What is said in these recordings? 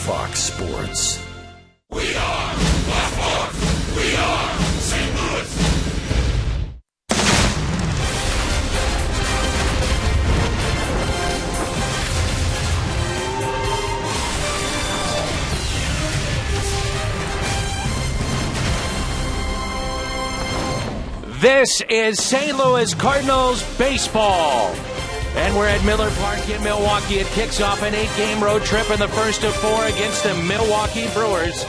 Fox Sports. We are Baltimore. We are St. Louis. This is St. Louis Cardinals baseball. And we're at Miller Park in Milwaukee. It kicks off an 8-game road trip in the first of 4 against the Milwaukee Brewers.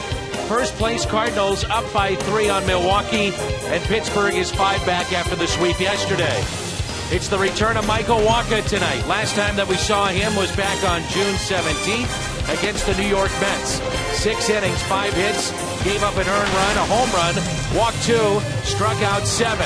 First place Cardinals up by 3 on Milwaukee, and Pittsburgh is 5 back after the sweep yesterday. It's the return of Michael Wacha tonight. Last time that we saw him was back on June 17th against the New York Mets. 6 innings, 5 hits, gave up an earned run, a home run, walked 2, struck out 7.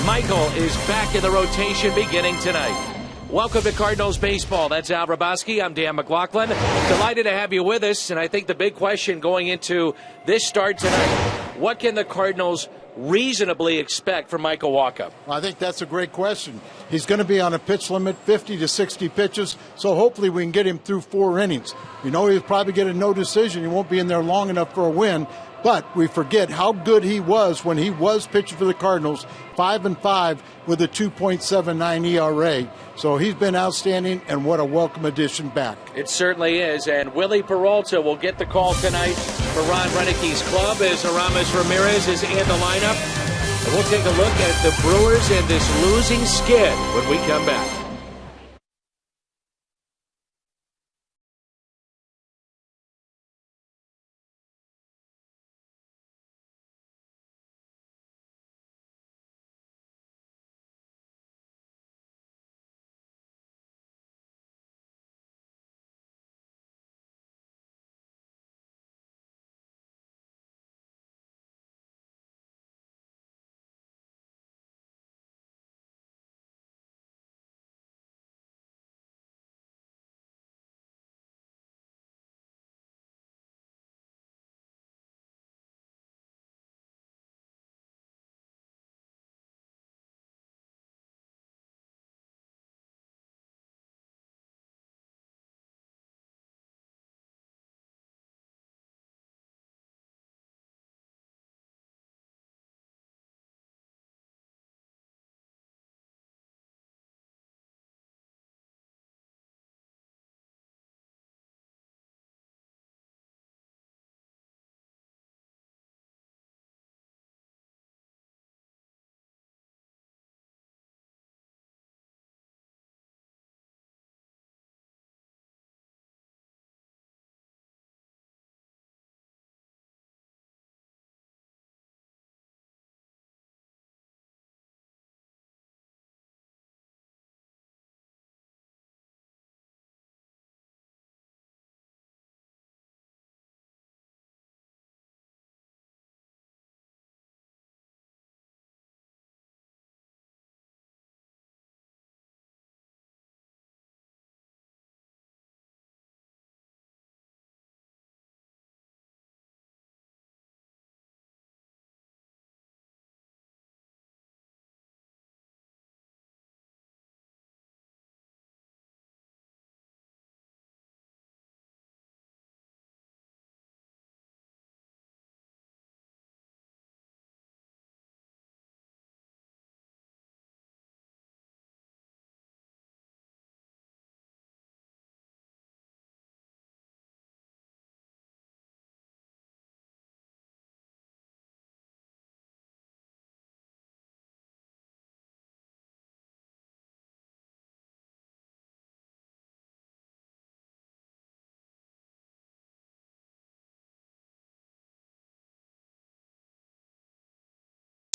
Michael is back in the rotation beginning tonight. Welcome to Cardinals baseball. That's Al Rabowski. I'm Dan McLaughlin. Delighted to have you with us. And I think the big question going into this start tonight, what can the Cardinals reasonably expect from Michael Wacha? I think that's a great question. He's going to be on a pitch limit, 50 to 60 pitches, so hopefully we can get him through 4 innings. You know, he'll probably get a no decision. He won't be in there long enough for a win, but we forget how good he was when he was pitching for the Cardinals, 5-5 with a 2.79 ERA. So he's been outstanding, and what a welcome addition back. It certainly is, and Willie Peralta will get the call tonight for Ron Renick's club as Aramis Ramirez is in the lineup. And we'll take a look at the Brewers and this losing skid when we come back.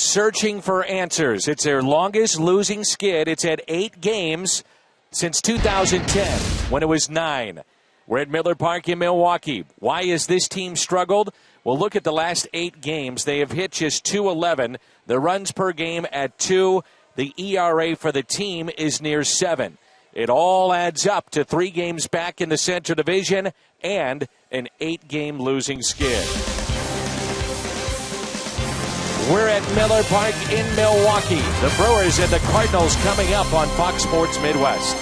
Searching for answers. It's their longest losing skid. It's at 8 games since 2010 when it was 9. We're at Miller Park in Milwaukee. Why has this team struggled? Well, look at the last 8 games. They have hit just .211. The runs per game at 2. The ERA for the team is near 7. It all adds up to 3 games back in the Central Division and an 8-game losing skid. We're at Miller Park in Milwaukee. The Brewers and the Cardinals coming up on Fox Sports Midwest.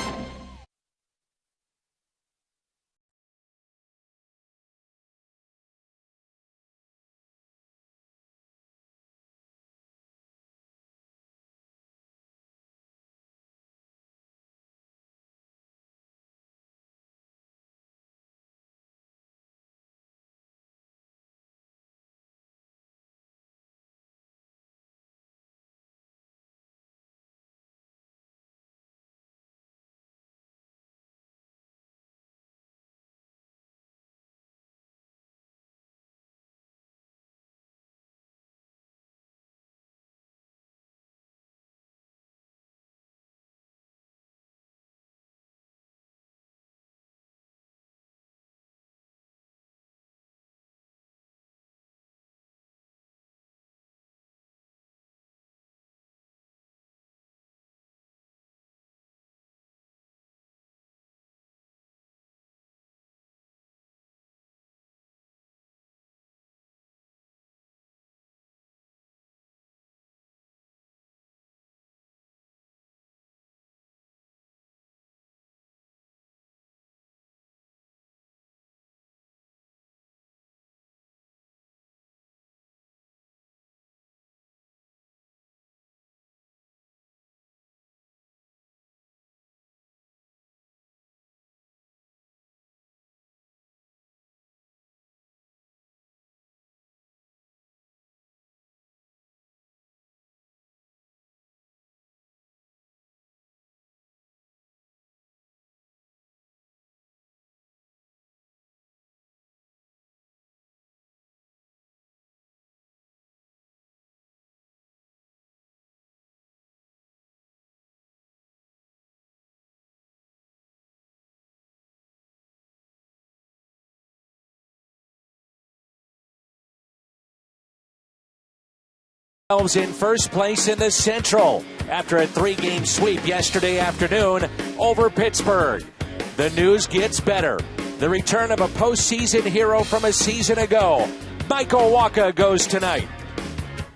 In first place in the Central after a 3-game sweep yesterday afternoon over Pittsburgh. The news gets better. The return of a postseason hero from a season ago. Michael Wacha goes tonight.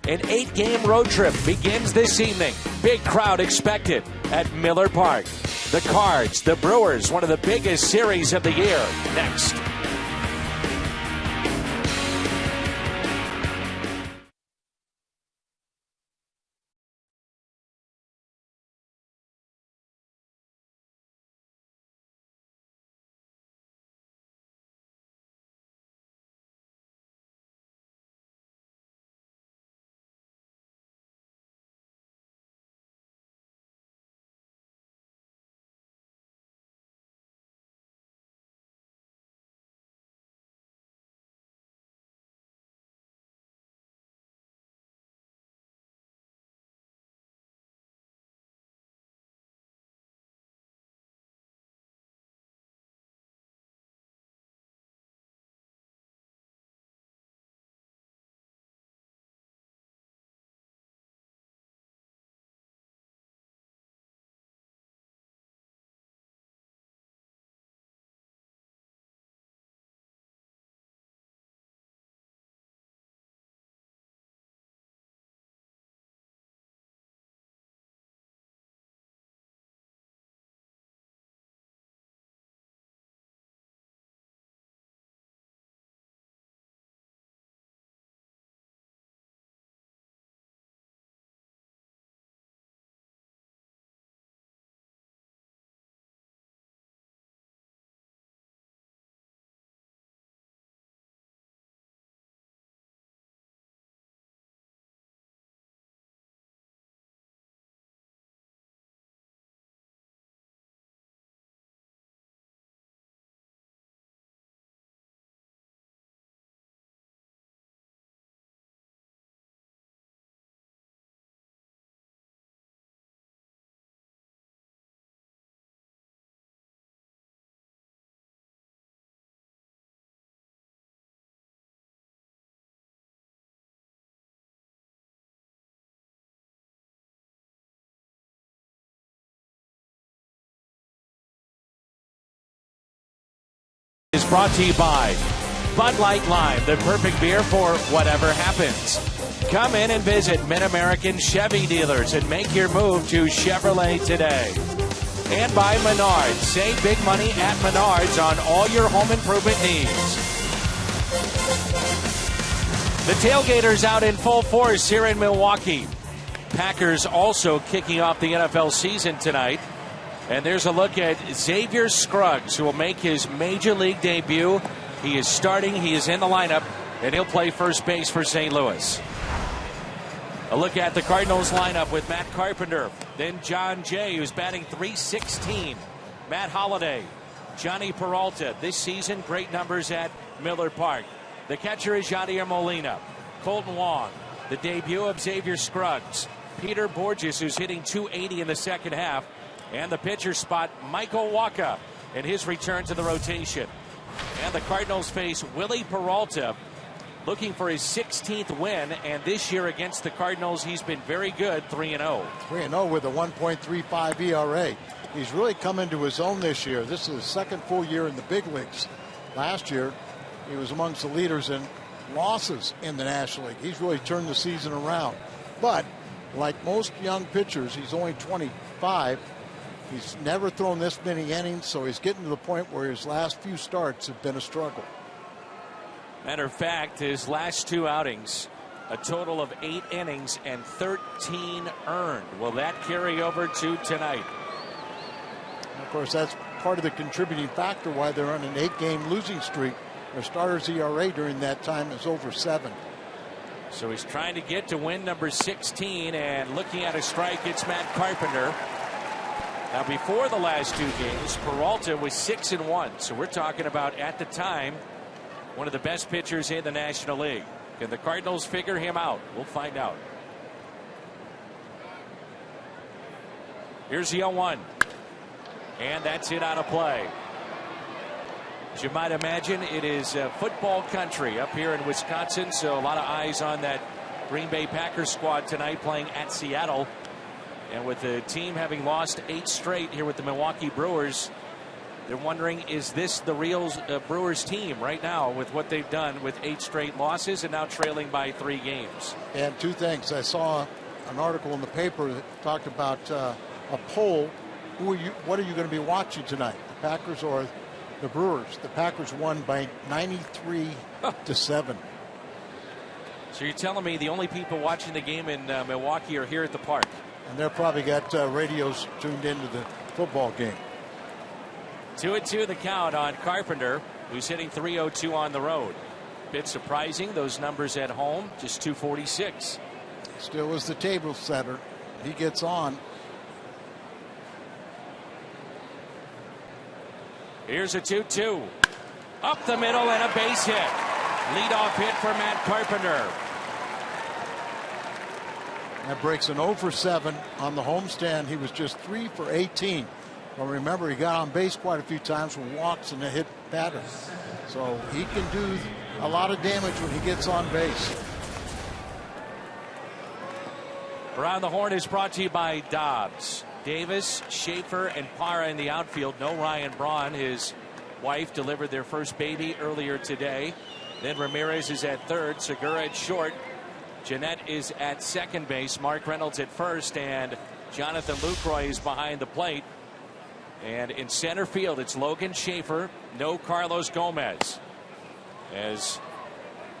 An 8-game road trip begins this evening. Big crowd expected at Miller Park. The Cards, the Brewers, one of the biggest series of the year. Next. Is brought to you by Bud Light Lime, the perfect beer for whatever happens. Come in and visit Mid-American Chevy dealers and make your move to Chevrolet today. And by Menards. Save big money at Menards on all your home improvement needs. The tailgaters out in full force here in Milwaukee. Packers also kicking off the NFL season tonight. And there's a look at Xavier Scruggs, who will make his major league debut. He is starting, he is in the lineup, and he'll play first base for St. Louis. A look at the Cardinals lineup with Matt Carpenter, then John Jay, who's batting .316. Matt Holliday, Johnny Peralta. This season, great numbers at Miller Park. The catcher is Yadier Molina. Colton Wong, the debut of Xavier Scruggs. Peter Borges, who's hitting .280 in the second half. And the pitcher spot, Michael Wacha, in his return to the rotation. And the Cardinals face Willie Peralta, looking for his 16th win. And this year against the Cardinals, he's been very good, 3-0. 3-0 with a 1.35 ERA. He's really come into his own this year. This is his second full year in the big leagues. Last year, he was amongst the leaders in losses in the National League. He's really turned the season around. But like most young pitchers, he's only 25. He's never thrown this many innings, so he's getting to the point where his last few starts have been a struggle. Matter of fact, his last 2 outings, a total of 8 innings and 13 earned. Will that carry over to tonight? And of course, that's part of the contributing factor why they're on an 8-game losing streak. Their starter's ERA during that time is over 7. So he's trying to get to win number 16, and looking at a strike, it's Matt Carpenter. Now, before the last 2 games, Peralta was 6-1. So we're talking about, at the time, one of the best pitchers in the National League. Can the Cardinals figure him out? We'll find out. Here's the 0-1. And that's it out of play. As you might imagine, it is football country up here in Wisconsin, so a lot of eyes on that Green Bay Packers squad tonight playing at Seattle. And with the team having lost 8 straight here with the Milwaukee Brewers, they're wondering, is this the real Brewers team right now with what they've done with 8 straight losses and now trailing by 3 games? And 2 things. I saw an article in the paper that talked about a poll. What are you going to be watching tonight, the Packers or the Brewers? The Packers won by 93-7. So you're telling me the only people watching the game in Milwaukee are here at the park? And they're probably got radios tuned into the football game. 2-2 the count on Carpenter, who's hitting .302 on the road. Bit surprising, those numbers at home, just .246. Still is the table setter. He gets on. Here's a 2-2. Up the middle and a base hit. Leadoff hit for Matt Carpenter. That breaks an 0 for 7 on the homestand. He was just 3 for 18. But remember, he got on base quite a few times with walks and a hit pattern. So he can do a lot of damage when he gets on base. Around the Horn is brought to you by Dobbs. Davis, Schaefer, and Parra in the outfield. No Ryan Braun. His wife delivered their first baby earlier today. Then Ramirez is at third. Segura at short. GENNETT is at second base. Mark Reynolds at first. And Jonathan Lucroy is behind the plate. And in center field, it's Logan Schaefer. No Carlos Gomez. As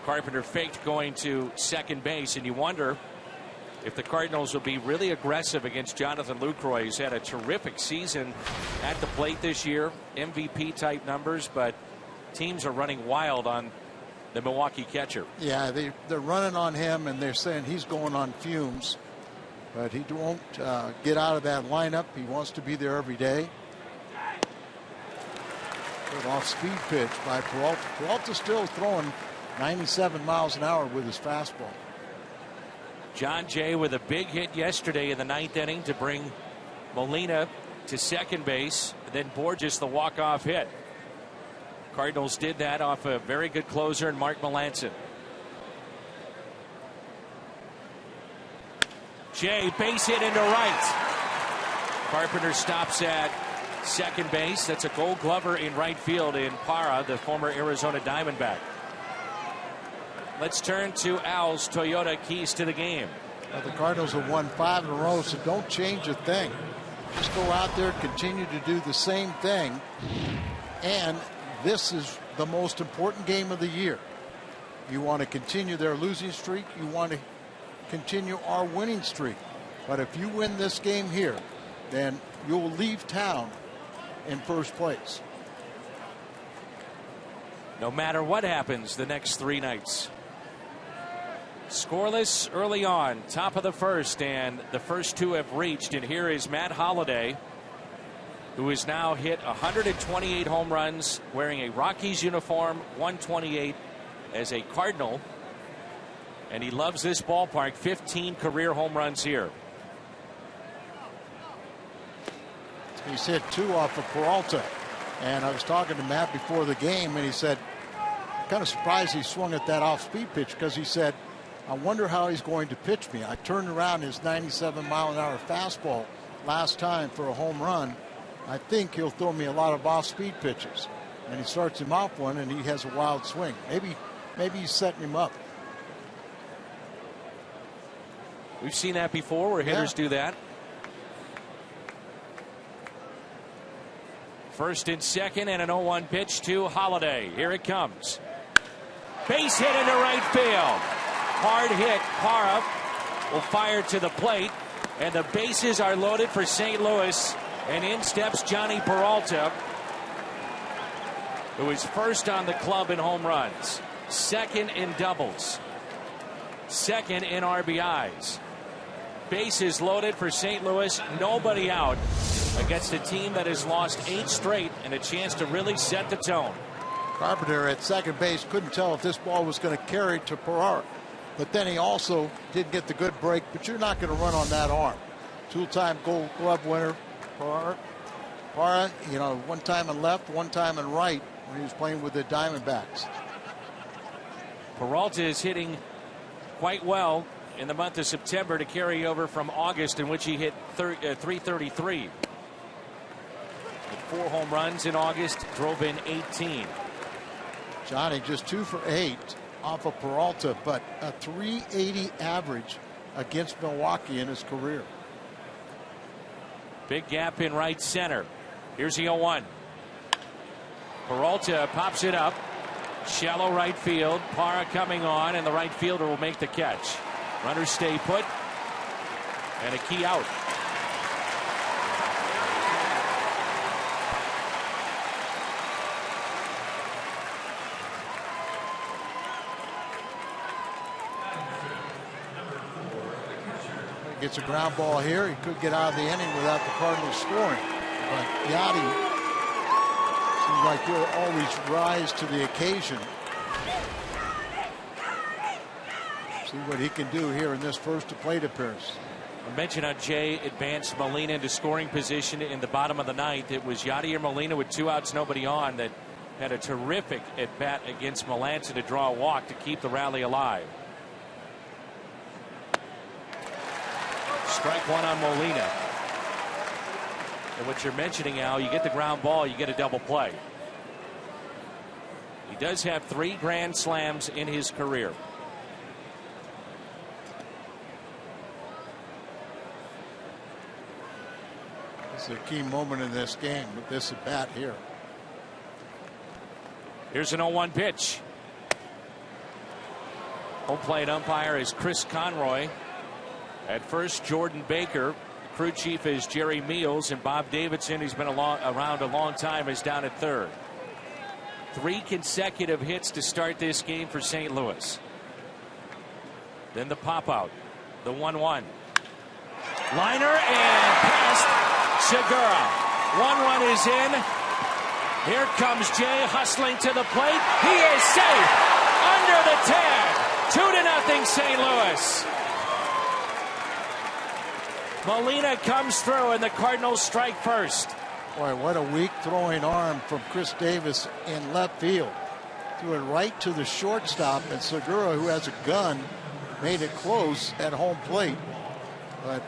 Carpenter faked going to second base. And you wonder if the Cardinals will be really aggressive against Jonathan Lucroy. He's had a terrific season at the plate this year. MVP type numbers. But teams are running wild on the Milwaukee catcher. Yeah, they're running on him, and they're saying he's going on fumes. But he won't get out of that lineup. He wants to be there every day. Good off-speed pitch by Peralta. Peralta's still throwing 97 miles an hour with his fastball. John Jay with a big hit yesterday in the 9th inning to bring Molina to second base. Then Borges the walk-off hit. Cardinals did that off a very good closer in Mark Melancon. Jay, base hit into right. Carpenter stops at second base. That's a Gold Glover in right field in Parra, the former Arizona Diamondback. Let's turn to Al's Toyota keys to the game. Well, the Cardinals have won 5 in a row, so don't change a thing. Just go out there, continue to do the same thing, and this is the most important game of the year. You want to continue their losing streak. You want to continue our winning streak. But if you win this game here, then you'll leave town in first place. No matter what happens the next 3 nights. Scoreless early on, top of the first, and the first 2 have reached. And here is Matt Holliday, who has now hit 128 home runs wearing a Rockies uniform, 128 as a Cardinal. And he loves this ballpark. 15 career home runs here. He's hit 2 off of Peralta. And I was talking to Matt before the game, and he said, kind of surprised he swung at that off-speed pitch, because he said, I wonder how he's going to pitch me. I turned around his 97-mile-an-hour fastball last time for a home run. I think he'll throw me a lot of off-speed pitches. And he starts him off one, and he has a wild swing. Maybe he's setting him up. We've seen that before where hitters do that. First and second, and an 0-1 pitch to Holliday. Here it comes. Base hit into right field. Hard hit. Parra will fire to the plate, and the bases are loaded for St. Louis. And in steps Johnny Peralta, who is first on the club in home runs, second in doubles, second in RBIs. Bases loaded for St. Louis. Nobody out against a team that has lost 8 straight, and a chance to really set the tone. Carpenter at second base couldn't tell if this ball was going to carry to Parra. But then he also did get the good break, but you're not going to run on that arm. 2-time Gold Glove winner. Parra, you know, 1 time in left, 1 time in right when he was playing with the Diamondbacks. Peralta is hitting quite well in the month of September to carry over from August, in which he hit 333. With 4 home runs in August, drove in 18. Johnny just 2 for 8 off of Peralta, but a 380 average against Milwaukee in his career. Big gap in right center. Here's the 0-1. Peralta pops it up. Shallow right field. Parra coming on, and the right fielder will make the catch. Runners stay put, and a key out. Gets a ground ball here. He could get out of the inning without the Cardinals scoring. But Yachty seems like he'll always rise to the occasion. See what he can do here in this first plate appearance. I mentioned how Jay advanced Molina into scoring position in the bottom of the ninth. It was Yachty or Molina with 2 outs, nobody on, that had a terrific at bat against Melancon to draw a walk to keep the rally alive. Strike 1 on Molina. And what you're mentioning, Al, you get the ground ball, you get a double play. He does have 3 grand slams in his career. This is a key moment in this game with this at bat here. Here's an 0-1 pitch. Home plate umpire is Chris Conroy. At first, Jordan Baker. Crew chief is Jerry Meals, and Bob Davidson, who's been around a long time, is down at third. 3 consecutive hits to start this game for St. Louis. Then the pop out, the 1-1. Liner and past Segura. 1-1 is in. Here comes Jay hustling to the plate. He is safe under the tag. 2-0 St. Louis. Molina comes through, and the Cardinals strike first. Boy, what a weak throwing arm from Chris Davis in left field. Threw it right to the shortstop, and Segura, who has a gun, made it close at home plate. But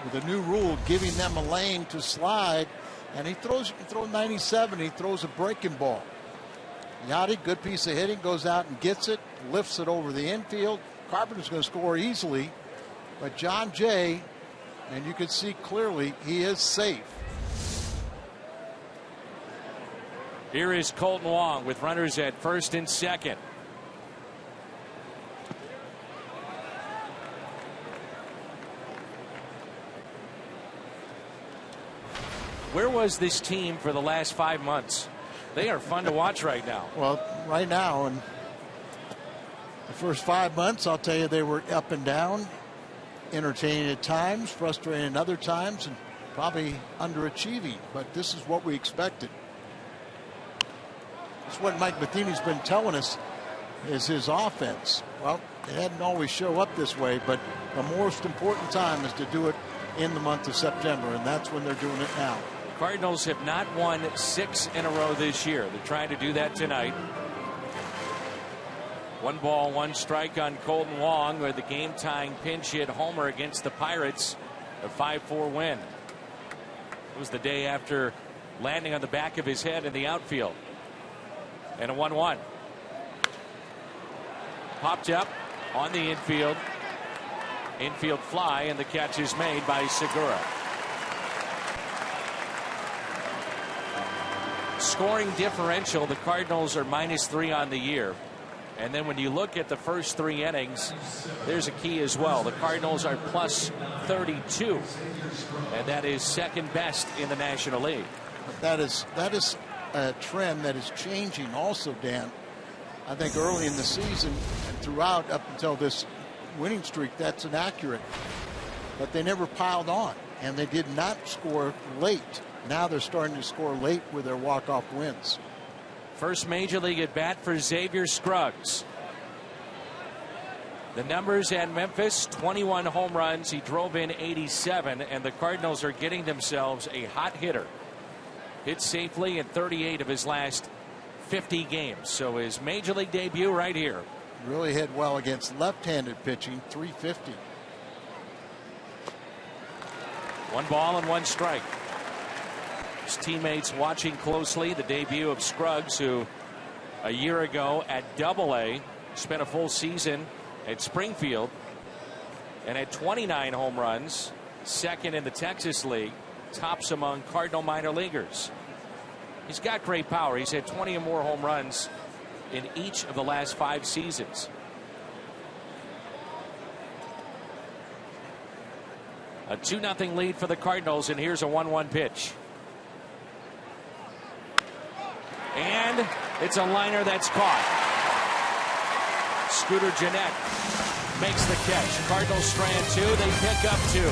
with a new rule giving them a lane to slide, and he throws, you can throw 97, he throws a breaking ball. Yachty, good piece of hitting, goes out and gets it, lifts it over the infield. Carpenter's going to score easily, but John Jay, and you can see clearly he is safe. Here is Colton Wong with runners at first and second. Where was this team for the last 5 months? They are fun to watch right now. Well, right now, and the first 5 months, I'll tell you, they were up and down. Entertaining at times, frustrating at other times, and probably underachieving. But this is what we expected. It's what Mike Matheny's been telling us is his offense. Well, it hadn't always show up this way, but the most important time is to do it in the month of September, and that's when they're doing it now. Cardinals have not won 6 in a row this year. They're trying to do that tonight. 1 ball, 1 strike on Colton Wong with the game-tying pinch hit homer against the Pirates, a 5-4 win. It was the day after landing on the back of his head in the outfield. And a 1-1. Popped up on the infield. Infield fly, and the catch is made by Segura. Scoring differential, the Cardinals are -3 on the year. And then when you look at the first 3 innings, there's a key as well. The Cardinals are +32, and that is second best in the National League. But that is a trend that is changing also, Dan. I think early in the season and throughout up until this winning streak, that's inaccurate. But they never piled on, and they did not score late. Now they're starting to score late with their walk-off wins. First major league at bat for Xavier Scruggs. The numbers at Memphis: 21 home runs. He drove in 87, and the Cardinals are getting themselves a hot hitter. Hit safely in 38 of his last 50 games. So his major league debut right here. Really hit well against left-handed pitching, 350. 1 ball and 1 strike. His teammates watching closely the debut of Scruggs, who a year ago at Double-A spent a full season at Springfield and had 29 home runs, second in the Texas League, tops among Cardinal minor leaguers. He's got great power. He's had 20 or more home runs in each of the last 5 seasons. A 2-0 lead for the Cardinals, and here's a 1-1 pitch. And it's a liner that's caught. Scooter Gennett makes the catch. Cardinals strand 2. They pick up 2.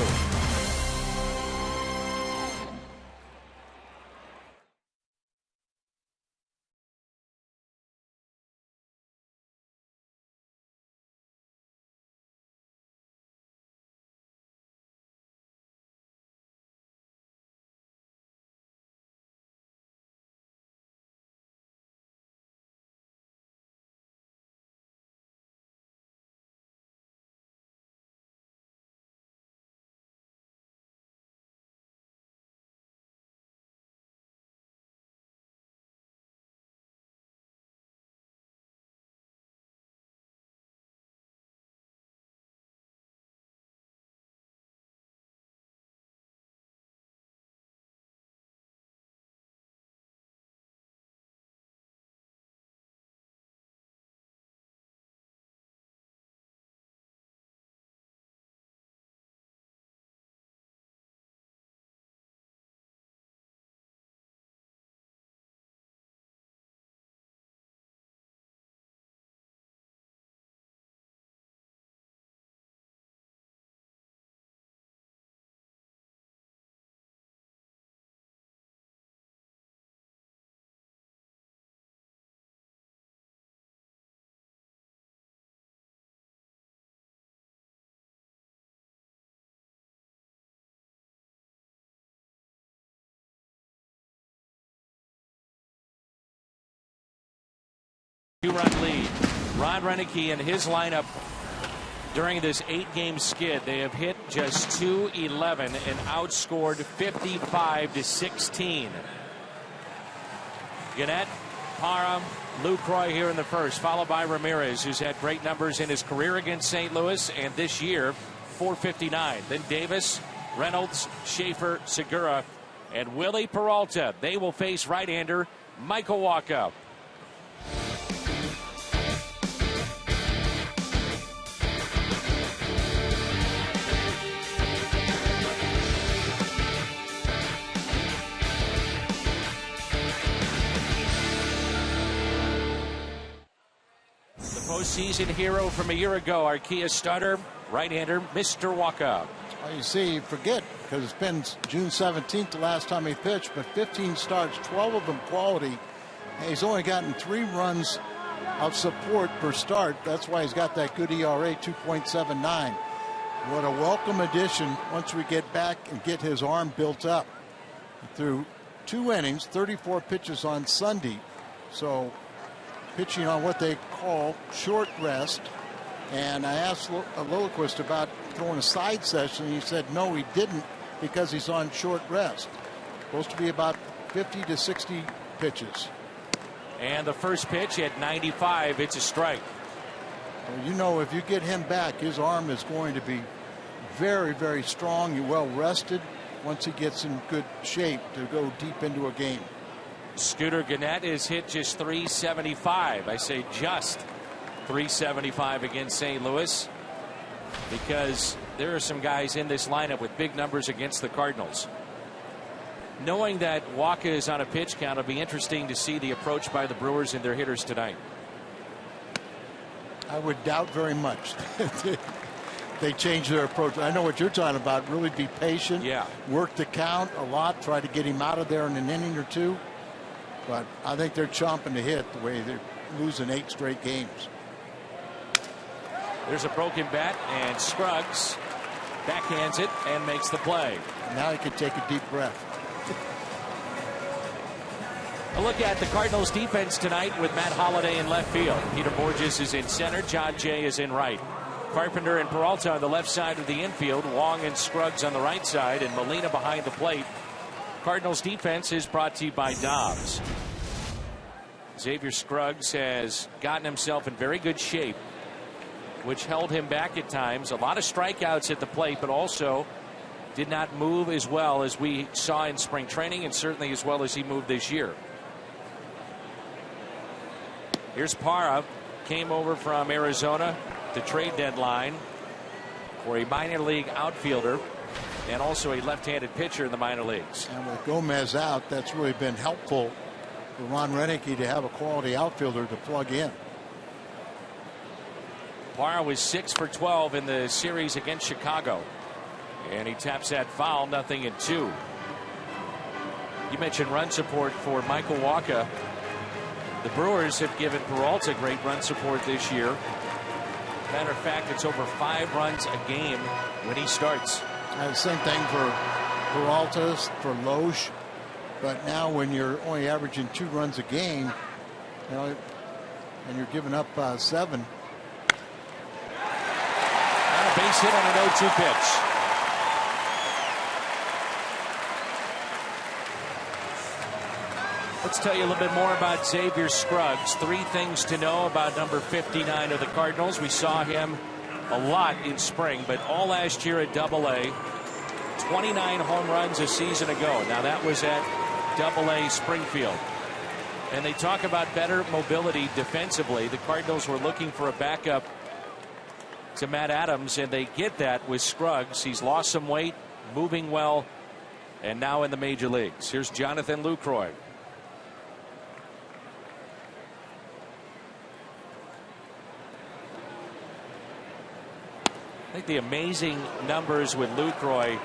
Two-run lead. Ron Renicky and his lineup during this 8-game skid, they have hit just .211 and outscored 55-16. Gennett, Parham, Lucroy here in the first, followed by Ramirez, who's had great numbers in his career against St. Louis and this year, .459. Then Davis, Reynolds, Schaefer, Segura, and Willie Peralta. They will face right-hander Michael Wacha. Postseason hero from a year ago, our Kia starter, right-hander Mr. Wacha. Well, you see, forget, because it's been June 17th the last time he pitched, but 15 starts, 12 of them quality. And he's only gotten 3 runs of support per start. That's why he's got that good ERA, 2.79. What a welcome addition once we get back and get his arm built up. Through 2 innings, 34 pitches on Sunday. So pitching on what they call short rest. And I asked Lilliquist about throwing a side session. He said no, he didn't, because he's on short rest. Supposed to be about 50 to 60 pitches. And the first pitch at 95, it's a strike. Well, you know, if you get him back, his arm is going to be very, very strong and well rested once he gets in good shape to go deep into a game. Scooter Gennett is hit just .375. I say just .375 against St. Louis, because there are some guys in this lineup with big numbers against the Cardinals. Knowing that Wacha is on a pitch count, it'll be interesting to see the approach by the Brewers and their hitters tonight. I would doubt very much they change their approach. I know what you're talking about. Really be patient. Yeah. Work the count a lot. Try to get him out of there in an inning or 2. But I think they're chomping to hit the way they're losing 8 straight games. There's a broken bat, and Scruggs backhands it and makes the play. Now he can take a deep breath. A look at the Cardinals defense tonight with Matt Holliday in left field. Peter Borges is in center. John Jay is in right. Carpenter and Peralta on the left side of the infield. Wong and Scruggs on the right side, and Molina behind the plate. Cardinals defense is brought to you by Dobbs. Xavier Scruggs has gotten himself in very good shape, which held him back at times. A lot of strikeouts at the plate, but also did not move as well as we saw in spring training, and certainly as well as he moved this year. Here's Parra, came over from Arizona, the trade deadline, for a minor league outfielder and also a left-handed pitcher in the minor leagues. And with Gomez out, that's really been helpful for Ron Renicky to have a quality outfielder to plug in. Parra was 6 for 12 in the series against Chicago, and he taps that foul, 0-2. You mentioned run support for Michael Wacha. The Brewers have given Peralta great run support this year. Matter of fact, it's over 5 runs a game when he starts. The same thing for Peralta, for Loesch. But now when you're only averaging 2 runs a game, you know, and you're giving up 7. And a base hit on an 0-2 pitch. Let's tell you a little bit more about Xavier Scruggs. 3 things to know about number 59 of the Cardinals. We saw him a lot in spring, but all last year at AA. 29 home runs a season ago. Now that was at AA Springfield. And they talk about better mobility defensively. The Cardinals were looking for a backup to Matt Adams, and they get that with Scruggs. He's lost some weight, moving well, and now in the major leagues. Here's Jonathan Lucroy. I think the amazing numbers with Lucroy: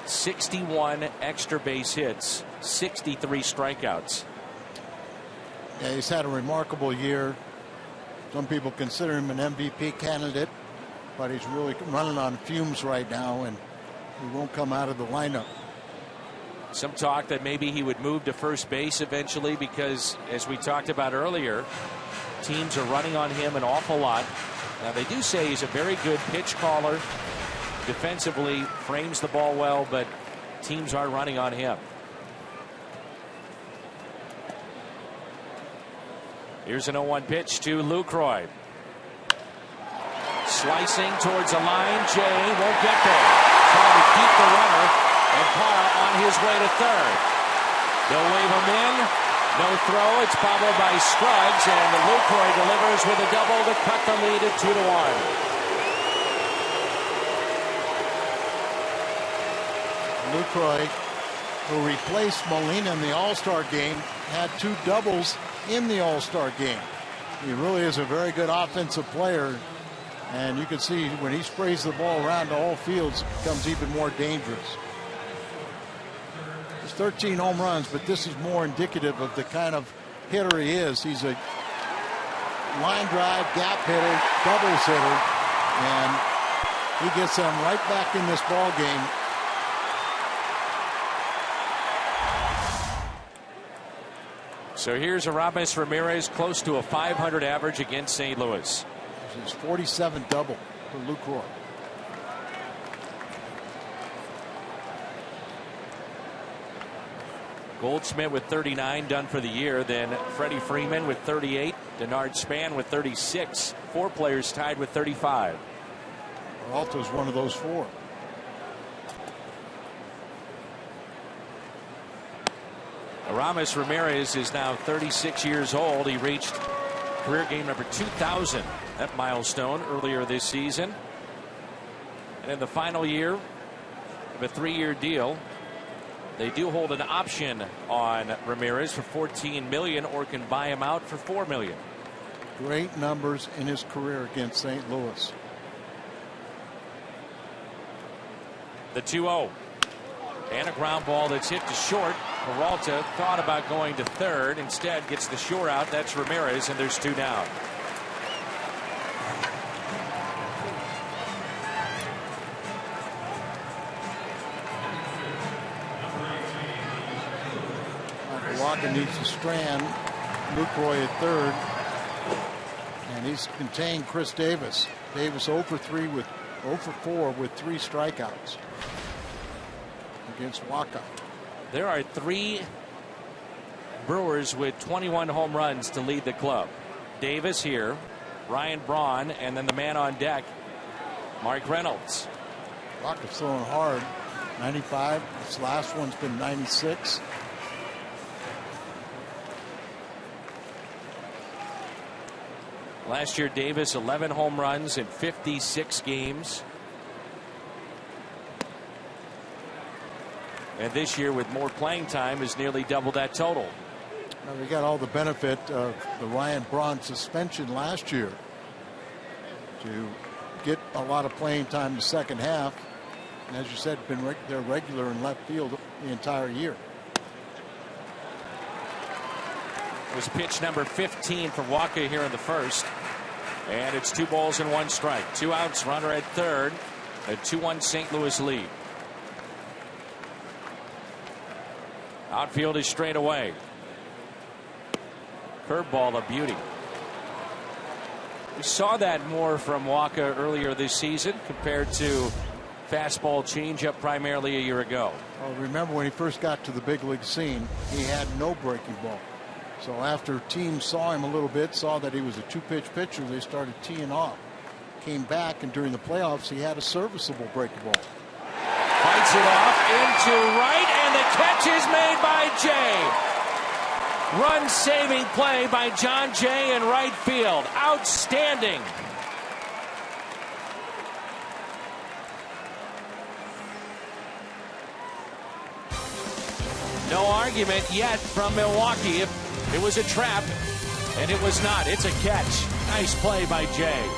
61 extra base hits, 63 strikeouts. Yeah, he's had a remarkable year. Some people consider him an MVP candidate, but he's really running on fumes right now, and he won't come out of the lineup. Some talk that maybe he would move to first base eventually because, as we talked about earlier, teams are running on him an awful lot. Now, they do say he's a very good pitch caller. Defensively, frames the ball well, but teams are running on him. Here's an 0-1 pitch to Lucroy. Slicing towards the line. Jay won't get there. Trying to keep the runner, and Parra on his way to third. They'll wave him in. No throw. It's followed by Scruggs, and Lucroy delivers with a double to cut the lead at 2-1. Lucroy, who replaced Molina in the All-Star game, had 2 doubles in the All-Star game. He really is a very good offensive player, and you can see when he sprays the ball around to all fields, it becomes even more dangerous. It's 13 home runs, but this is more indicative of the kind of hitter he is. He's a line drive, gap hitter, doubles hitter, and he gets them right back in this ball game. So here's Aramis Ramirez, close to a .500 average against St. Louis. His 47 double for Lucroy. Goldschmidt with 39 done for the year. Then Freddie Freeman with 38. Denard Span with 36. 4 players tied with 35. Peralta's one of those 4. Aramis Ramirez is now 36 years old. He reached career game number 2,000, that milestone, earlier this season. And in the final year of a 3-year deal, they do hold an option on Ramirez for $14 million, or can buy him out for $4 million. Great numbers in his career against St. Louis. The 2-0. And a ground ball that's hit to short. Peralta thought about going to third. Instead gets the shore out. That's Ramirez, and there's 2 down. Walker needs to strand Lucroy at third. And he's contained Chris Davis. Davis 0 for 4 with 3 strikeouts against Walker. There are 3 Brewers with 21 home runs to lead the club. Davis here, Ryan Braun, and then the man on deck, Mark Reynolds. Walker's throwing hard. 95. This last one's been 96. Last year, Davis 11 home runs in 56 games. And this year, with more playing time, is nearly double that total. Now, we got all the benefit of the Ryan Braun suspension last year to get a lot of playing time in the second half. And as you said, they're regular in left field the entire year. It was pitch number 15 for Walker here in the first. And it's 2 balls and 1 strike. 2 outs, runner at third. A 2-1 St. Louis lead. Outfield is straight away. Curveball, a beauty. We saw that more from Walker earlier this season compared to fastball changeup primarily a year ago. Well, remember when he first got to the big league scene, he had no breaking ball. So after teams saw him a little bit, saw that he was a 2-pitch pitcher, they started teeing off. Came back, and during the playoffs, he had a serviceable breaking ball. Fights it off into right, and the catch is made by Jay. Run-saving play by John Jay in right field. Outstanding. No argument yet from Milwaukee. It was a trap, and it was not. It's a catch. Nice play by Jay.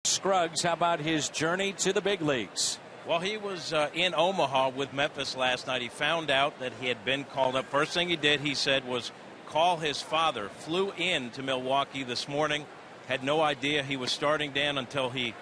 Scruggs, how about his journey to the big leagues? Well, he was in Omaha with Memphis last night. He found out that he had been called up. First thing he did, he said, was call his father. Flew in to Milwaukee this morning. Had no idea he was starting, Dan, until he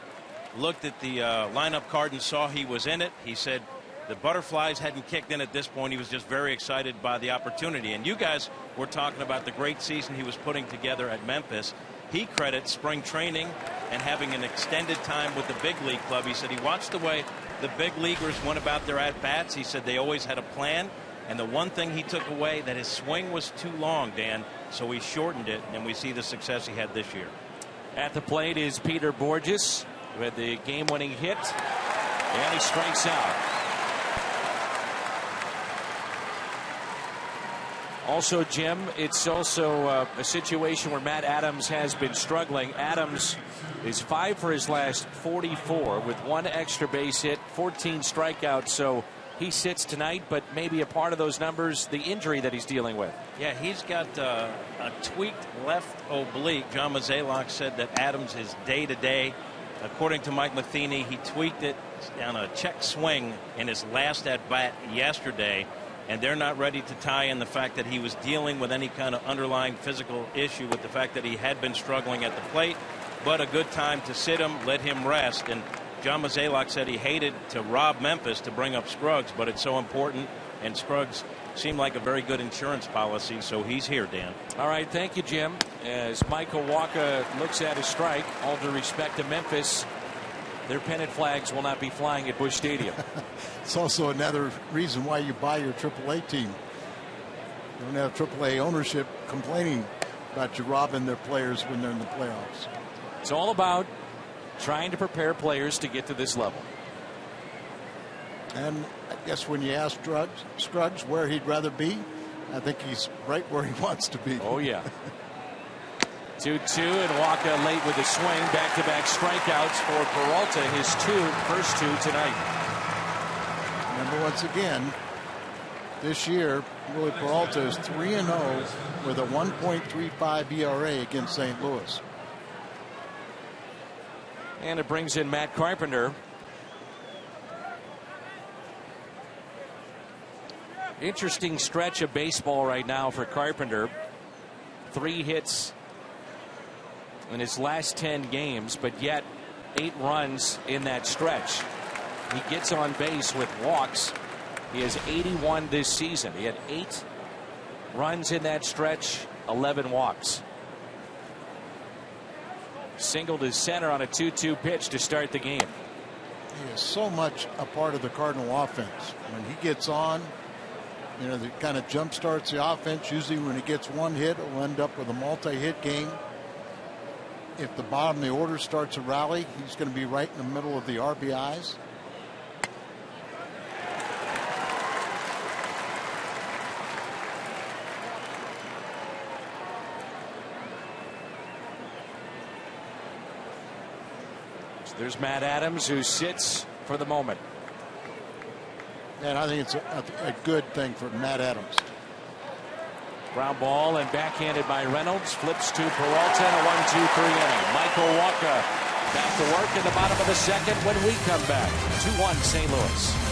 looked at the lineup card and saw he was in it. He said the butterflies hadn't kicked in at this point. He was just very excited by the opportunity. And you guys were talking about the great season he was putting together at Memphis. He credits spring training and having an extended time with the big league club. He said he watched the way the big leaguers went about their at-bats. He said they always had a plan. And the one thing he took away, that his swing was too long, Dan, so he shortened it, and we see the success he had this year. At the plate is Peter Bourjos with the game-winning hit, and he strikes out. Also, Jim, it's also a situation where Matt Adams has been struggling. Adams is 5 for his last 44 with 1 extra base hit, 14 strikeouts. So he sits tonight, but maybe a part of those numbers, the injury that he's dealing with. Yeah, he's got a tweaked left oblique. John Mozeliak said that Adams is day-to-day. According to Mike Matheny, he tweaked it on a check swing in his last at-bat yesterday, and they're not ready to tie in the fact that he was dealing with any kind of underlying physical issue with the fact that he had been struggling at the plate. But a good time to sit him, let him rest. And John Mozeliak said he hated to rob Memphis to bring up Scruggs, but it's so important, and Scruggs seemed like a very good insurance policy, so he's here, Dan. All right, thank you, Jim. As Michael Walker looks at his strike, all due respect to Memphis, their pennant flags will not be flying at Busch Stadium. It's also another reason why you buy your AAA team. You don't have AAA ownership complaining about you robbing their players when they're in the playoffs. It's all about trying to prepare players to get to this level. And I guess when you ask Scruggs where he'd rather be, I think he's right where he wants to be. Oh, yeah. 2-2, and Walker late with a swing. Back-to-back strikeouts for Peralta, his first two tonight. Remember, once again, this year, Willie Peralta is 3-0 with a 1.35 ERA against St. Louis. And it brings in Matt Carpenter. Interesting stretch of baseball right now for Carpenter. 3 hits in his last 10 games, but yet 8 runs in that stretch. He gets on base with walks. He has 81 this season. He had 8 runs in that stretch, 11 walks. Singled his center on a 2-2 pitch to start the game. He is so much a part of the Cardinal offense. When he gets on, you know, that kind of jump starts the offense. Usually when he gets 1 hit, it'll end up with a multi-hit game. If the bottom of the order starts a rally, he's going to be right in the middle of the RBIs. So there's Matt Adams, who sits for the moment. And I think it's a good thing for Matt Adams. Ground ball and backhanded by Reynolds. Flips to Peralta in a 1-2-3 inning. Michael Walker back to work in the bottom of the second when we come back. 2-1 St. Louis.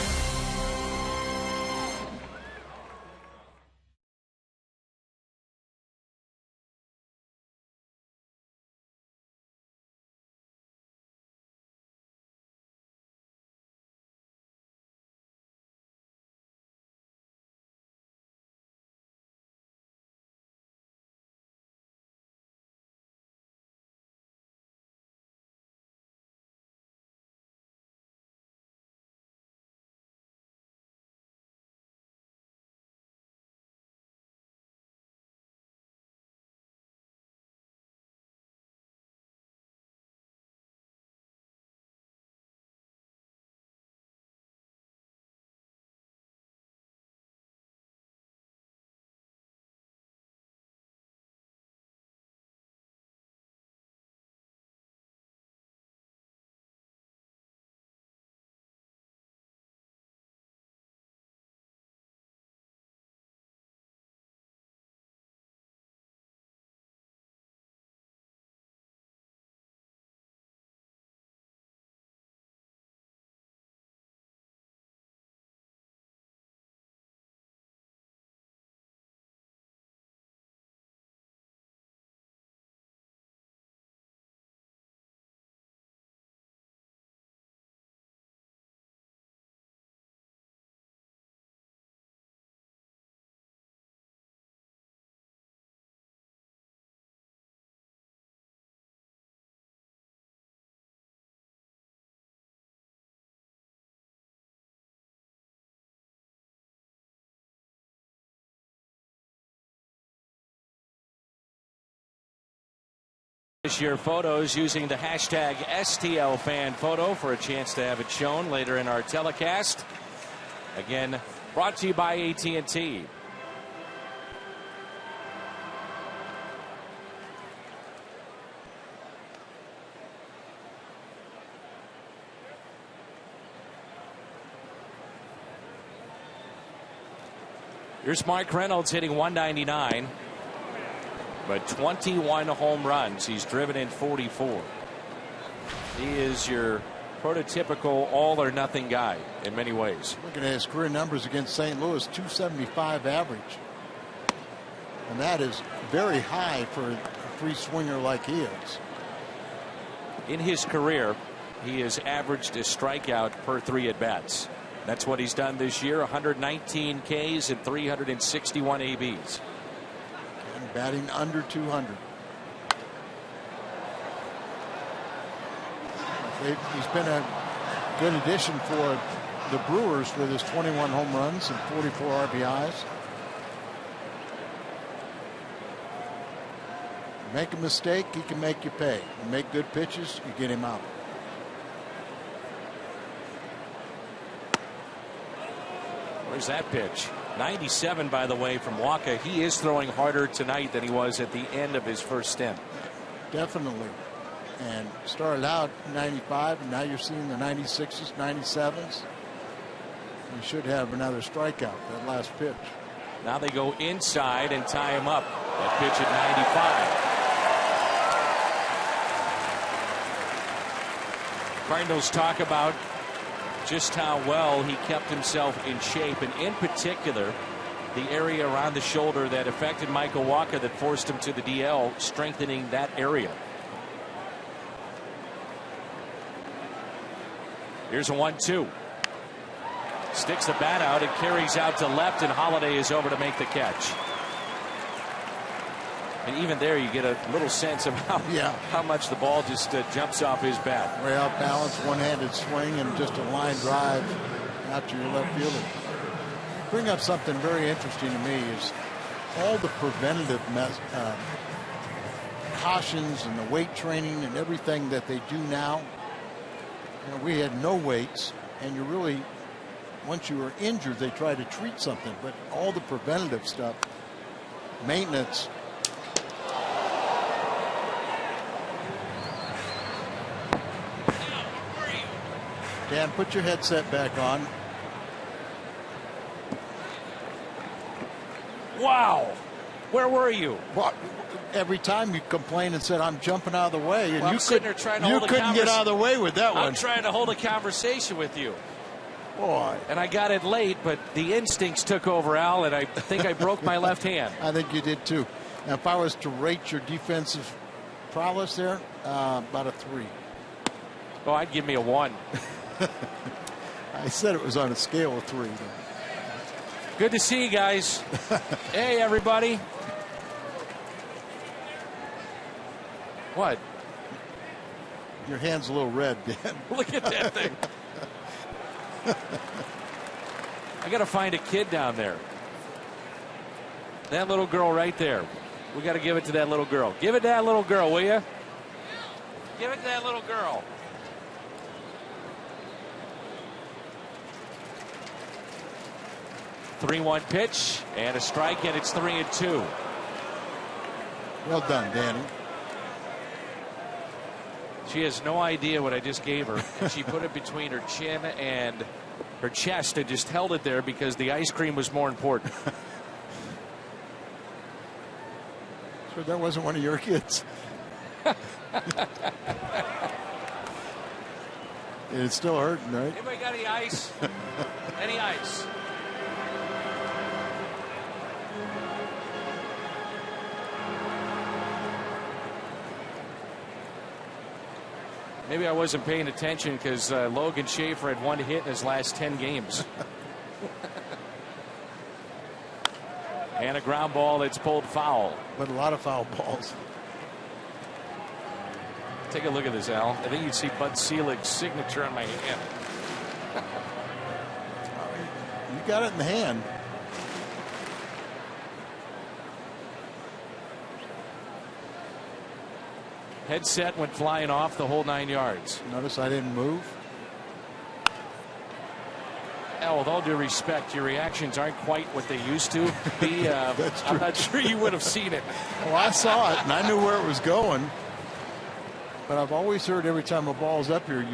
Your photos using the hashtag STLFanPhoto for a chance to have it shown later in our telecast. Again, brought to you by AT&T. Here's Mark Reynolds hitting 199, but 21 home runs. He's driven in 44. He is your prototypical all-or-nothing guy in many ways. Looking at his career numbers against St. Louis, 275 average. And that is very high for a free swinger like he is. In his career, he has averaged a strikeout per 3 at-bats. That's what he's done this year, 119 Ks and 361 ABs. And batting under 200. He's been a good addition for the Brewers with his 21 home runs and 44 RBIs. Make a mistake, he can make you pay. You make good pitches, you get him out. Where's that pitch? 97, by the way, from Walker. He is throwing harder tonight than he was at the end of his first stint. Definitely. And started out 95, and now you're seeing the 96s, 97s. You should have another strikeout, that last pitch. Now they go inside and tie him up. That pitch at 95. Cardinals talk about just how well he kept himself in shape, and in particular the area around the shoulder that affected Michael Walker that forced him to the DL, strengthening that area. Here's a 1-2. Sticks the bat out and carries out to left, and Holliday is over to make the catch. And even there you get a little sense of how much the ball just jumps off his bat. Way out balanced, one-handed swing, and just a line drive out to your left fielder. Bring up something very interesting to me is all the preventative cautions and the weight training and everything that they do now. You know, we had no weights, and you really, once you were injured, they try to treat something. But all the preventative stuff, maintenance. Dan, put your headset back on. Wow. Where were you? Well, every time you complained and said, I'm jumping out of the way. And well, you couldn't get out of the way with that one. I'm trying to hold a conversation with you. Boy. And I got it late, but the instincts took over, Al, and I think I broke my left hand. I think you did too. Now, if I was to rate your defensive prowess there, about a 3. Oh, I'd give me a 1. I said it was on a scale of 3. Good to see you guys. Hey, everybody. What? Your hand's a little red, Dan. Look at that thing. I got to find a kid down there. That little girl right there. We got to give it to that little girl. Give it to that little girl, will you? Give it to that little girl. Three-one pitch and a strike, and it's 3-2. Well done, Danny. She has no idea what I just gave her. And she put it between her chin and her chest and just held it there because the ice cream was more important. Sure that wasn't one of your kids. It's still hurting, right? Anybody got any ice? Any ice? Maybe I wasn't paying attention because Logan Schaefer had 1 hit in his last 10 games. And a ground ball that's pulled foul. But a lot of foul balls. Take a look at this, Al. I think you'd see Bud Selig's signature on my hand. You got it in the hand. Headset went flying off the whole 9 yards. Notice I didn't move. Al, with all due respect, your reactions aren't quite what they used to be. That's true. I'm not sure you would have seen it. Well, I saw it, and I knew where it was going. But I've always heard every time a ball's up here,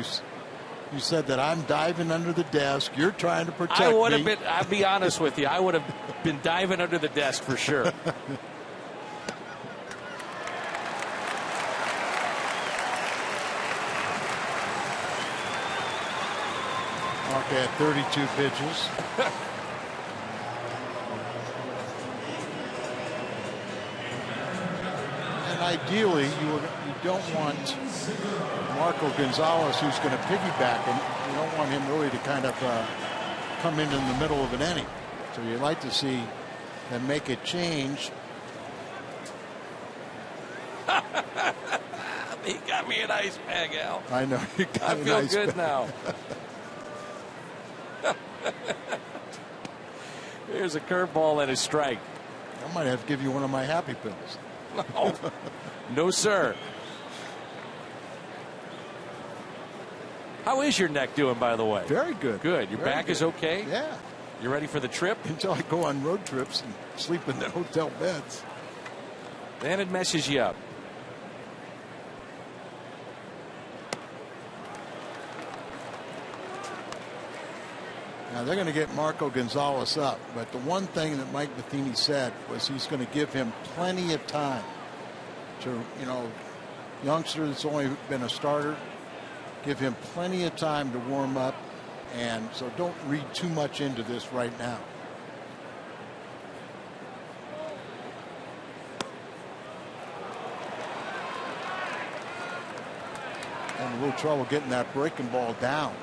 You said that I'm diving under the desk. You're trying to protect I would have me. been. I'll be honest with you. I would have been diving under the desk for sure. Okay, at 32 pitches. And ideally, you don't want Marco Gonzalez, who's going to piggyback him. You don't want him really to kind of come in the middle of an inning. So you'd like to see them make a change. He got me an ice bag, Al. I know. You got I feel nice good bag. now. Here's a curveball and a strike. I might have to give you one of my happy pills. No, no, sir. How is your neck doing, by the way? Very good. Good. Your Very back good. is okay? Yeah. You ready for the trip? Until I go on road trips and sleep in the hotel beds. Then it messes you up. Now they're going to get Marco Gonzalez up, but the one thing that Mike Matheny said was he's going to give him plenty of time to, youngster that's only been a starter, give him plenty of time to warm up, and so don't read too much into this right now. And a little trouble getting that breaking ball down.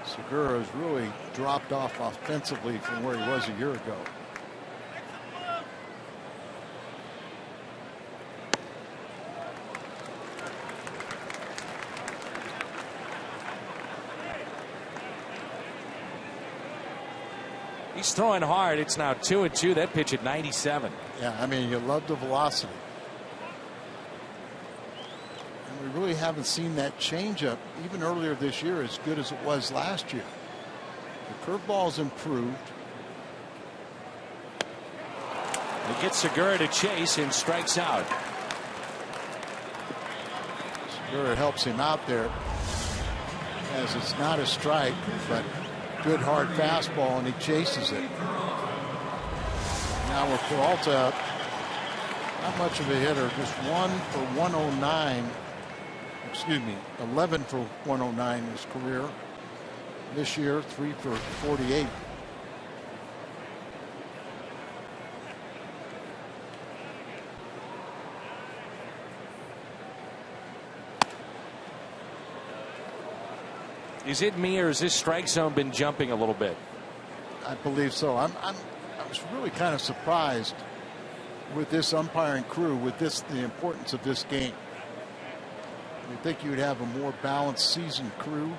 Segura has really dropped off offensively from where he was a year ago. He's throwing hard. It's now 2-2. That pitch at 97. Yeah, I mean, you love the velocity. And we really haven't seen that changeup even earlier this year as good as it was last year. The curveball's improved. He gets Segura to chase and strikes out. Segura helps him out there as it's not a strike, but good hard fastball, and he chases it. Now with Peralta, not much of a hitter, just 1 for 109. Excuse me, 11 for 109 in his career. This year, 3 for 48. Is it me, or has this strike zone been jumping a little bit? I believe so. I was really kind of surprised with this umpiring crew, with the importance of this game. You'd think you'd have a more balanced seasoned crew.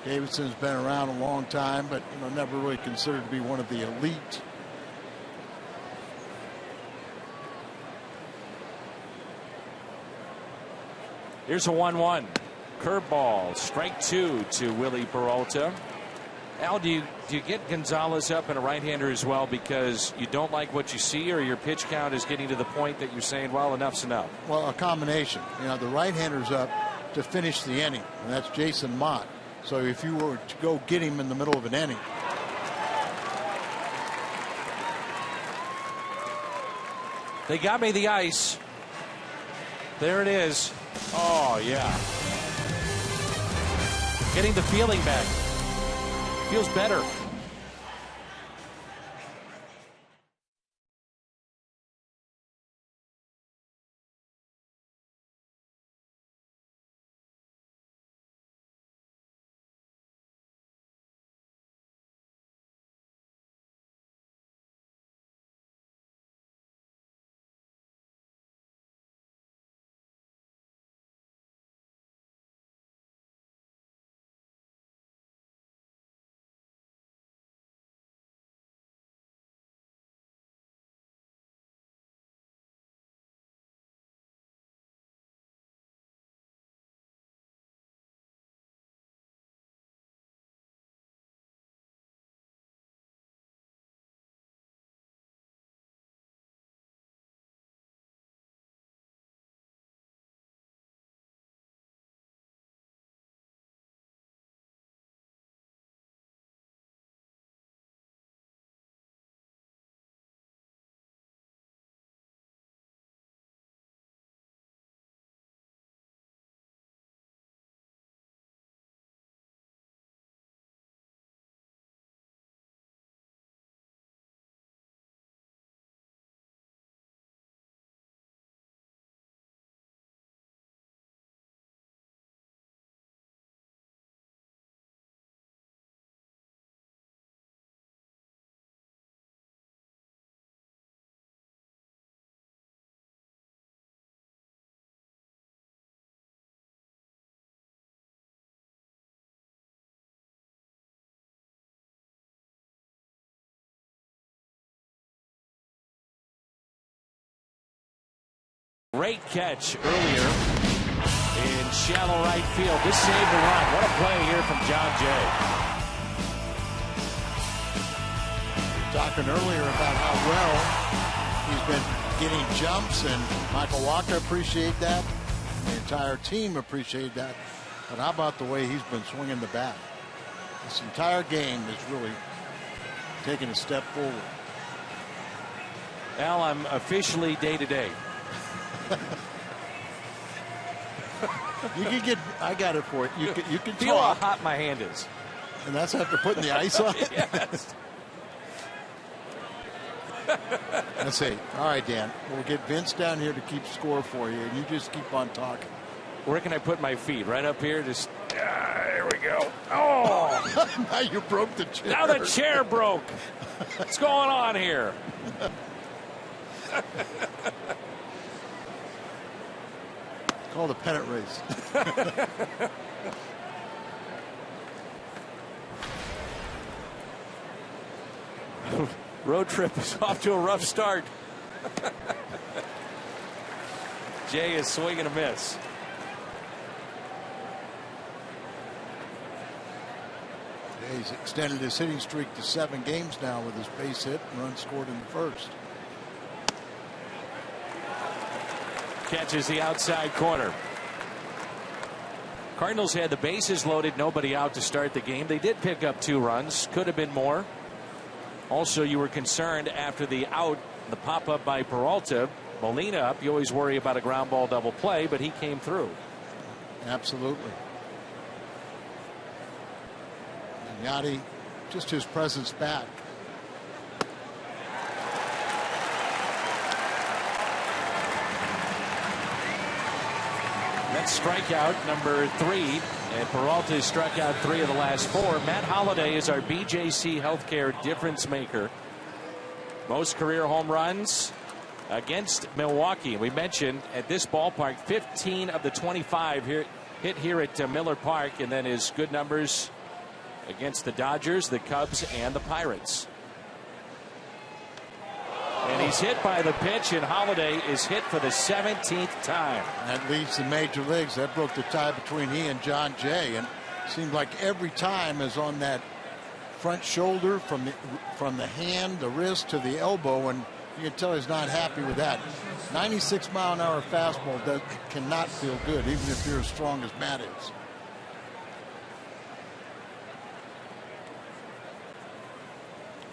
Davidson's been around a long time, but never really considered to be one of the elite. Here's a 1-1. Curveball, strike 2 to Willie Peralta. Al, do you get Gonzalez up and a right-hander as well because you don't like what you see, or your pitch count is getting to the point that you're saying, well, enough's enough? Well, a combination. The right-hander's up to finish the inning, and that's Jason Mott. So if you were to go get him in the middle of an inning, they got me the ice. There it is. Oh, yeah. Getting the feeling back. Feels better. Great catch earlier in shallow right field. This saved the run. What a play here from John Jay. Talking earlier about how well he's been getting jumps, and Michael Walker appreciate that. The entire team appreciate that. But how about the way he's been swinging the bat? This entire game is really taking a step forward. Al, I'm officially day-to-day. You can get, I got it for you. You can Feel how talk. hot my hand is. And that's after putting the ice on it? Yes. Let's see. All right, Dan. We'll get Vince down here to keep score for you, and you just keep on talking. Where can I put my feet? Right up here? Just there we go. Oh! Now you broke the chair. Now the chair broke. What's going on here? Called a pennant race. Road trip is off to a rough start. Jay is swinging a miss. Yeah, he's extended his hitting streak to 7 games now with his base hit and runs scored in the first. Catches the outside corner. Cardinals had the bases loaded, nobody out to start the game. They did pick up 2 runs. Could have been more. Also, you were concerned after the out, the pop-up by Peralta. Molina up. You always worry about a ground ball double play, but he came through. Absolutely. And Yachty, just his presence back. That's strikeout number 3. And Peralta struck out 3 of the last 4. Matt Holliday is our BJC Healthcare difference maker. Most career home runs against Milwaukee. We mentioned at this ballpark 15 of the 25 hit here at Miller Park, and then his good numbers against the Dodgers, the Cubs, and the Pirates. And he's hit by the pitch, and Holliday is hit for the 17th time. That leads the major leagues. That broke the tie between he and John Jay, and it seemed like every time is on that front shoulder from the hand, the wrist to the elbow, and you can tell he's not happy with that. 96-mile-an-hour fastball cannot feel good, even if you're as strong as Matt is.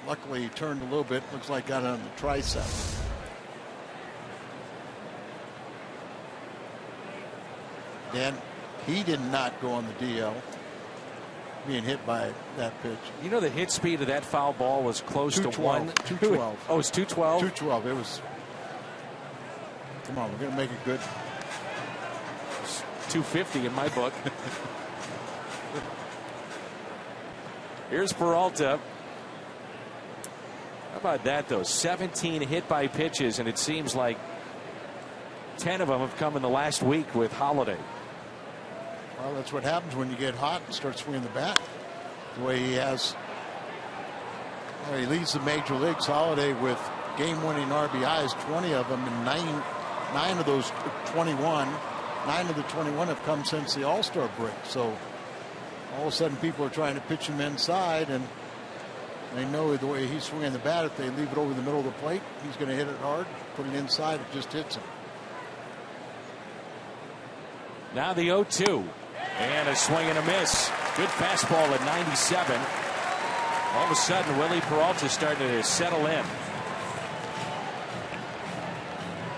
Luckily, he turned a little bit. Looks like got it on the tricep. Dan, he did not go on the DL, being hit by that pitch. You know the hit speed of that foul ball was close to 1. 212. Oh, it's 212? 212. It was. Come on, we're going to make it good. 250 in my book. Here's Peralta. How about that, though? 17 hit by pitches, and it seems like 10 of them have come in the last week with Holliday. Well, that's what happens when you get hot and start swinging the bat the way he has. Well, he leads the major leagues, Holliday, with game-winning RBIs, 20 of them, and nine of those 21. 9 of the 21 have come since the All-Star break. So all of a sudden people are trying to pitch him inside, and they know the way he's swinging the bat, if they leave it over the middle of the plate, he's going to hit it hard. Put it inside, it just hits him. Now the 0-2. And a swing and a miss. Good fastball at 97. All of a sudden, Willie Peralta starting to settle in.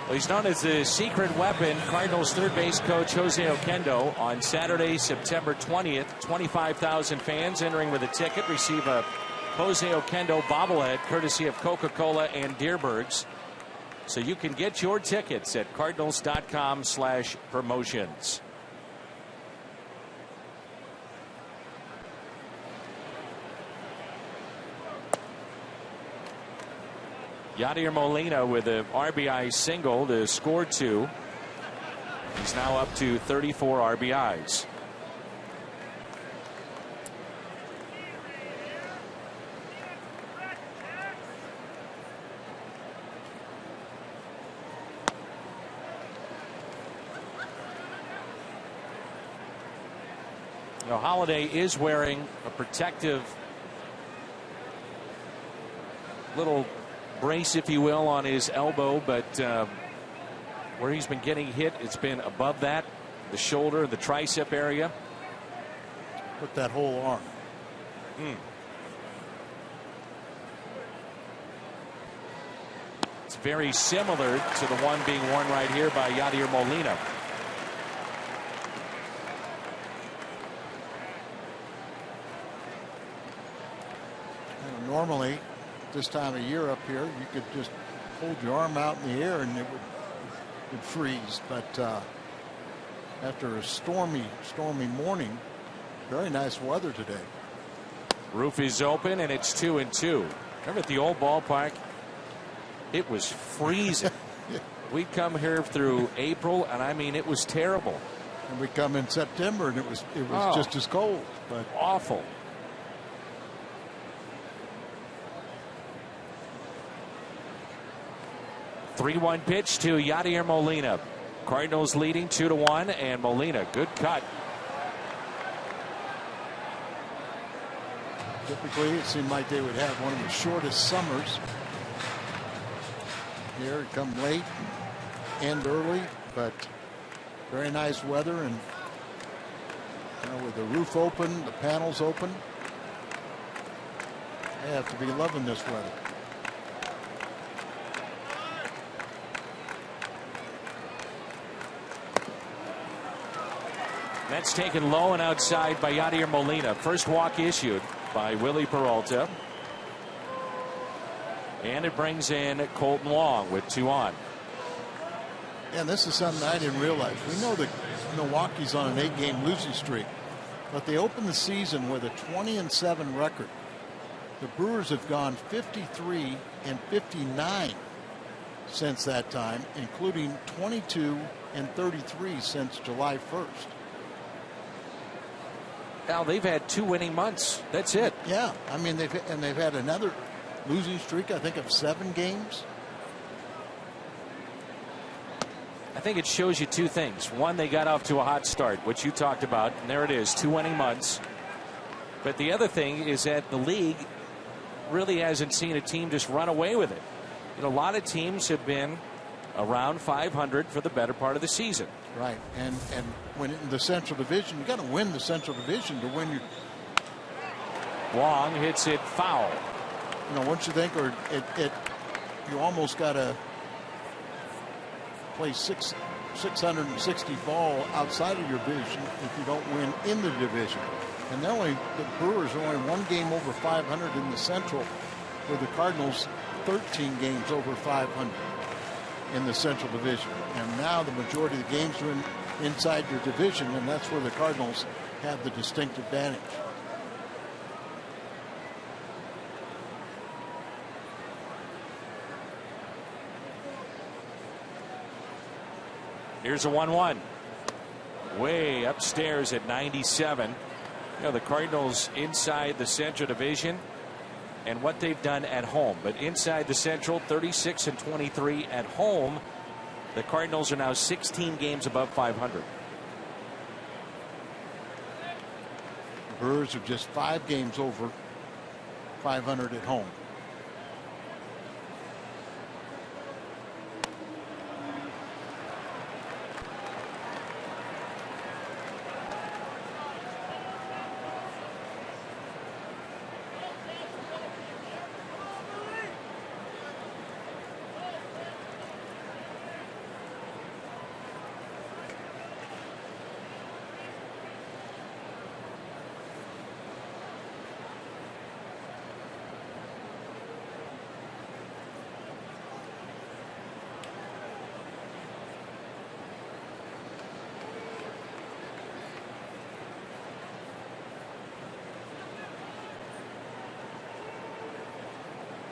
Well, he's known as the secret weapon. Cardinals third base coach Jose Oquendo on Saturday, September 20th. 25,000 fans entering with a ticket receive a Jose Oquendo bobblehead courtesy of Coca-Cola and Deerbergs. So you can get your tickets at cardinals.com/promotions. Yadier Molina with an RBI single to score 2. He's now up to 34 RBIs. You know, Holliday is wearing a protective little brace, if you will, on his elbow, but where he's been getting hit, it's been above that, the shoulder, the tricep area. Put that whole arm. It's very similar to the one being worn right here by Yadier Molina. Normally, this time of year up here, you could just hold your arm out in the air and it would freeze. But after a stormy morning, very nice weather today. Roof is open and it's 2-2. Remember at the old ballpark, it was freezing. We'd come here through April, and I mean, it was terrible. And we come in September, and it was just as cold. But awful. Three-one pitch to Yadier Molina. Cardinals leading 2-1, and Molina, good cut. Typically, it seemed like they would have one of the shortest summers. Here, it come late, end early, but very nice weather, and with the roof open, the panels open, they have to be loving this weather. That's taken low and outside by Yadier Molina. First walk issued by Willie Peralta. And it brings in Colton Long with 2 on. And this is something I didn't realize. We know that Milwaukee's on an 8-game losing streak, but they opened the season with a 20-7 record. The Brewers have gone 53-59 since that time, including 22-33 since July 1st. Now they've had 2 winning months. That's it. Yeah, I mean they've had another losing streak, I think, of 7 games. I think it shows you 2 things. One, they got off to a hot start, which you talked about, and there it is, 2 winning months. But the other thing is that the league really hasn't seen a team just run away with it. You know, a lot of teams have been around 500 for the better part of the season. Right, and when in the Central Division, you got to win the Central Division to win your. Long hits it foul. You know, once you think, or you almost got to play 660 ball outside of your division if you don't win in the division. And the Brewers are only 1 game over 500 in the Central, where the Cardinals 13 games over 500 in the Central Division. And now the majority of the games are inside your division, and that's where the Cardinals have the distinct advantage. Here's a 1-1. Way upstairs at 97. You know, the Cardinals inside the Central Division and what they've done at home. But inside the Central, 36-23 at home. The Cardinals are now 16 games above 500. The Brewers are just 5 games over 500 at home.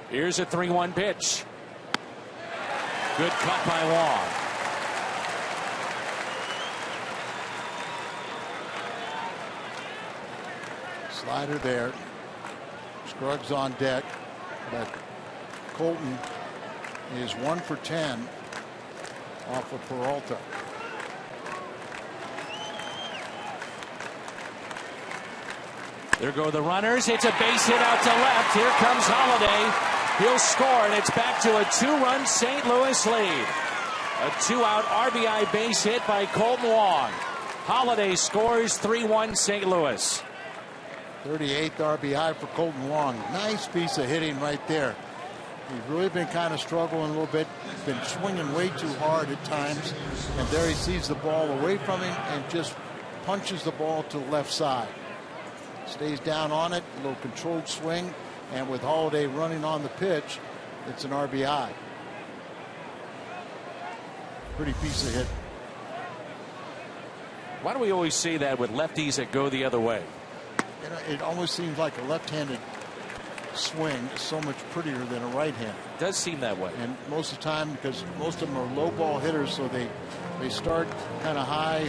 Here's a 3-1 pitch. Good cut by Long. Slider there. Scruggs on deck, but Colton is 1 for 10 off of Peralta. There go the runners. It's a base hit out to left. Here comes Holliday. He'll score, and it's back to a 2-run St. Louis lead. A 2-out RBI base hit by Colton Wong. Holliday scores 3-1 St. Louis. 38th RBI for Colton Wong. Nice piece of hitting right there. He's really been kind of struggling a little bit. He's been swinging way too hard at times. And there he sees the ball away from him and just punches the ball to the left side. Stays down on it, a little controlled swing. And with Holliday running on the pitch, it's an RBI. Pretty piece of hit. Why do we always say that with lefties that go the other way? You know, it almost seems like a left-handed swing is so much prettier than a right-handed. It does seem that way. And most of the time, because most of them are low ball hitters, so they start kind of high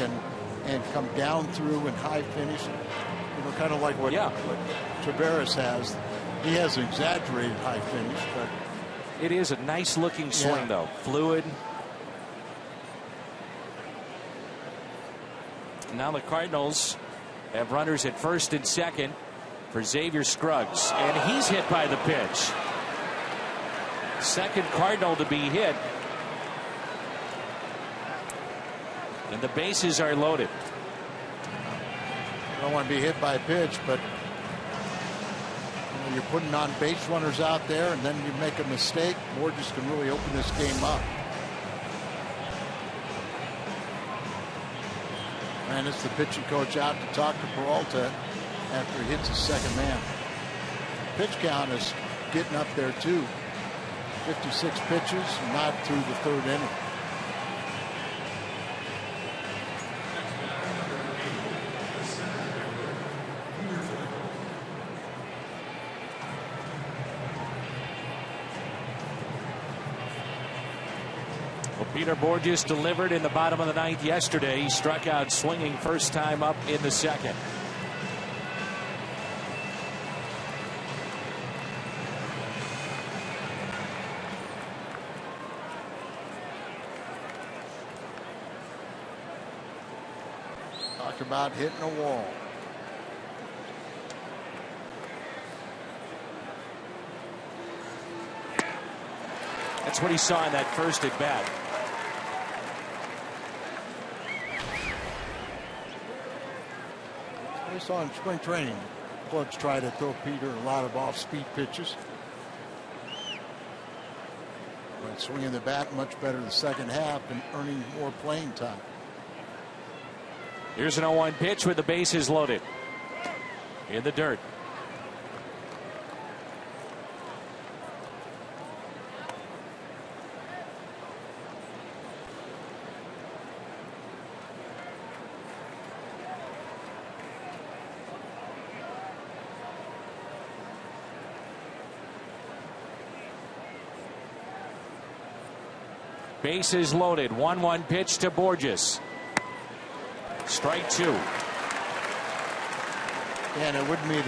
and come down through and high finish. You know, kind of like what Taveras has. He has an exaggerated high finish, but it is a nice looking swing though. Fluid. Now the Cardinals have runners at first and second for Xavier Scruggs, and he's hit by the pitch. Second Cardinal to be hit, and the bases are loaded. I don't want to be hit by a pitch, but you're putting on base runners out there, and then you make a mistake. Borges can really open this game up. And it's the pitching coach out to talk to Peralta after he hits his second man. Pitch count is getting up there too. 56 pitches, not through the third inning. Peter Borges delivered in the bottom of the ninth yesterday. He struck out swinging first time up in the second. Talk about hitting a wall. That's what he saw in that first at bat. We saw in spring training, clubs try to throw Peter a lot of off-speed pitches. But swinging the bat much better the second half and earning more playing time. Here's an 0-1 pitch with the bases loaded. In the dirt. Bases loaded. 1-1 pitch to Borges. Strike two. And it wouldn't be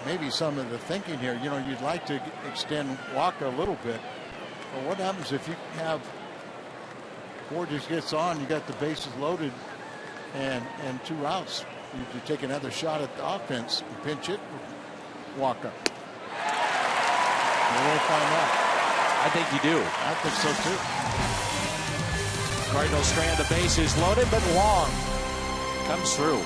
maybe some of the thinking here. You know, you'd like to extend Walker a little bit. But what happens if you have Borges gets on, you got the bases loaded and 2 outs. You take another shot at the offense and pinch it, Walker. We won't find out. I think you do. I think so too. Cardinals strand the bases loaded, but Long comes through.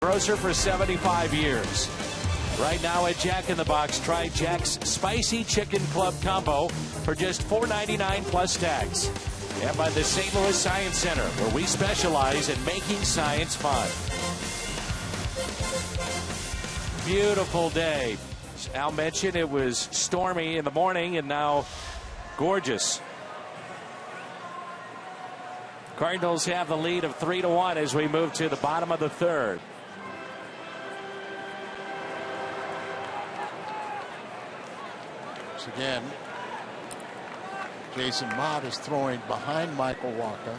Grocer for 75 years. Right now at Jack in the Box, try Jack's Spicy Chicken Club Combo for just $4.99 plus tax. And by the St. Louis Science Center, where we specialize in making science fun. Beautiful day. Al mentioned it was stormy in the morning and now gorgeous. Cardinals have the lead of 3-1 as we move to the bottom of the third. Once again, Jason Mott is throwing behind Michael Wacha.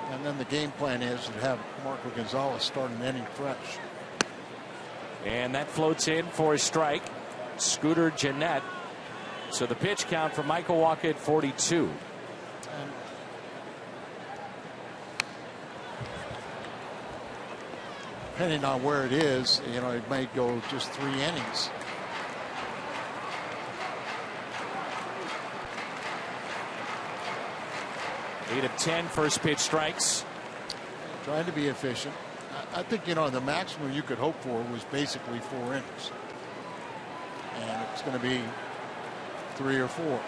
And then the game plan is to have Marco Gonzalez start an inning fresh. And that floats in for a strike. Scooter Gennett. So the pitch count for Michael Wacha at 42. And depending on where it is, you know, it may go just 3 innings. Eight of 10 first pitch strikes. Trying to be efficient. I think, you know, the maximum you could hope for was basically 4 innings. And it's going to be 3 or 4. The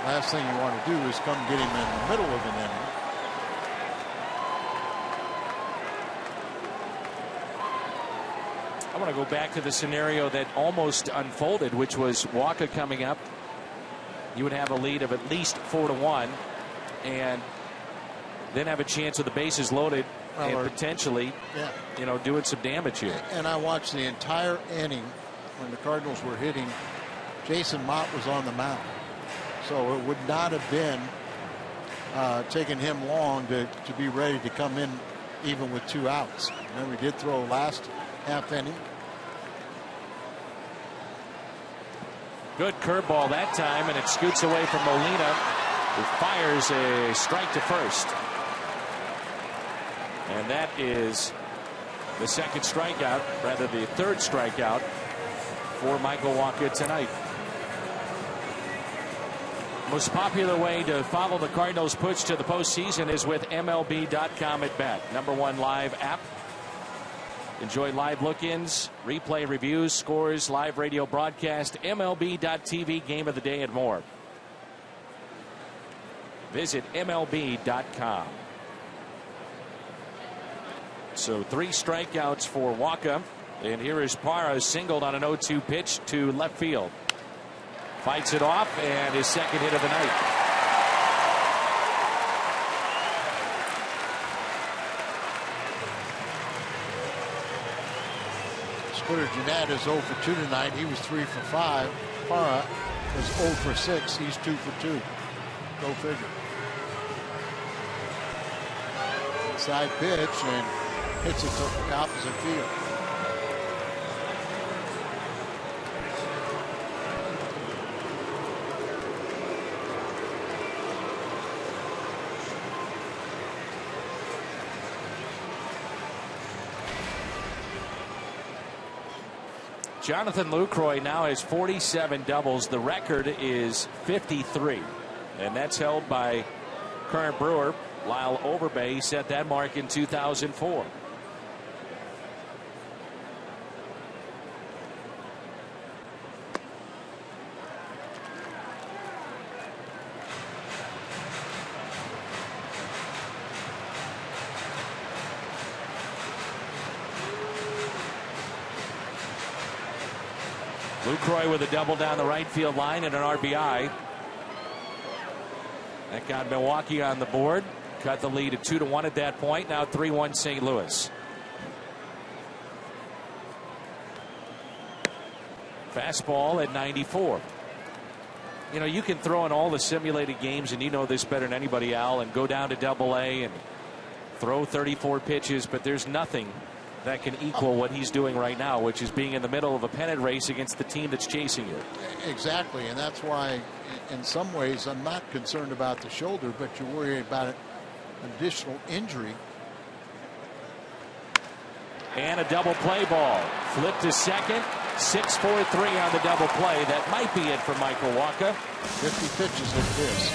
last thing you want to do is come get him in the middle of an inning. I want to go back to the scenario that almost unfolded, which was Wacha coming up. You would have a lead of at least 4-1 and then have a chance with the bases loaded and potentially, you know, doing some damage here. And I watched the entire inning when the Cardinals were hitting. Jason Mott was on the mound. So it would not have been taking him long to be ready to come in even with 2 outs. Remember, he did throw last half inning. Good curveball that time, and it scoots away from Molina, who fires a strike to first. And that is the second strikeout, rather the third strikeout for Michael Wacha tonight. Most popular way to follow the Cardinals' push to the postseason is with MLB.com at bat. #1 live app. Enjoy live look-ins, replay reviews, scores, live radio broadcast, MLB.tv, game of the day, and more. Visit MLB.com. So 3 strikeouts for Wacha. And here is Parra, singled on an 0-2 pitch to left field. Fights it off, and his second hit of the night. Scooter Gennett is 0 for 2 tonight. He was 3 for 5. Parra was 0 for 6. He's 2 for 2. Go figure. Inside pitch and hits it to the opposite field. Jonathan Lucroy now has 47 doubles. The record is 53. And that's held by current Brewer Lyle Overbay. He set that mark in 2004. Lucroy with a double down the right field line and an RBI. That got Milwaukee on the board. Cut the lead at 2-1 at that point. Now 3-1 St. Louis. Fastball at 94. You know, you can throw in all the simulated games, and you know this better than anybody, Al, and go down to Double-A and throw 34 pitches, but there's nothing that can equal what he's doing right now, which is being in the middle of a pennant race against the team that's chasing you. Exactly, and that's why in some ways I'm not concerned about the shoulder, but you worry about an additional injury. And a double play ball. Flip to second. 6-4-3 on the double play. That might be it for Michael Wacha. 50 pitches at this.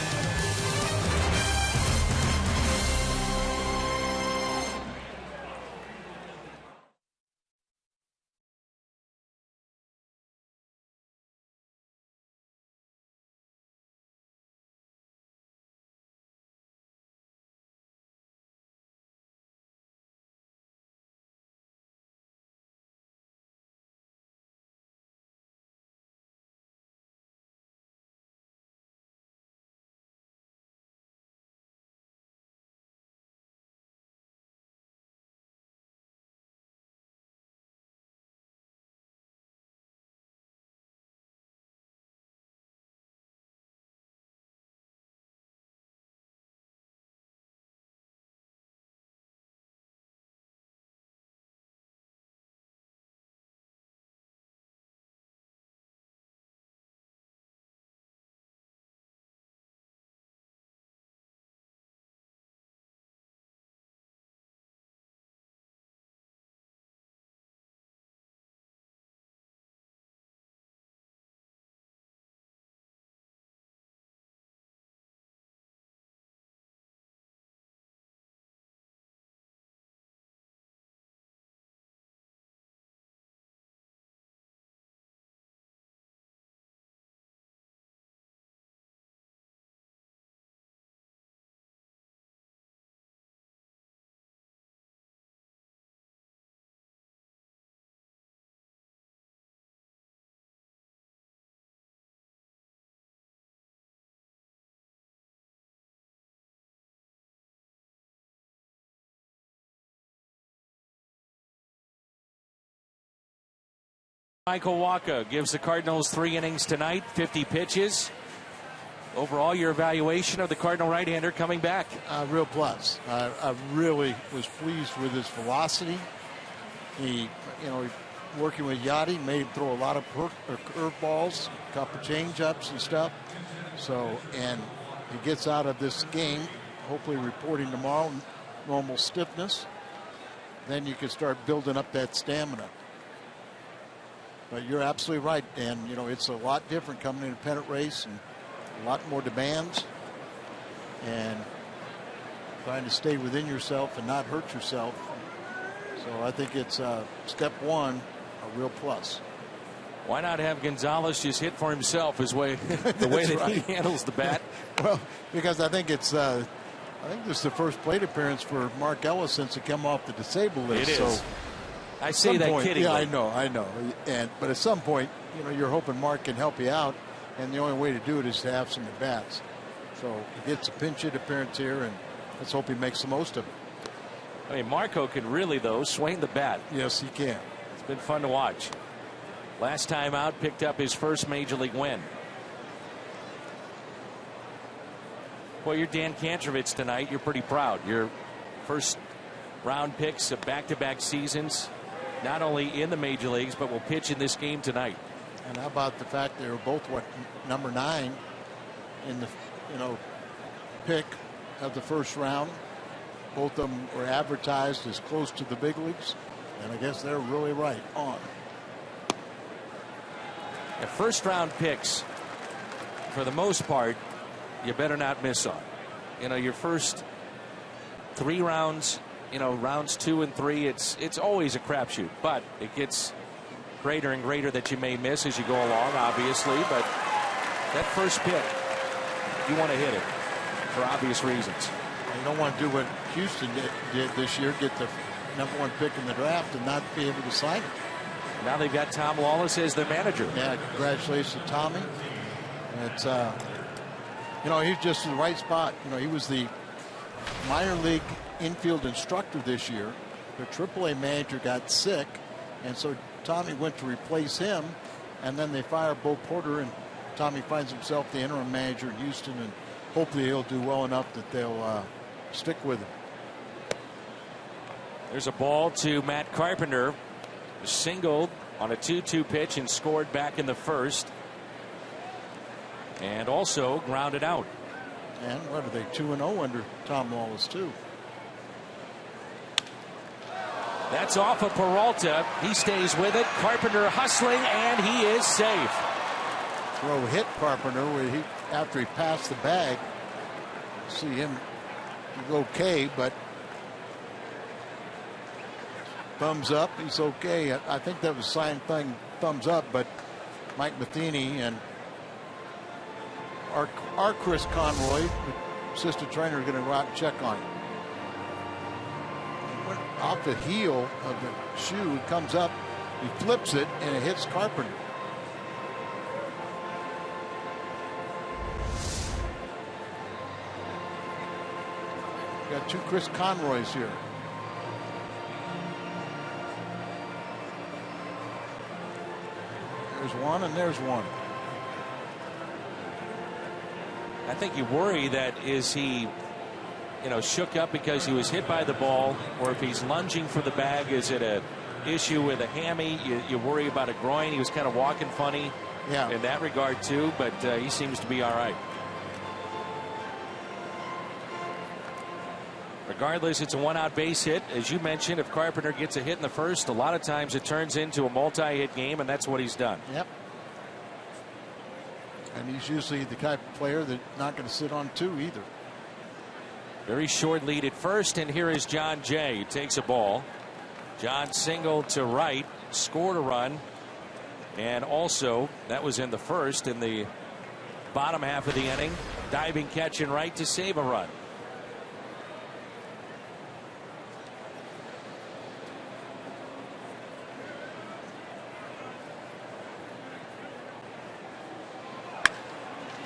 Michael Wacha gives the Cardinals 3 innings tonight, 50 pitches. Overall, your evaluation of the Cardinal right-hander coming back? Real plus. I really was pleased with his velocity. He, working with Yachty, made him throw a lot of curveballs, a couple change-ups and stuff. So, and he gets out of this game, hopefully reporting tomorrow, normal stiffness. Then you can start building up that stamina. But you're absolutely right, Dan. It's a lot different coming in a pennant race and a lot more demands. And trying to stay within yourself and not hurt yourself. So I think it's step one, a real plus. Why not have Gonzalez just hit for himself the way that right. He handles the bat? Well, because I think it's this is the first plate appearance for Mark Ellis since he came off the disabled list. It is. So I say that kiddingly. Yeah, I know. But at some point, you're hoping Mark can help you out, and the only way to do it is to have some at bats. So he gets a pinch hit appearance here, and let's hope he makes the most of it. I mean, Marco can really, though, swing the bat. Yes, he can. It's been fun to watch. Last time out, picked up his first major league win. Well, you're Dan Kantrovitz tonight. You're pretty proud. Your first round picks of back-to-back seasons, not only in the major leagues, but will pitch in this game tonight. And how about the fact they were both number 9 in the pick of the first round. Both of them were advertised as close to the big leagues, and I guess they're really right on. The first round picks, for the most part, you better not miss on. Your first 3 rounds, rounds 2 and 3, it's always a crapshoot, but it gets greater and greater that you may miss as you go along, obviously. But that first pick, you want to hit it for obvious reasons. You don't want to do what Houston did this year, get the number 1 pick in the draft and not be able to sign it. Now they've got Tom Lawless as their manager. Yeah, congratulations to Tommy. It's he's just in the right spot. He was the minor league infield instructor this year. The AAA manager got sick, and so Tommy went to replace him, and then they fired Bo Porter, and Tommy finds himself the interim manager in Houston, and hopefully he'll do well enough that they'll stick with him. There's a ball to Matt Carpenter, singled on a 2-2 pitch and scored back in the first, and also grounded out. And what are they, 2-0 under Tom Lawless too? That's off of Peralta. He stays with it. Carpenter hustling, and he is safe. Throw hit Carpenter where after he passed the bag. See him okay, but thumbs up. He's okay. I think that was sign thing, thumbs up, but Mike Matheny and our Chris Conroy, assistant trainer, is going to go out and check on him. He went off the heel of the shoe. He comes up, he flips it, and it hits Carpenter. Got 2 Chris Conroys here. There's one and there's one. I think you worry that is he, shook up because he was hit by the ball, or if he's lunging for the bag, is it a issue with a hammy? You worry about a groin. He was kind of walking funny in that regard too, but he seems to be all right. Regardless, it's a 1-out base hit. As you mentioned, if Carpenter gets a hit in the first, a lot of times it turns into a multi-hit game, and that's what he's done. Yep. And he's usually the type of player that's not going to sit on 2 either. Very short lead at first, and here is John Jay, who takes a ball. John singled to right, scored a run, and also, that was in the first, in the bottom half of the inning, diving catch in right to save a run.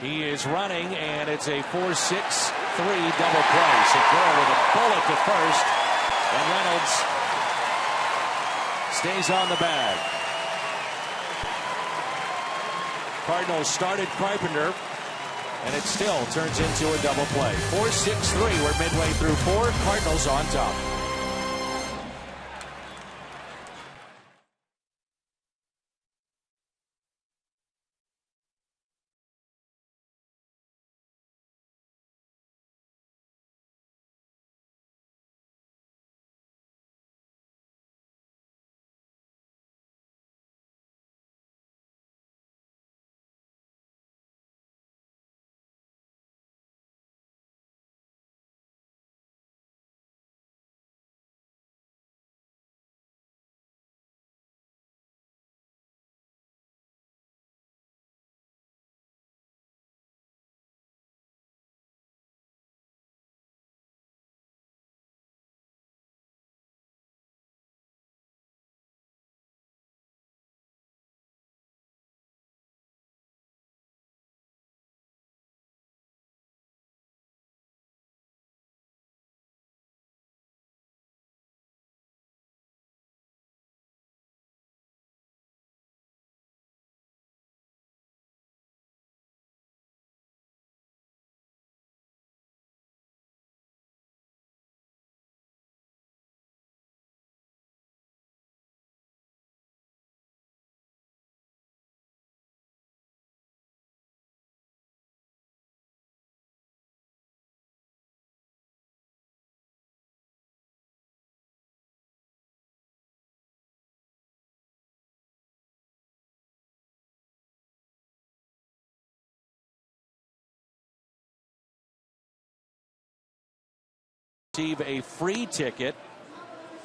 He is running, and it's a 4-6-3 double play. Segura with a bullet to first, and Reynolds stays on the bag. Cardinals started Carpenter, and it still turns into a double play. 4-6-3. We're midway through 4. Cardinals on top. Receive a free ticket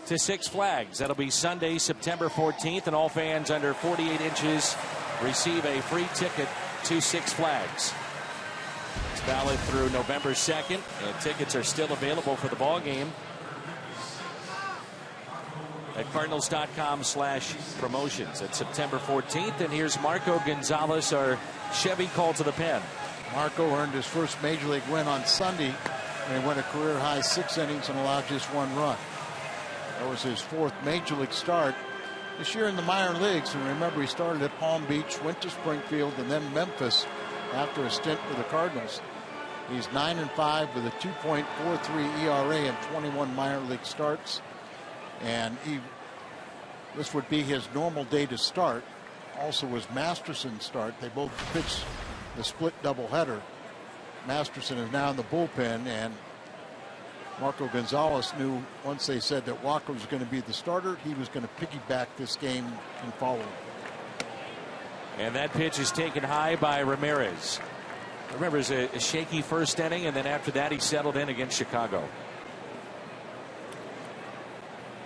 to Six Flags. That'll be Sunday, September 14th, and all fans under 48 inches receive a free ticket to Six Flags. It's valid through November 2nd, and tickets are still available for the ball game at Cardinals.com/promotions. It's September 14th, and here's Marco Gonzalez, our Chevy call to the pen. Marco earned his first major league win on Sunday, and he went a career-high 6 innings and allowed just 1 run. That was his 4th major league start this year in the minor leagues. And remember, he started at Palm Beach, went to Springfield, and then Memphis after a stint with the Cardinals. He's 9-5 with a 2.43 ERA in 21 minor league starts. And this would be his normal day to start. Also was Masterson's start. They both pitched the split doubleheader. Masterson is now in the bullpen, and Marco Gonzalez knew once they said that Walker was going to be the starter, he was going to piggyback this game and follow. And that pitch is taken high by Ramirez. Remember, it was a shaky first inning, and then after that he settled in against Chicago.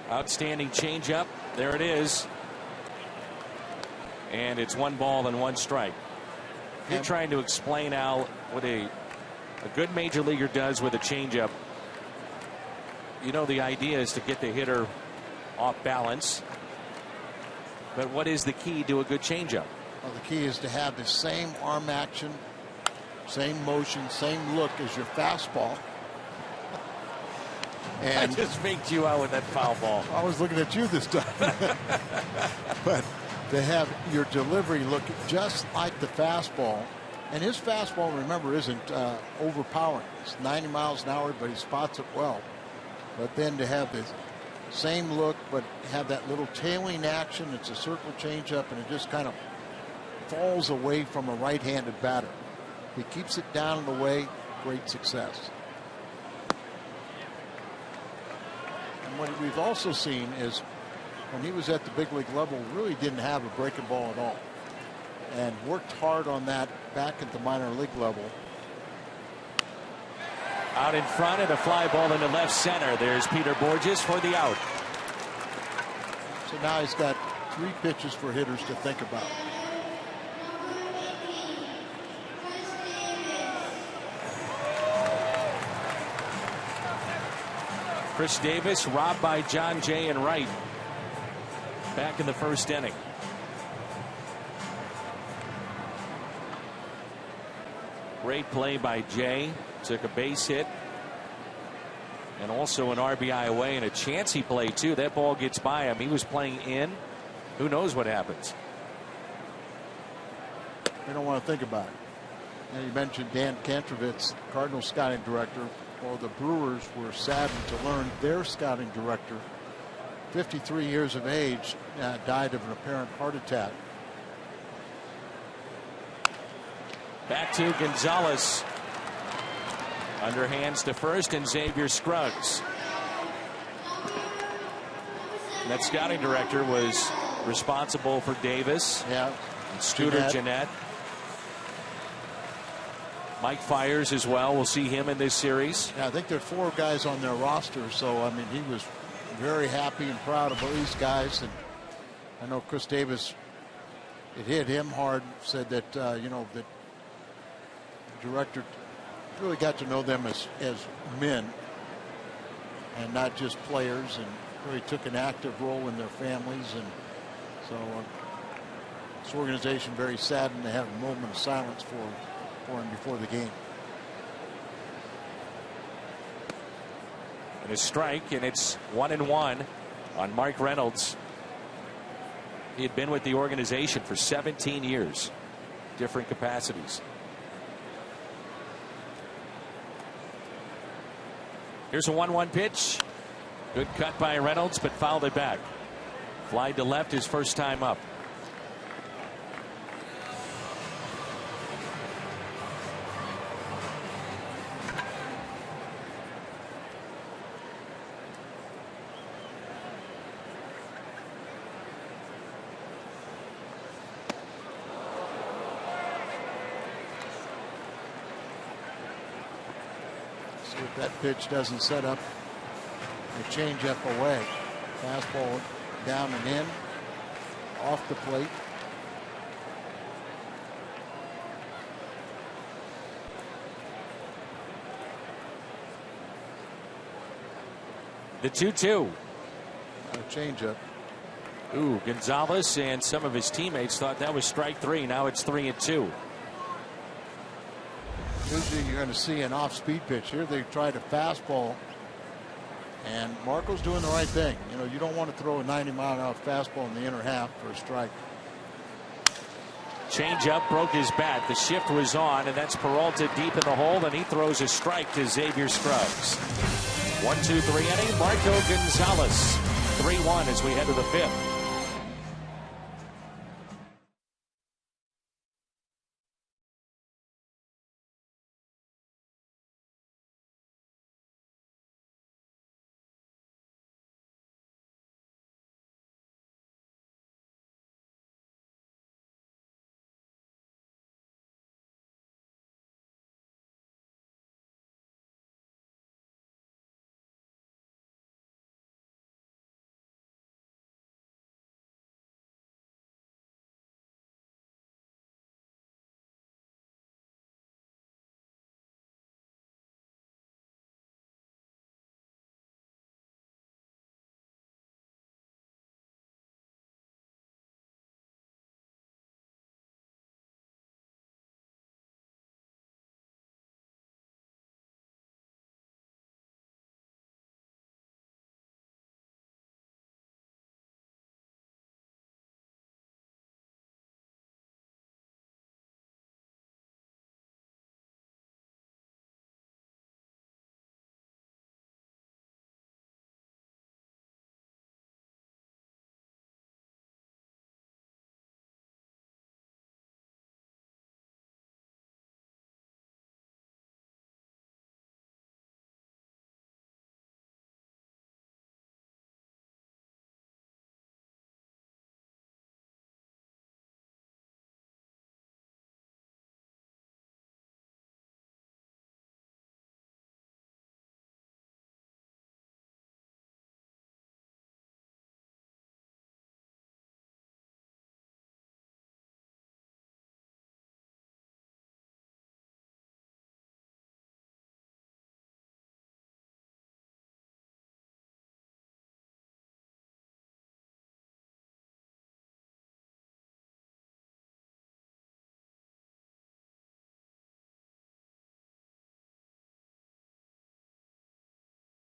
Outstanding changeup. There it is. And it's 1 ball and 1 strike. You're trying to explain, Al, what a good major leaguer does with a changeup. You know, the idea is to get the hitter off balance. But what is the key to a good changeup? Well, the key is to have the same arm action, same motion, same look as your fastball. And I just faked you out with that foul ball. I was looking at you this time. But to have your delivery look just like the fastball. And his fastball, remember, isn't overpowering. It's 90 miles an hour, but he spots it well. But then to have the same look, but have that little tailing action, it's a circle changeup, and it just kind of falls away from a right-handed batter. He keeps it down and away, great success. And what we've also seen is when he was at the big league level, really didn't have a breaking ball at all, and worked hard on that back at the minor league level. Out in front, and a fly ball into left center. There's Peter Borges for the out. So now he's got 3 pitches for hitters to think about. Chris Davis robbed by John Jay and Wright back in the first inning. Great play by Jay. Took a base hit and also an RBI away, and a chance he played too. That ball gets by him. He was playing in. Who knows what happens? They don't want to think about it. And you mentioned Dan Kantrovitz, Cardinals scouting director. Well, the Brewers were saddened to learn their scouting director, 53 years of age, died of an apparent heart attack. Back to Gonzalez. Underhands to first, and Xavier Scruggs. And that scouting director was responsible for Davis. Yeah. And Scooter Gennett. Mike Fiers as well. We'll see him in this series. Yeah, I think there are 4 guys on their roster. So, I mean, he was very happy and proud of these guys. And I know Chris Davis, it hit him hard, said that, you know, that the director really got to know them as men and not just players, and really took an active role in their families. And so this organization very saddened to have a moment of silence for him before the game. And a strike, and it's 1-1 on Mark Reynolds. He had been with the organization for 17 years, different capacities. Here's a 1-1 pitch. Good cut by Reynolds, but fouled it back. Fly to left his first time up. If that pitch doesn't set up a changeup away. Fastball down and in, off the plate. The 2-2. A changeup. Ooh, Gonzalez and some of his teammates thought that was strike 3. Now it's 3-2. Usually you're going to see an off-speed pitch. Here they tried a fastball, and Marco's doing the right thing. You know, you don't want to throw a 90-mile-an-hour fastball in the inner half for a strike. Changeup broke his bat. The shift was on, and that's Peralta deep in the hole, and he throws a strike to Xavier Scruggs. 1-2-3 inning. Marco Gonzalez. 3-1 as we head to the 5th.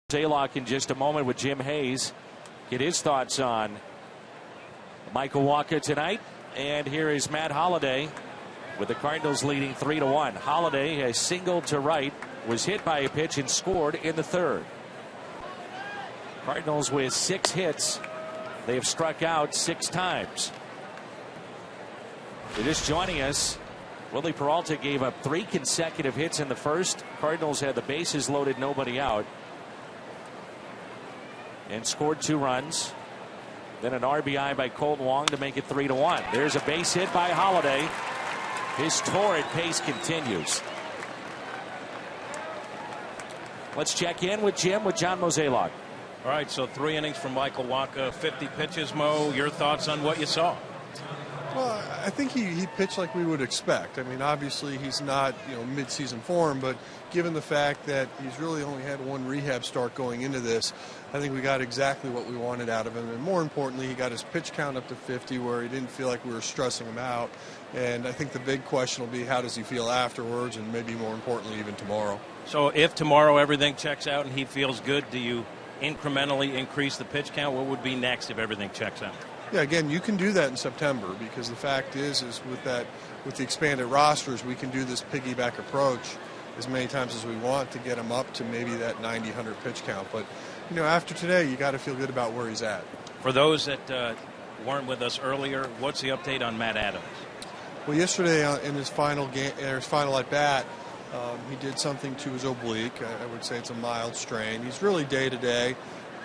Zaylock in just a moment with Jim Hayes. Get his thoughts on Michael Wacha tonight. And here is Matt Holliday with the Cardinals leading 3-1. Holliday has singled to right, was hit by a pitch and scored in the third. Cardinals with 6 hits. They have struck out 6 times. They're just joining us. Willie Peralta gave up 3 consecutive hits in the first. Cardinals had the bases loaded, nobody out, and scored 2 runs. Then an RBI by Colt Wong to make it 3-1. There's a base hit by Holliday. His torrid pace continues. Let's check in with Jim with John Mozeliak. All right, so 3 innings from Michael Wacha, 50 pitches. Mo, your thoughts on what you saw? Well, I think he pitched like we would expect. I mean, obviously he's not, mid-season form, but given the fact that he's really only had 1 rehab start going into this, I think we got exactly what we wanted out of him. And more importantly, he got his pitch count up to 50 where he didn't feel like we were stressing him out. And I think the big question will be how does he feel afterwards, and maybe more importantly even tomorrow. So if tomorrow everything checks out and he feels good, do you incrementally increase the pitch count? What would be next if everything checks out? Yeah, again, you can do that in September, because the fact is with the expanded rosters, we can do this piggyback approach as many times as we want to get him up to maybe that 90, 100 pitch count. But after today, you got to feel good about where he's at. For those that weren't with us earlier, what's the update on Matt Adams? Well, yesterday in his final game, his final at bat, he did something to his oblique. I would say it's a mild strain. He's really day to day,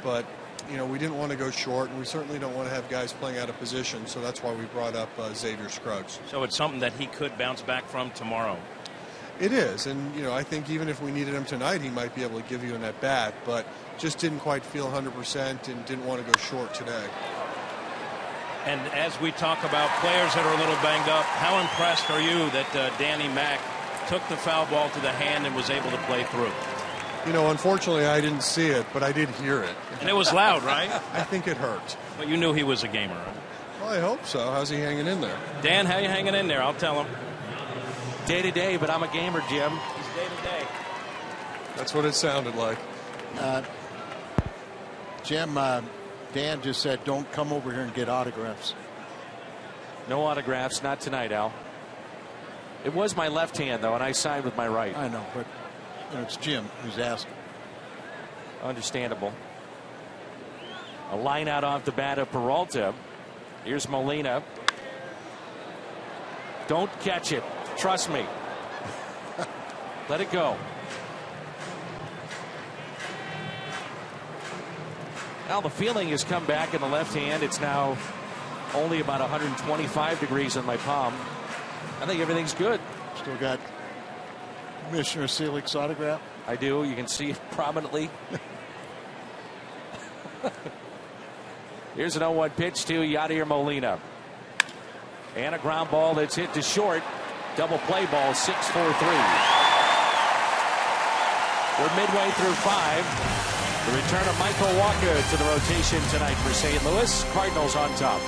but we didn't want to go short, and we certainly don't want to have guys playing out of position, so that's why we brought up Xavier Scruggs. So it's something that he could bounce back from tomorrow. It is, and I think even if we needed him tonight, he might be able to give you an at-bat, but just didn't quite feel 100% and didn't want to go short today. And as we talk about players that are a little banged up, how impressed are you that Danny Mack took the foul ball to the hand and was able to play through? Unfortunately, I didn't see it, but I did hear it. And it was loud, right? I think it hurt. But you knew he was a gamer, right? Well, I hope so. How's he hanging in there? Dan, how you hanging in there? I'll tell him. Day to day, but I'm a gamer, Jim. He's day to day. That's what it sounded like. Jim, Dan just said, don't come over here and get autographs. No autographs, not tonight, Al. It was my left hand, though, and I signed with my right. I know, but it's Jim who's asking. Understandable. A line out off the bat of Peralta. Here's Molina. Don't catch it. Trust me. Let it go. Now the feeling has come back in the left hand. It's now only about 125 degrees on my palm. I think everything's good. Still got Commissioner Selig's autograph? I do. You can see it prominently. Here's an 0-1 pitch to Yadier Molina. And a ground ball that's hit to short. Double play ball, 6-4-3. We're midway through 5. The return of Michael Wacha to the rotation tonight for St. Louis. Cardinals on top.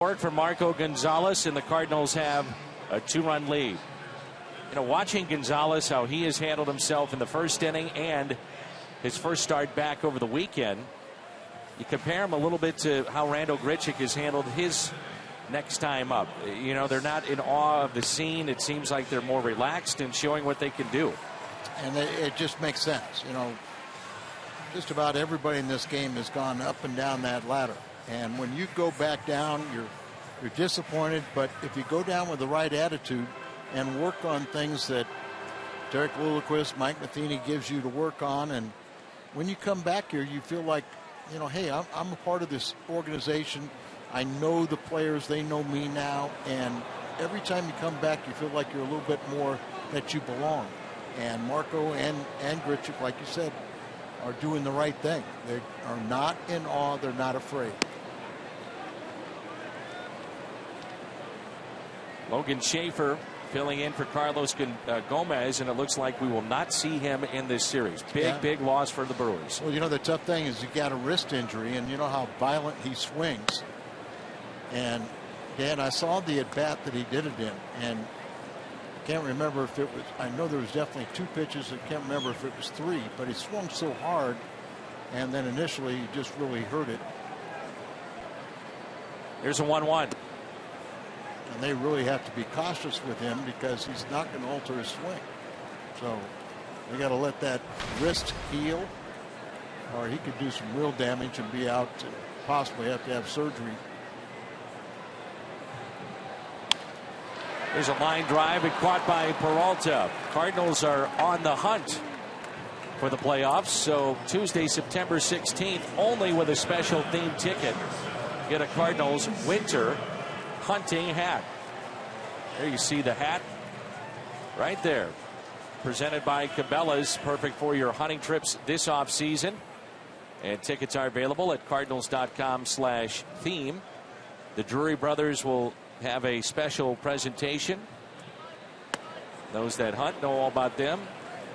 For Marco Gonzalez, and the Cardinals have a 2-run lead. You know, watching Gonzalez, how he has handled himself in the first inning and his first start back over the weekend, you compare him a little bit to how Randal Grichuk has handled his next time up. You know, they're not in awe of the scene. It seems like they're more relaxed and showing what they can do. And it just makes sense. You know, just about everybody in this game has gone up and down that ladder. And when you go back down, you're disappointed. But if you go down with the right attitude and work on things that Derek Lilliquist, Mike Matheny gives you to work on, and when you come back here, you feel like, you know, hey, I'm a part of this organization. I know the players, they know me now, and every time you come back, you feel like you're a little bit more that you belong. And Marco and Grichuk, like you said, are doing the right thing. They are not in awe. They're not afraid. Logan Schaefer filling in for Carlos Gomez, and it looks like we will not see him in this series. Big loss for the Brewers. Well, you know, the tough thing is he got a wrist injury, and you know how violent he swings. And, Dan, I saw the at-bat that he did it in, and I can't remember if it was, I know there was definitely 2 pitches. I can't remember if it was 3, but he swung so hard, and then initially he just really hurt it. Here's a 1-1. And they really have to be cautious with him because he's not going to alter his swing. So they got to let that wrist heal, or he could do some real damage and be out to possibly have to have surgery. There's a line drive and caught by Peralta. Cardinals are on the hunt for the playoffs. So Tuesday, September 16th, only with a special themed ticket, get a Cardinals winter hunting hat. There you see the hat right there, presented by Cabela's, perfect for your hunting trips this off season. And tickets are available at cardinals.com/theme. The Drury brothers will have a special presentation. Those that hunt know all about them,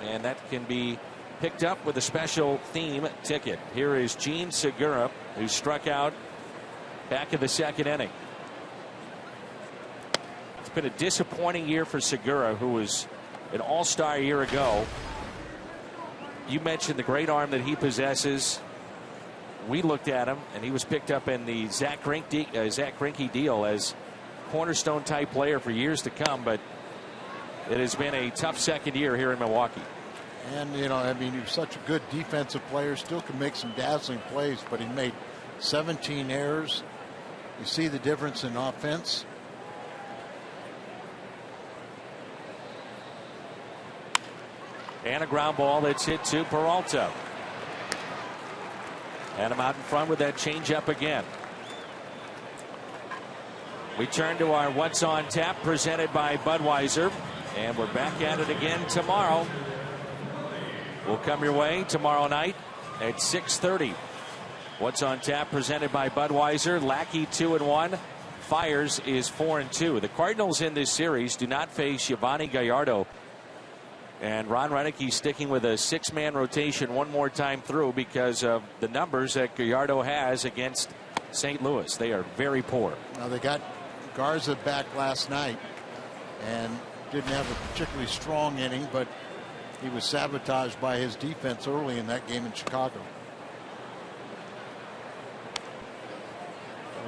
and that can be picked up with a special theme ticket. Here is Gene Segura, who struck out back in the second inning. It's been a disappointing year for Segura, who was an all-star a year ago. You mentioned the great arm that he possesses. We looked at him, and he was picked up in the Zach Greinke deal as cornerstone type player for years to come, but it has been a tough second year here in Milwaukee. And, you know, I mean, he was such a good defensive player, still can make some dazzling plays, but he made 17 errors. You see the difference in offense. And a ground ball that's hit to Peralta. And I'm out in front with that changeup again. We turn to our What's on Tap, presented by Budweiser, and we're back at it again tomorrow. We'll come your way tomorrow night at 6:30. What's on Tap, presented by Budweiser. Lackey 2-1. Fires is 4-2. The Cardinals in this series do not face Yovani Gallardo. And Ron Renicky sticking with a 6-man rotation one more time through because of the numbers that Gallardo has against St. Louis. They are very poor. Now they got Garza back last night and didn't have a particularly strong inning, but he was sabotaged by his defense early in that game in Chicago.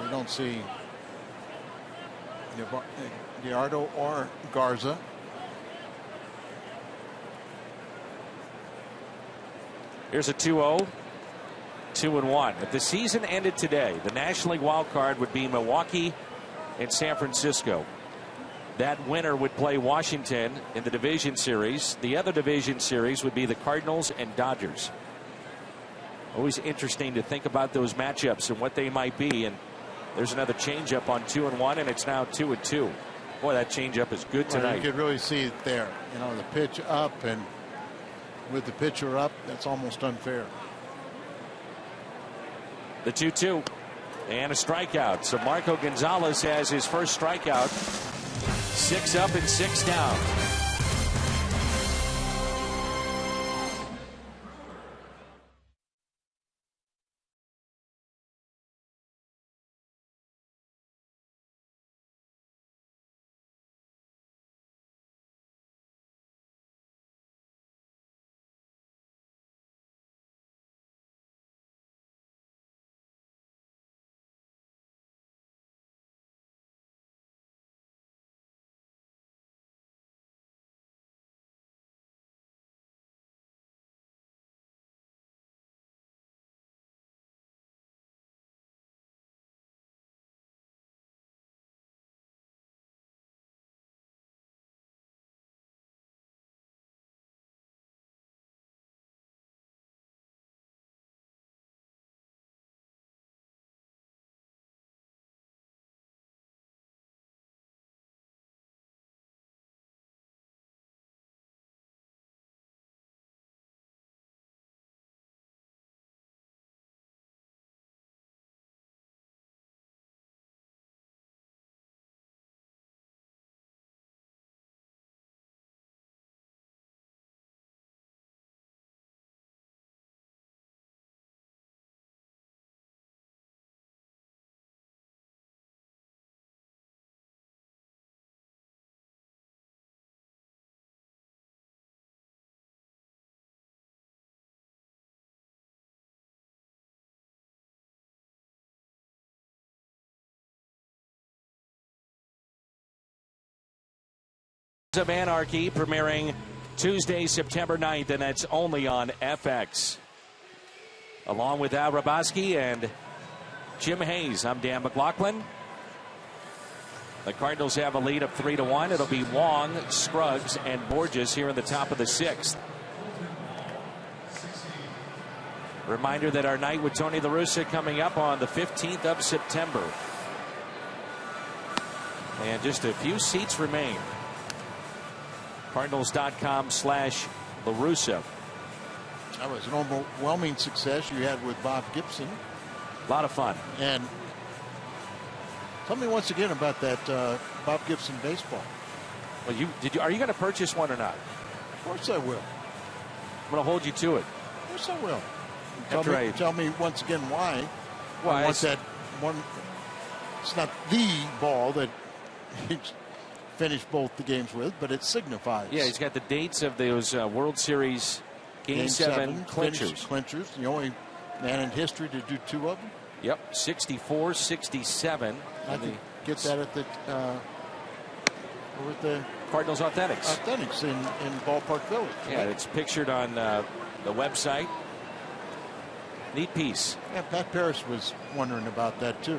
We don't see Gallardo or Garza. Here's a 2-0, 2-1. If the season ended today, the National League wild card would be Milwaukee and San Francisco. That winner would play Washington in the division series. The other division series would be the Cardinals and Dodgers. Always interesting to think about those matchups and what they might be. And there's another changeup on 2-1, and it's now 2-2. Boy, that changeup is good tonight. Well, you could really see it there. You know, the pitch up, and with the pitcher up, that's almost unfair. The 2-2 and a strikeout. So Marco Gonzalez has his first strikeout. 6 up and 6 down. of Anarchy premiering Tuesday, September 9th, and that's only on FX. Along with Al Raboski and Jim Hayes, I'm Dan McLaughlin. The Cardinals have a lead of 3-1. It'll be Long, Scruggs, and Borges here in the top of the 6th. Reminder that our night with Tony La Russa coming up on the 15th of September. And just a few seats remain. Cardinals.com/La Russa. That was an overwhelming success you had with Bob Gibson. A lot of fun. And tell me once again about that Bob Gibson baseball. Well, are you going to purchase one or not? Of course I will. I'm going to hold you to it. Of course I will. Tell me once again why. Why? What's that one? It's not the ball that he finished both the games with, but it signifies. Yeah, he's got the dates of those World Series Game 7 clinchers. The only man in history to do 2 of them. Yep, 64, 67. I can get that at the Cardinals Authentics. Authentics in Ballpark Village. Yeah, right? It's pictured on the website. Neat piece. Yeah, Pat Parrish was wondering about that too.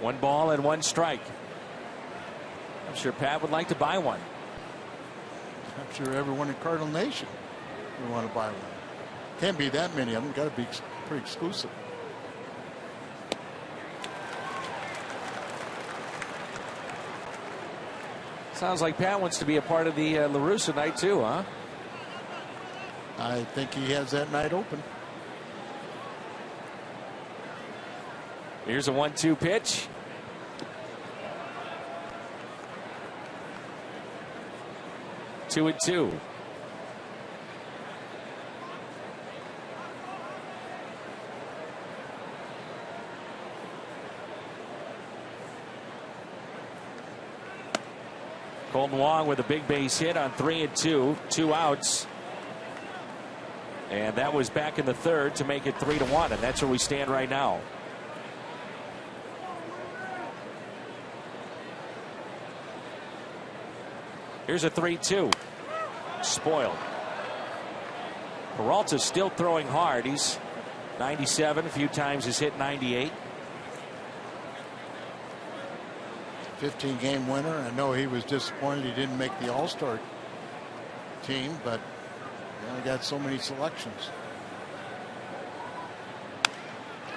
One ball and one strike. I'm sure Pat would like to buy one. I'm sure everyone in Cardinal Nation would want to buy one. Can't be that many of them. Got to be pretty exclusive. Sounds like Pat wants to be a part of the La Russa night too, huh? I think he has that night open. Here's a 1-2 pitch. Two and two. Colton Wong with a big base hit on 3 and 2, 2 outs. And that was back in the 3rd to make it 3-1, and that's where we stand right now. Here's a 3-2. Spoiled. Peralta's still throwing hard. He's 97. A few times has hit 98. 15-game winner. I know he was disappointed he didn't make the All-Star team, but he only got so many selections.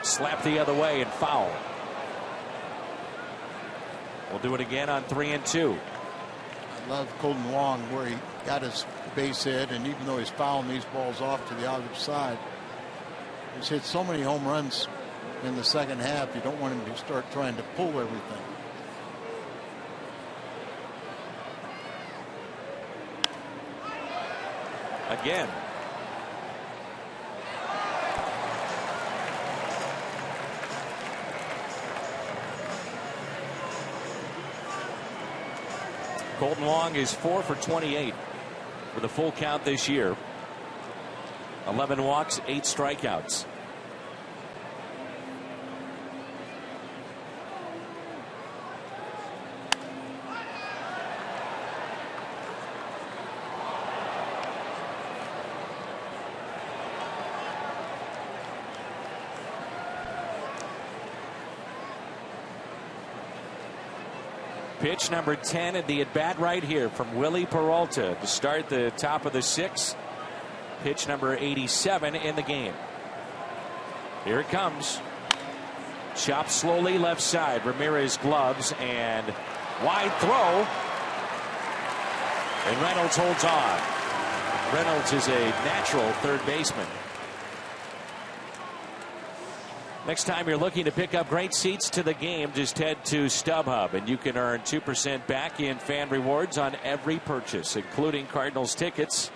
Slap the other way and foul. We'll do it again on 3 and 2. I love Colton Wong where he got his base hit, and even though he's fouling these balls off to the other side, he's hit so many home runs in the second half. You don't want him to start trying to pull everything. Again. Colton Wong is 4 for 28 with a full count this year. 11 walks, 8 strikeouts. Pitch number 10 at the at-bat right here from Willie Peralta to start the top of the 6th. Pitch number 87 in the game. Here it comes. Chopped slowly left side. Ramirez gloves and wide throw. And Reynolds holds on. Reynolds is a natural third baseman. Next time you're looking to pick up great seats to the game, just head to StubHub and you can earn 2% back in fan rewards on every purchase, including Cardinals tickets.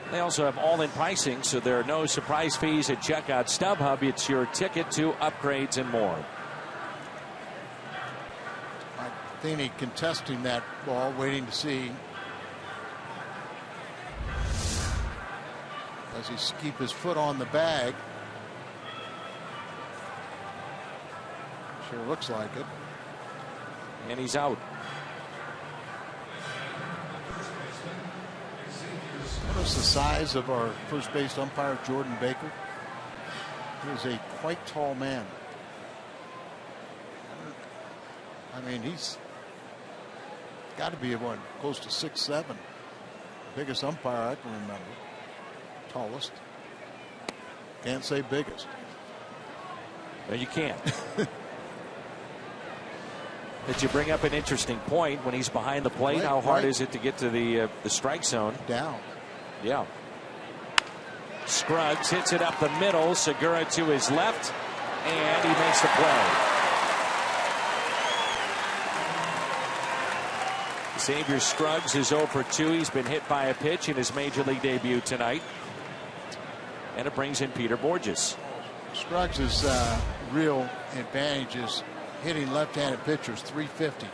They also have all-in pricing, so there are no surprise fees at checkout. StubHub, it's your ticket to upgrades and more. Matheny contesting that ball, waiting to see. Does he keep his foot on the bag? Sure looks like it. And he's out. Notice the size of our first base umpire, Jordan Baker. He is a quite tall man. I mean, he's got to be what, close to 6'7". Biggest umpire I can remember. Tallest. Can't say biggest. No, you can't. But you bring up an interesting point. When he's behind the plate, how hard is it to get to the strike zone? Down. Yeah. Scruggs hits it up the middle. Segura to his left, and he makes the play. Xavier Scruggs is 0 for 2. He's been hit by a pitch in his major league debut tonight. And it brings in Peter Borges. Scruggs' real advantage is hitting left-handed pitchers, 350.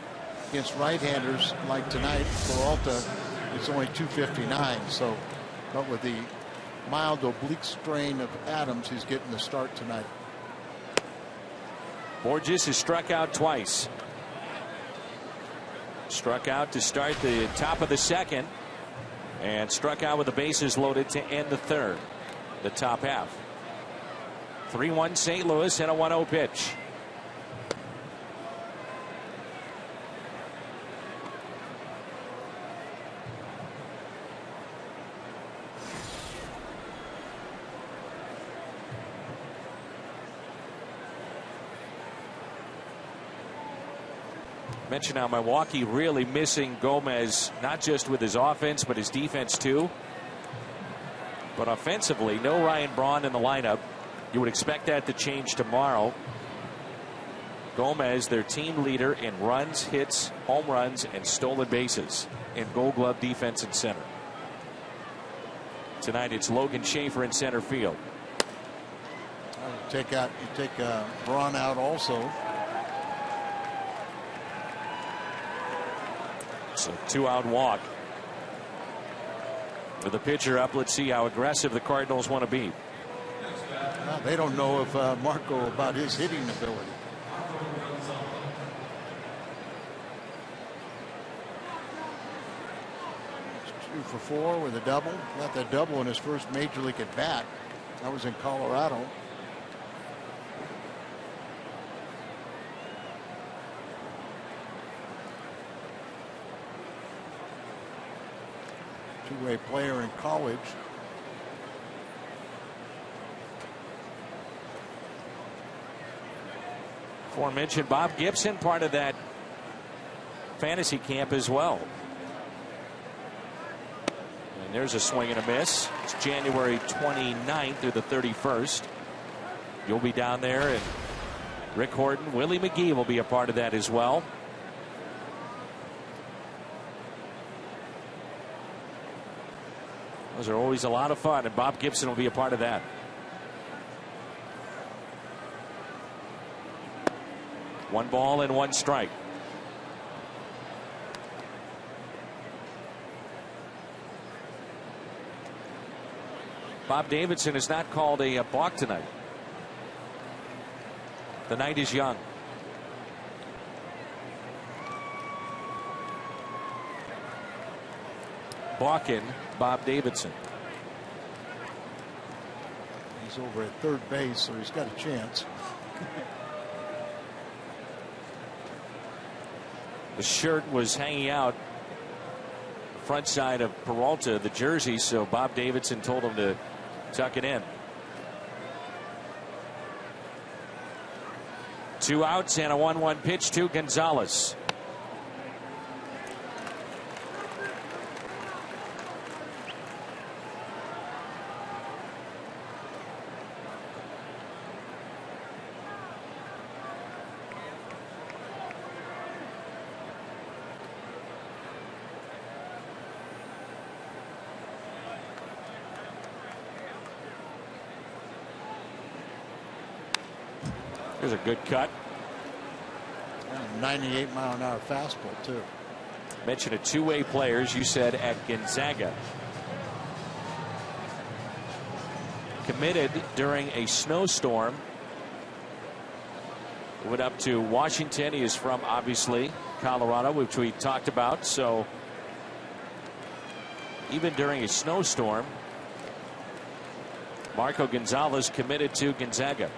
Against right-handers like tonight, Peralta, it's only 259. So, but with the mild oblique strain of Adams, he's getting the start tonight. Borges has struck out twice. Struck out to start the top of the second, and struck out with the bases loaded to end the third, the top half. 3-1 St. Louis and a 1-0 pitch. Mentioned how Milwaukee really missing Gomez, not just with his offense, but his defense too. But offensively, no Ryan Braun in the lineup. You would expect that to change tomorrow. Gomez, their team leader in runs, hits, home runs, and stolen bases in Gold Glove defense and center. Tonight it's Logan Schaefer in center field. You take Braun out also. So 2-out walk. With the pitcher up, let's see how aggressive the Cardinals want to be. Well, they don't know if Marco about his hitting ability. It's 2 for 4 with a double. Got that double in his first major league at bat. That was in Colorado. Two-way player in college. Aforementioned Bob Gibson, part of that fantasy camp as well. And there's a swing and a miss. It's January 29th through the 31st. You'll be down there, and Rick Horton, Willie McGee will be a part of that as well. Those are always a lot of fun, and Bob Gibson will be a part of that. One ball and one strike. Bob Davidson has not called a balk tonight. The night is young. Balking Bob Davidson. He's over at third base, so he's got a chance. The shirt was hanging out the front side of Peralta, the jersey, so Bob Davidson told him to tuck it in. 2 outs and a 1-1 pitch to Gonzalez. Here's a good cut. 98-mile-an-hour fastball, too. Mention of two-way players, you said, at Gonzaga. Committed during a snowstorm Went up to Washington. He is from, obviously, Colorado, which we talked about. So even during a snowstorm, Marco Gonzalez committed to Gonzaga.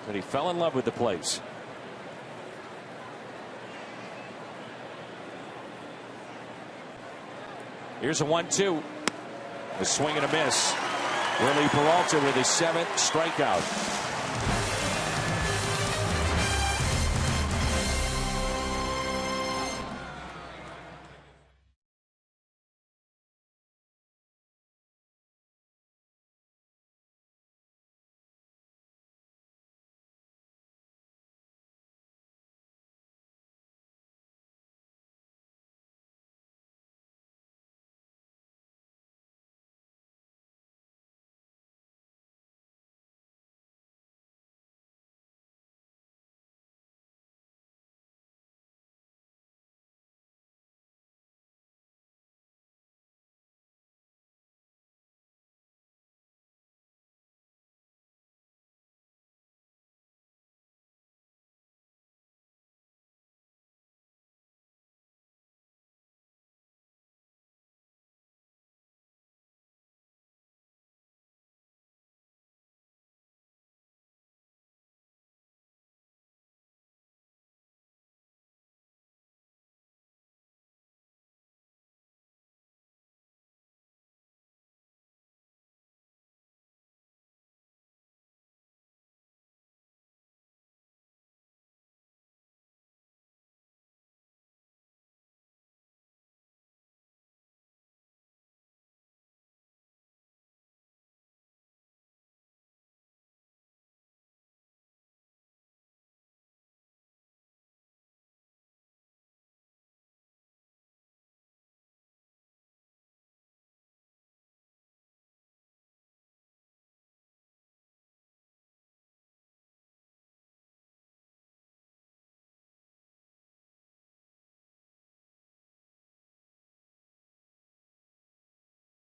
But he fell in love with the place. Here's a 1-2. A swing and a miss. Willie Peralta with his 7th strikeout.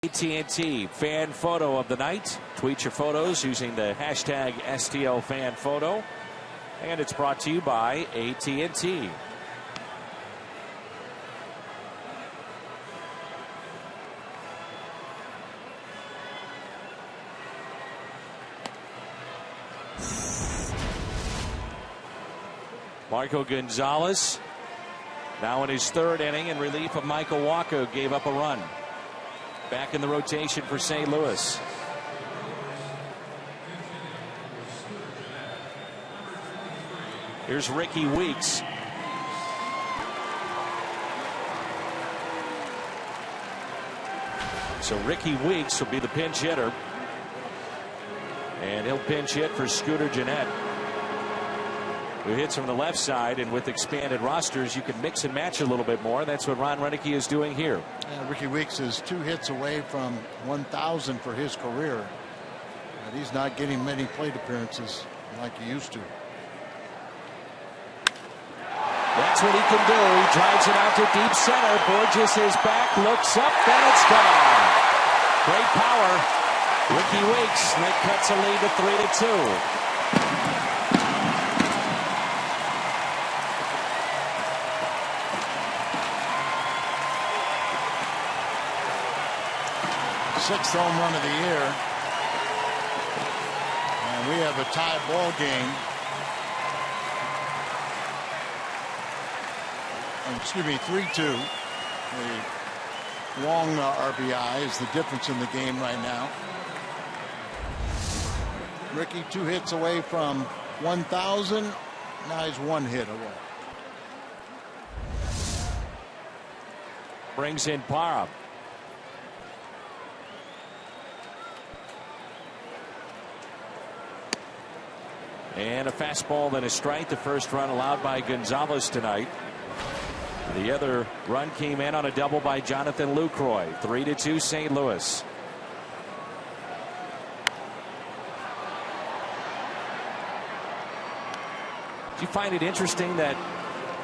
AT&T fan photo of the night. Tweet your photos using the hashtag STLFanPhoto. And it's brought to you by AT&T. Marco Gonzalez now in his 3rd inning in relief of Michael Walker, who gave up a run. Back in the rotation for St. Louis. Here's Ricky Weeks. So Ricky Weeks will be the pinch hitter. And he'll pinch hit for Scooter Gennett, who hits from the left side, and with expanded rosters you can mix and match a little bit more. That's what Ron Renneke is doing here. Ricky Weeks is 2 hits away from 1,000 for his career, but he's not getting many plate appearances like he used to. That's what he can do. He drives it out to deep center. Borges is back, looks up, and it's gone. Great power. Ricky Weeks, that cuts a lead to 3-2. Sixth home run of the year, and we have a tie ball game. Excuse me, 3-2. The long RBI is the difference in the game right now. Ricky 2 hits away from 1,000. Now he's 1 hit away. Brings in Parham. And a fastball and a strike. The first run allowed by Gonzalez tonight. The other run came in on a double by Jonathan Lucroy. 3-2 St. Louis. Do you find it interesting that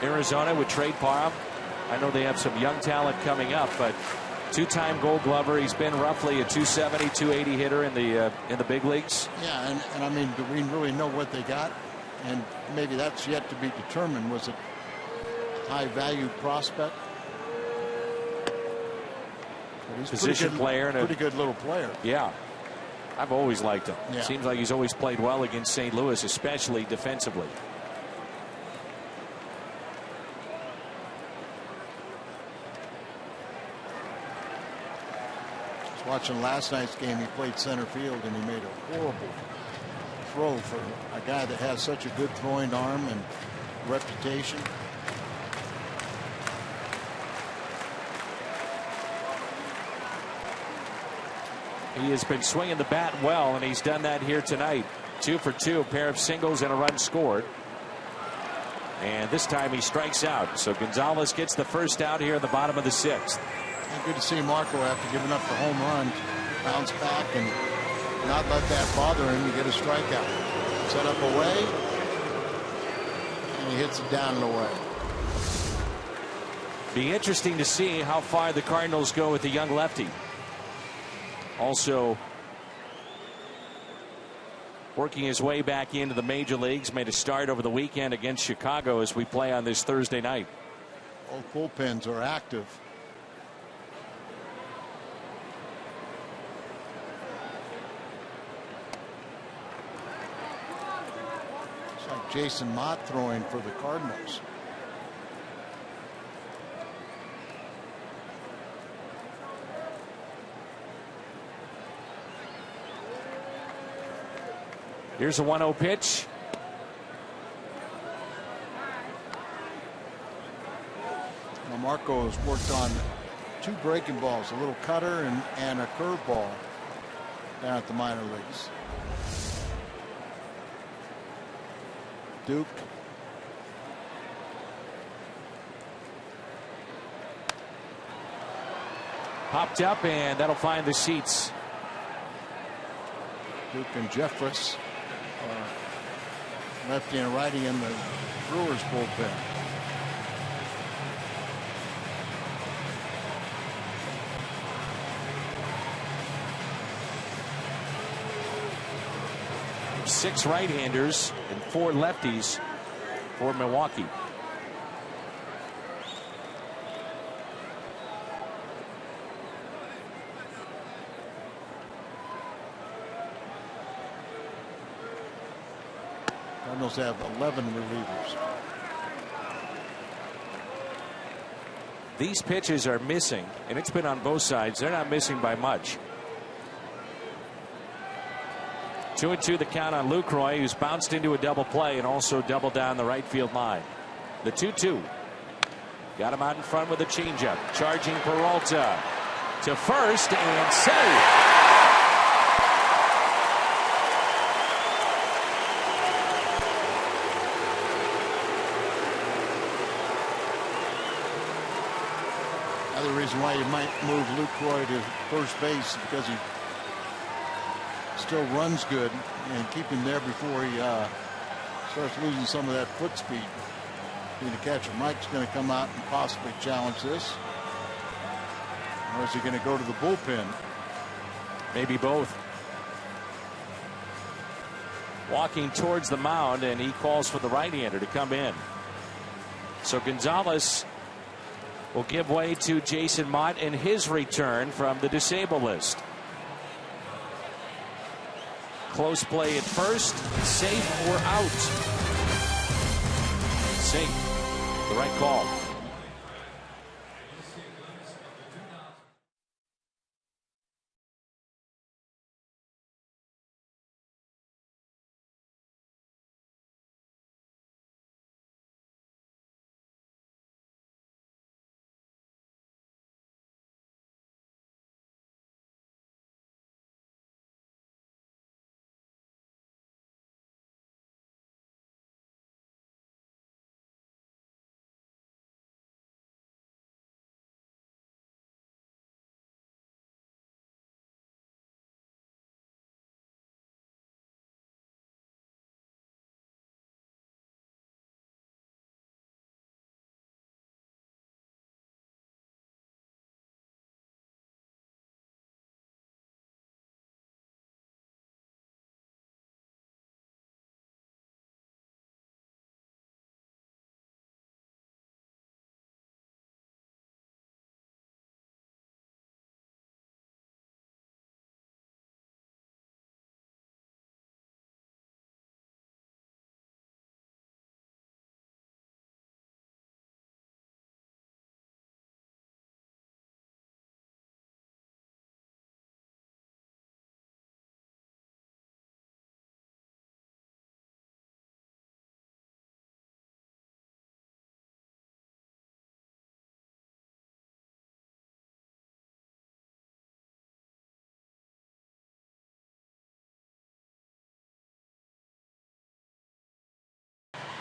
Arizona would trade Parham? I know they have some young talent coming up, but 2-time Gold Glover. He's been roughly a 270, 280 hitter in the big leagues. Yeah, and I mean, do we really know what they got? and maybe that's yet to be determined. Was it high value prospect? But he's Position player and pretty good little player. Yeah, I've always liked him. Yeah. Seems like he's always played well against St. Louis, especially defensively. Watching last night's game, he played center field and he made a horrible throw for a guy that has such a good throwing arm and reputation. He has been swinging the bat well, and he's done that here tonight. 2 for 2, a pair of singles and a run scored. And this time he strikes out. So Gonzalez gets the first out here in the bottom of the 6th. Good to see Marco, after giving up the home run, bounce back and not let that bother him to get a strikeout. Set up away, and he hits it down and away. Be interesting to see how far the Cardinals go with the young lefty. Also working his way back into the major leagues. Made a start over the weekend against Chicago as we play on this Thursday night. Both bullpens are active. It's like Jason Mott throwing for the Cardinals. Here's a 1-0 pitch. Now Marco has worked on 2 breaking balls, a little cutter and a curveball down at the minor leagues. Duke. Popped up, and that'll find the seats. Duke and Jeffress, lefty and righty in the Brewers bullpen. Six right-handers and 4 lefties for Milwaukee. Cardinals have 11 relievers. These pitches are missing, and it's been on both sides. They're not missing by much. 2-2 the count on Lucroy, who's bounced into a double play and also doubled down the right field line. The 2-2. Got him out in front with a changeup. Charging Peralta to first and safe. Another reason why you might move Lucroy to first base is because he still runs good, and keep him there before he starts losing some of that foot speed. Being a catcher, Mike's going to come out and possibly challenge this, or is he going to go to the bullpen? Maybe both. Walking towards the mound, and he calls for the right-hander to come in. So Gonzalez will give way to Jason Mott in his return from the disabled list. Close play at first, safe or out. Safe, the right call.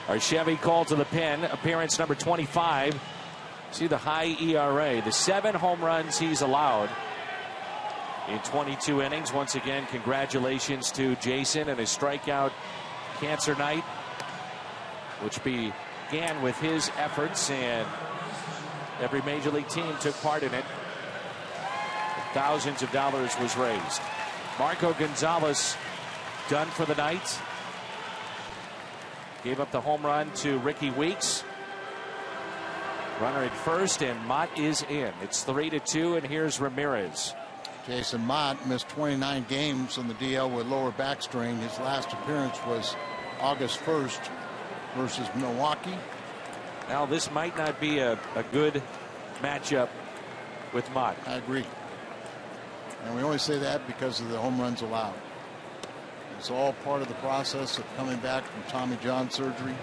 Our Chevy called to the pen, appearance number 25. See the high ERA, the 7 home runs he's allowed in 22 innings. Once again, congratulations to Jason and his strikeout cancer night, which began with his efforts, and every major league team took part in it. Thousands of dollars was raised. Marco Gonzalez done for the night. Gave up the home run to Ricky Weeks. Runner at first, and Mott is in. It's 3-2, and here's Ramirez. Jason Mott missed 29 games on the DL with lower back strain. His last appearance was August 1st versus Milwaukee. Now, this might not be a good matchup with Mott. I agree. And we only say that because of the home runs allowed. It's all part of the process of coming back from Tommy John surgery.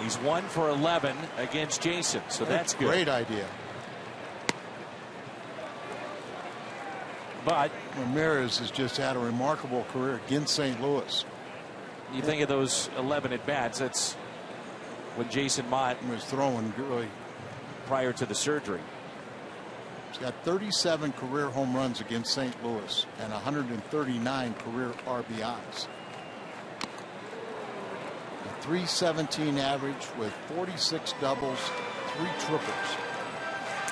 He's 1 for 11 against Jason, so that's good. Great idea. But Ramirez has just had a remarkable career against St. Louis. You think of those 11 at bats, that's when Jason Mott was throwing really prior to the surgery. He's got 37 career home runs against St. Louis and 139 career RBIs. A .317 average with 46 doubles, 3 triples.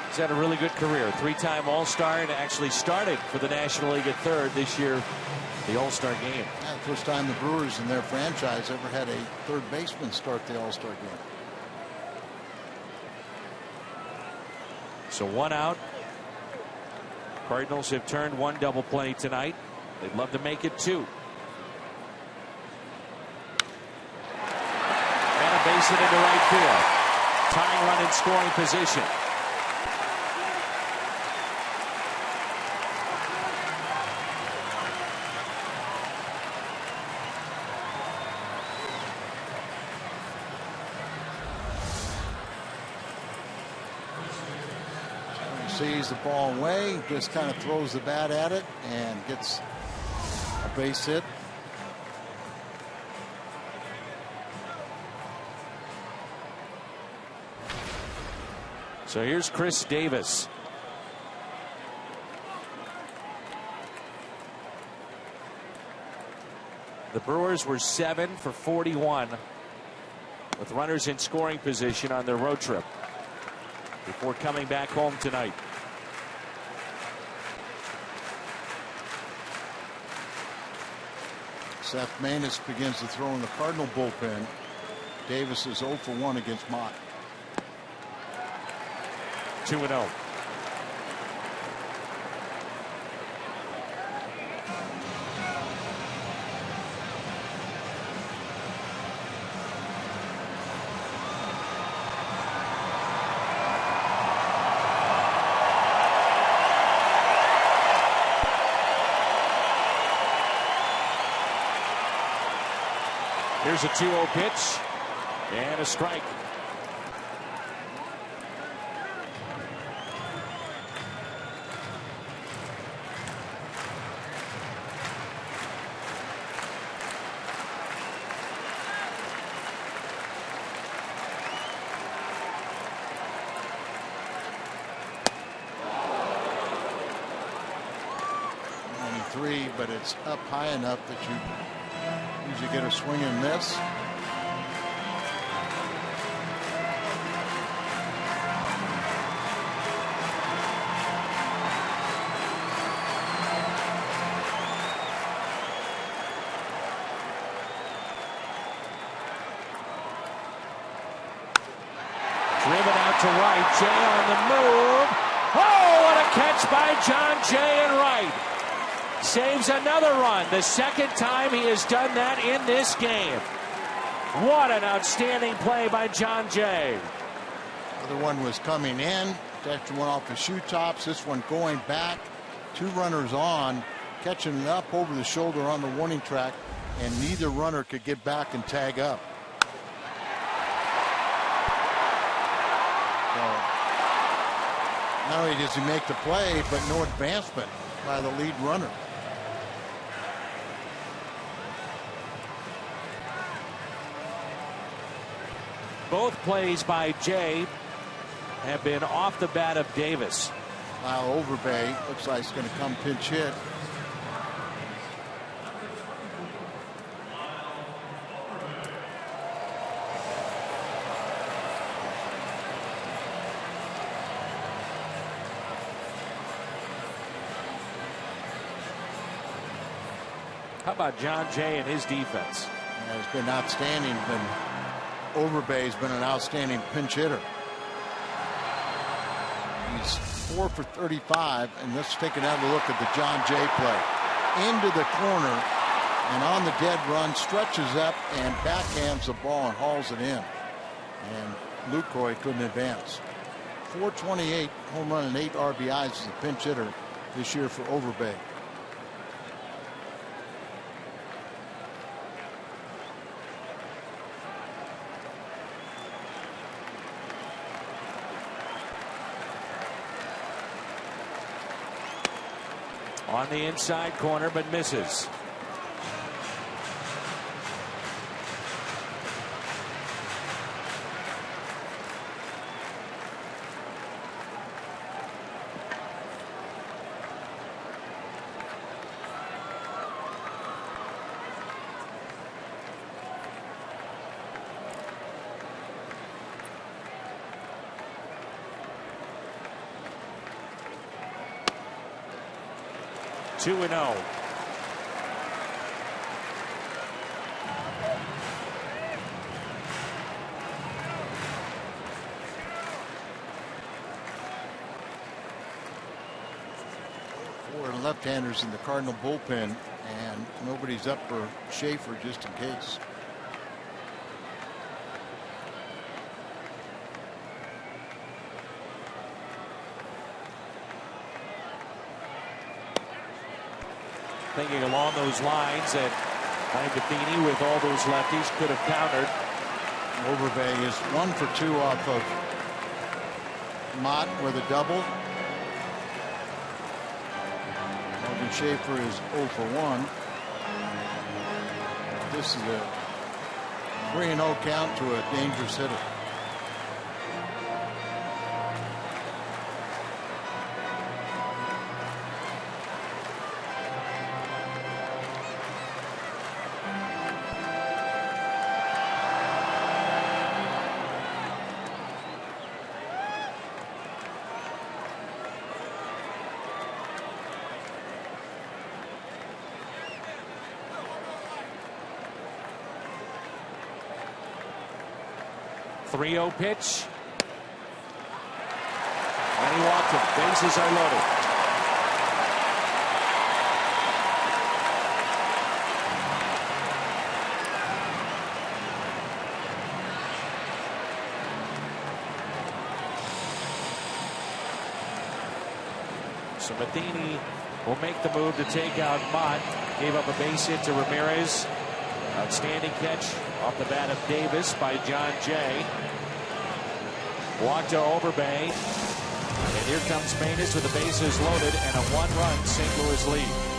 He's had a really good career. 3-time All-Star, and actually started for the National League at third this year, the All-Star game. Yeah, the first time the Brewers in their franchise ever had a third baseman start the All-Star game. So 1 out. Cardinals have turned 1 double play tonight. They'd love to make it 2. And a base hit into right field. Tying run in scoring position. Sees the ball away, just kind of throws the bat at it and gets a base hit. So here's Chris Davis. The Brewers were 7 for 41 with runners in scoring position on their road trip before coming back home tonight. Seth Maness begins to throw in the Cardinal bullpen. Davis is 0 for 1 against Mott. 2-0. Here's a 2-0 pitch and a strike. But it's up high enough that you usually get a swing and miss. Driven out to right. Jay on the move. Oh, what a catch by John Jay and right. Saves another run. The second time he has done that in this game. What an outstanding play by John Jay. The other one was coming in. That one off the shoe tops. This one going back. 2 runners on. Catching it up over the shoulder on the warning track. And neither runner could get back and tag up. Not only does he make the play, but no advancement by the lead runner. Both plays by Jay have been off the bat of Davis. Now Overbay looks like he's going to come pinch hit. How about John Jay and his defense? Yeah, it's been outstanding. Overbay's been an outstanding pinch hitter. He's 4 for 35, and let's take another look at the John Jay play. Into the corner, and on the dead run, stretches up and backhands the ball and hauls it in. And Lucroy couldn't advance. 428 home run and 8 RBIs as a pinch hitter this year for Overbay. On the inside corner, but misses. Two and 0. Four left-handers in the Cardinal bullpen, and nobody's up for Schaefer just in case. Thinking along those lines that Matheny with all those lefties could have countered. Overbay is 1 for 2 off of Mott with a double. Morgan Schaefer is 0 for 1. This is a 3-0 count to a dangerous hitter. .30 pitch. And he walked it. Bases are loaded. So Matheny will make the move to take out Mott. Gave up a base hit to Ramirez. Outstanding catch off the bat of Davis by John Jay. Walk to Overbay. And here comes Manis with the bases loaded and a 1-run St. Louis lead.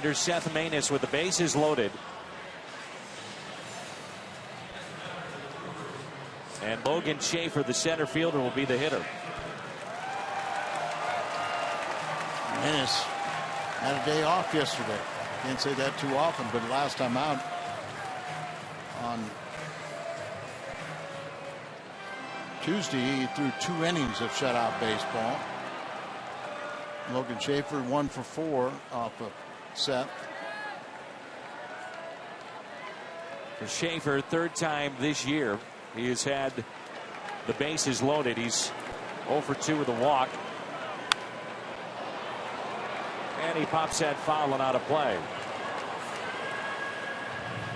Under Seth Maness with the bases loaded. And Logan Schaefer, the center fielder, will be the hitter. Maness had a day off yesterday. Can't say that too often, but last time out on Tuesday, he threw 2 innings of shutout baseball. Logan Schaefer 1 for 4 off of Seth. For Schaefer, 3rd time this year he has had the bases loaded. He's 0 for 2 with a walk. And he pops that foul and out of play.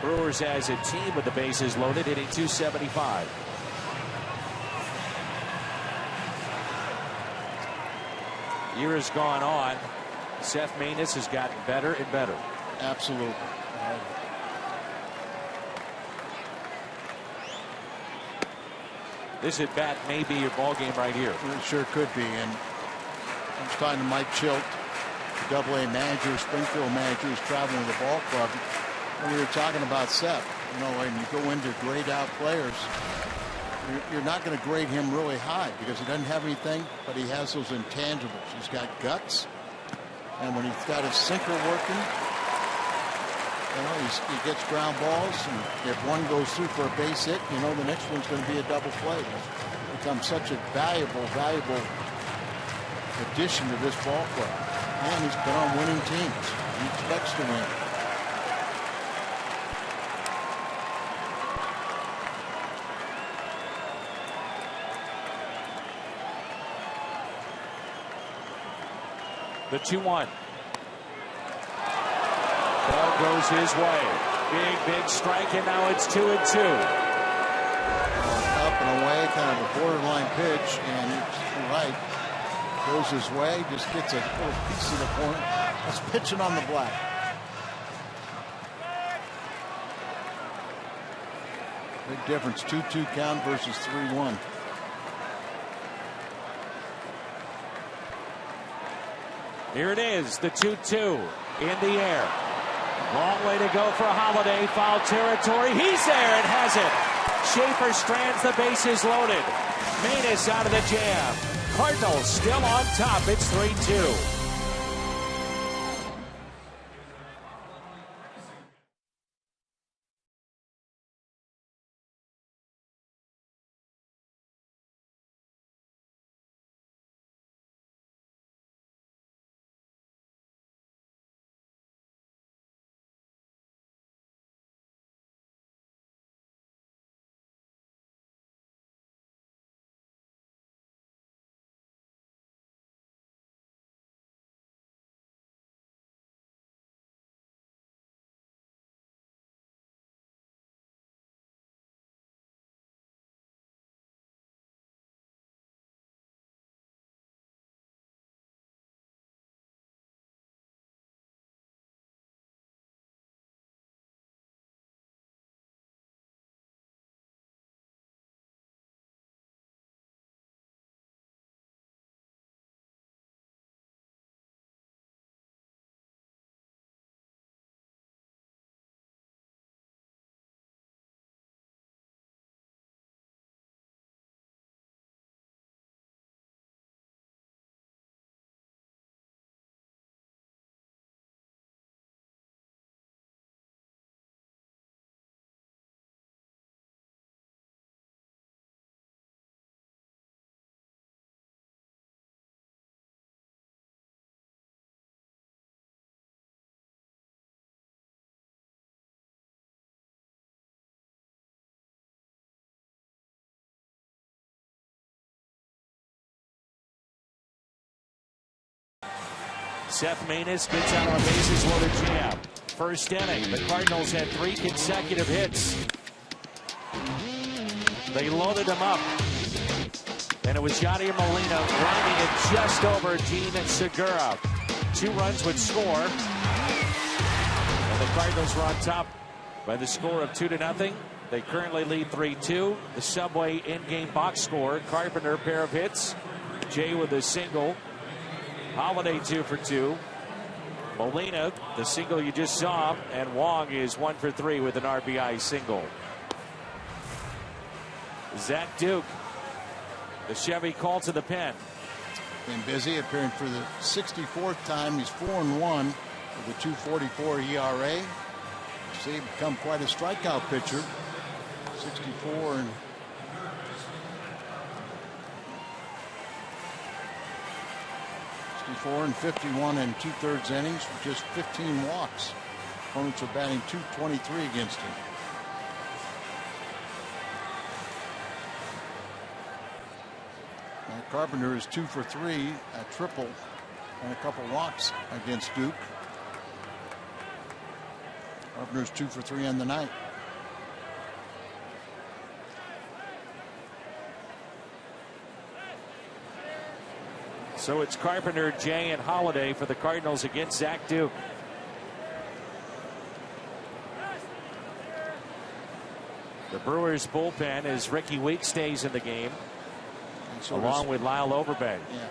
Brewers as a team with the bases loaded, hitting .275. Year has gone on. Seth Maness has gotten better and better. Absolutely. This at bat may be your ball game right here. It sure could be. And I was talking to Mike Chilt, the AA manager, Springfield manager, who's traveling with the ball club. And we were talking about Seth. You know, when you go into grade out players, you're not going to grade him really high because he doesn't have anything, but he has those intangibles. He's got guts, and when he's got his sinker working, you know, he gets ground balls, and if one goes through for a base hit, you know the next one's going to be a double play. It's become such a valuable addition to this ball club. And he's been on winning teams. He expects to win. The 2-1. Ball goes his way. Big strike, and now it's 2-2. Up and away, kind of a borderline pitch, and you're right. Goes his way, just gets a little piece of the point. That's pitching on the black. Big difference, 2-2 count versus 3-1. Here it is, the 2-2 in the air. Long way to go for Holliday. Foul territory. He's there and has it. Schaefer strands, the bases loaded. Maness out of the jam. Cardinals still on top. It's 3-2. Seth Maness gets out on a bases loaded jam. First inning, the Cardinals had 3 consecutive hits. They loaded him up. And it was Yadier Molina grinding it just over Gene Segura. 2 runs would score. And the Cardinals were on top by the score of 2-0. They currently lead 3-2. The Subway in-game box score. Carpenter, pair of hits. Jay with a single. Holliday 2 for 2. Molina, the single you just saw, and Wong is 1 for 3 with an RBI single. Zach Duke, the Chevy call to the pen. Been busy, appearing for the 64th time. He's 4-1 with a 2.44 ERA. See, become quite a strikeout pitcher. 64 and 51 and 2/3 innings with just 15 walks. Opponents are batting .223 against him. Now Carpenter is 2 for 3, a triple and a couple walks against Duke. Carpenter's 2 for 3 on the night. So it's Carpenter, Jay, and Holliday for the Cardinals against Zach Duke. The Brewers bullpen as Ricky Weeks stays in the game, So along with Lyle Overbay. Yeah.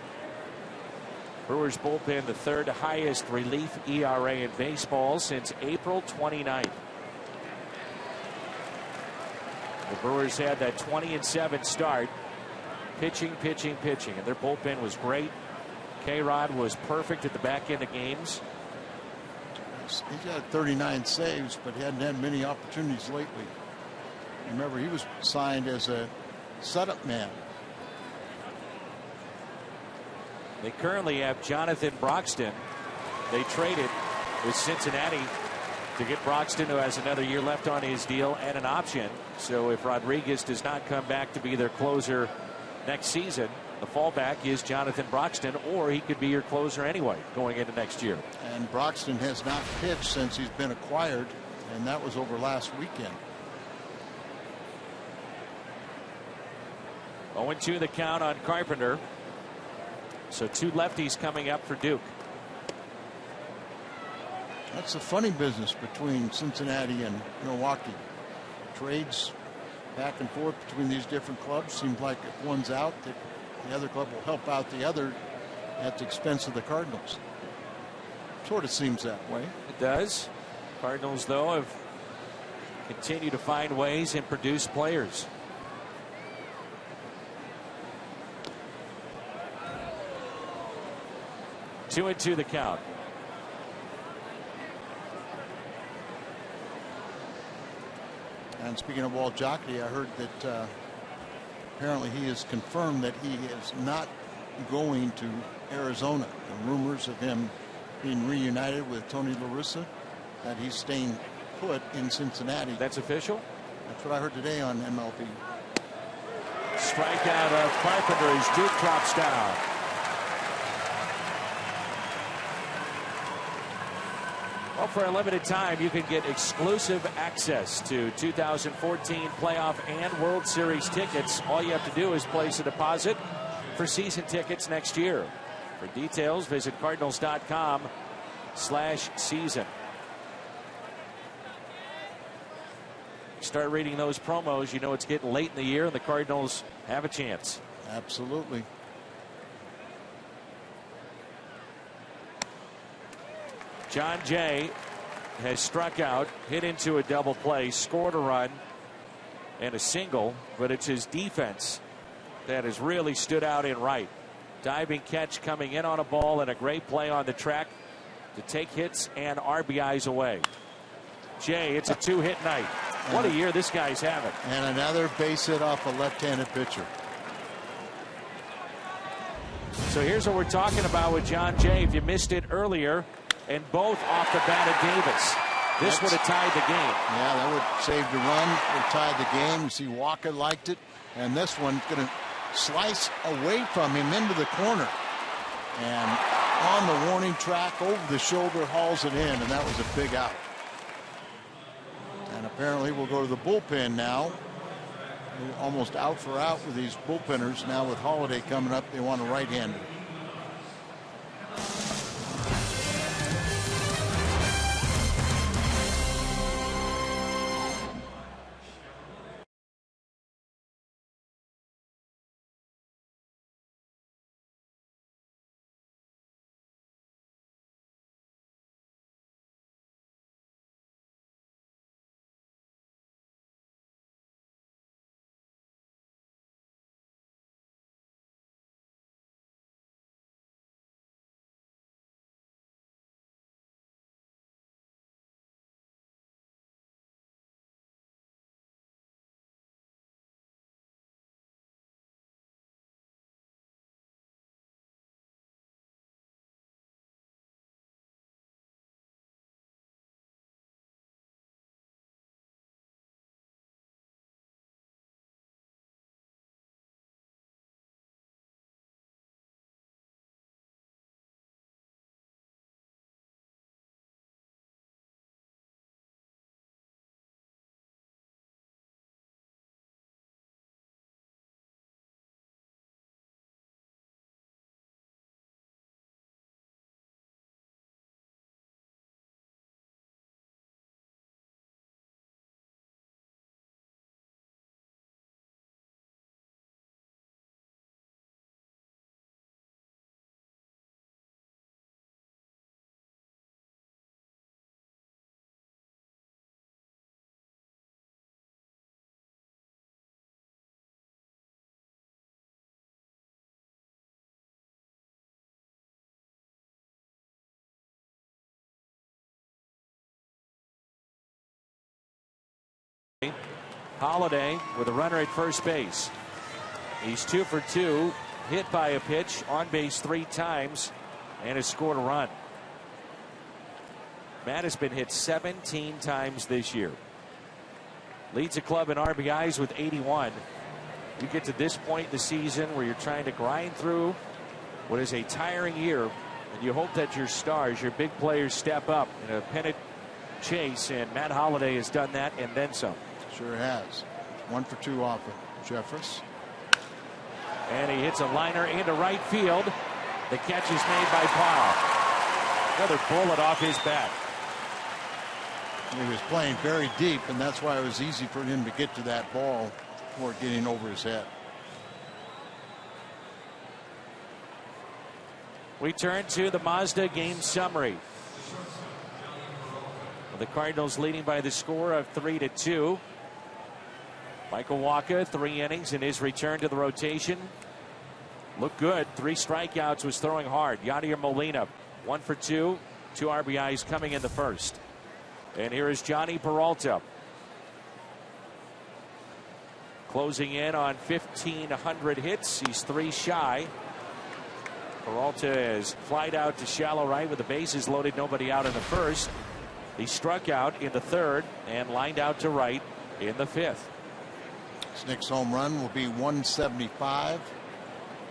Brewers bullpen, the 3rd highest relief ERA in baseball since April 29th. The Brewers had that 20-7 start. Pitching, and their bullpen was great. K-Rod was perfect at the back end of games. He's got 39 saves, but he hadn't had many opportunities lately. Remember, he was signed as a setup man. They currently have Jonathan Broxton. They traded with Cincinnati to get Broxton, who has another year left on his deal and an option. So if Rodriguez does not come back to be their closer next season, the fallback is Jonathan Broxton, or he could be your closer anyway going into next year. And Broxton has not pitched since he's been acquired, and that was over last weekend. 0-2 the count on Carpenter. So 2 lefties coming up for Duke. That's a funny business between Cincinnati and Milwaukee. Trades back and forth between these different clubs. Seems like if one's out, the other club will help out the other at the expense of the Cardinals. Sort of seems that way. It does. Cardinals, though, have continued to find ways and produce players. Two and two the count. And speaking of Walt Jocketty, I heard that apparently he has confirmed that he is not going to Arizona. The rumors of him being reunited with Tony La Russa, that he's staying put in Cincinnati. That's official? That's what I heard today on MLB. Strikeout of Carpenter as Duke drops down. Well, for a limited time, you can get exclusive access to 2014 playoff and World Series tickets. All you have to do is place a deposit for season tickets next year. For details, visit cardinals.com/season. Start reading those promos, you know it's getting late in the year and the Cardinals have a chance. Absolutely. John Jay has struck out, hit into a double play, scored a run and a single, but it's his defense that has really stood out in right. Diving catch coming in on a ball and a great play on the track to take hits and RBIs away. Jay, it's a 2-hit night. What a year this guy's having. And another base hit off a left-handed pitcher. So here's what we're talking about with John Jay. If you missed it earlier, and both off the bat of Davis. This would have tied the game. Yeah, that would save the run. Would have tied the game. You see Walker liked it. And this one's going to slice away from him into the corner. And on the warning track, over the shoulder, hauls it in. And that was a big out. And apparently we'll go to the bullpen now. We're almost out for out with these bullpenners. Now with Holliday coming up, they want a right-hander. Holliday with a runner at first base. He's 2 for 2, hit by a pitch, on base 3 times, and has scored a run. Matt has been hit 17 times this year. Leads the club in RBIs with 81. You get to this point in the season where you're trying to grind through what is a tiring year, and you hope that your stars, your big players, step up in a pennant chase, and Matt Holliday has done that and then some. Sure has. 1 for 2 off of Jeffress. And he hits a liner into right field. The catch is made by Powell. Another bullet off his bat. He was playing very deep, and that's why it was easy for him to get to that ball before getting over his head. We turn to the Mazda game summary. The Cardinals leading by the score of 3-2. Michael Wacha, 3 innings in his return to the rotation. Looked good. 3 strikeouts, was throwing hard. Yadier Molina, 1 for 2. 2 RBIs coming in the first. And here is Johnny Peralta. Closing in on 1,500 hits. He's 3 shy. Peralta has flied out to shallow right with the bases loaded, nobody out in the first. He struck out in the third and lined out to right in the 5th. Snick's home run will be 175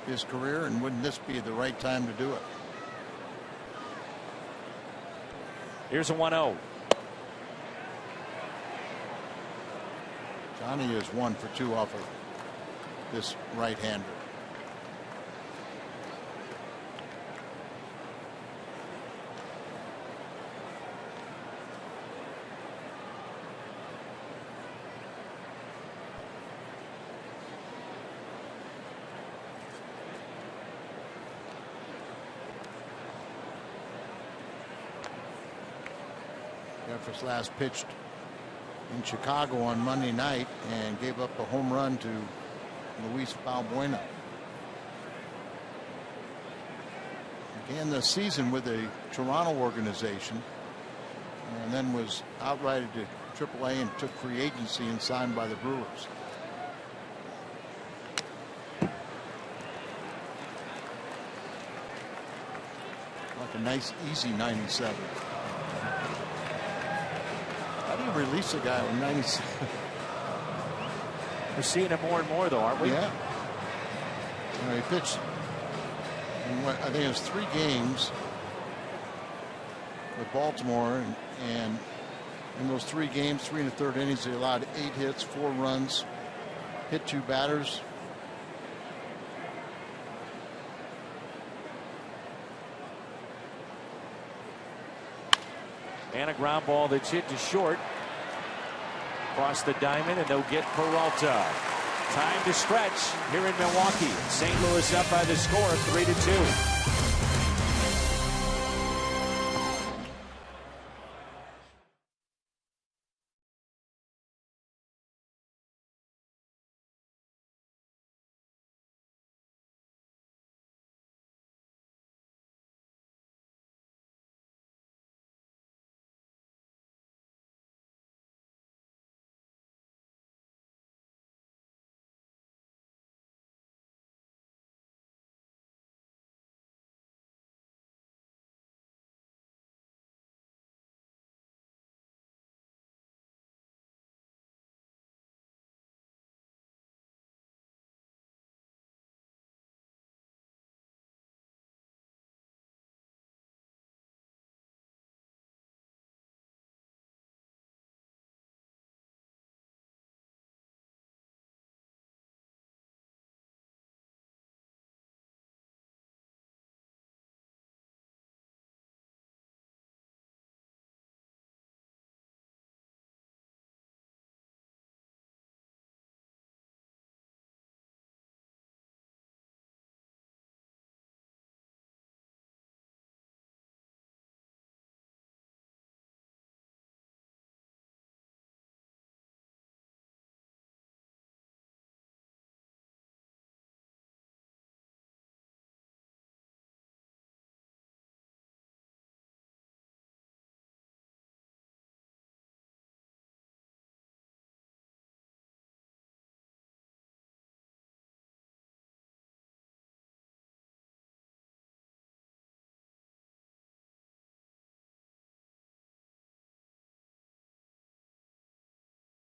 his career, and wouldn't this be the right time to do it? Here's a 1-0. Johnny is 1 for 2 off of this right-hander. Jeffress last pitched in Chicago on Monday night and gave up a home run to Luis Valbuena. Began the season with a Toronto organization and then was outrighted to AAA and took free agency and signed by the Brewers. Like a nice easy 97. How do you release a guy with 97? We're seeing it more and more, though, aren't we? Yeah. You know, he pitched in what, I think it was 3 games with Baltimore, and in those 3 games, 3 1/3 innings, he allowed 8 hits, 4 runs, hit 2 batters. And a ground ball that's hit to short. Across the diamond, and they'll get Peralta. Time to stretch here in Milwaukee. St. Louis up by the score of 3-2.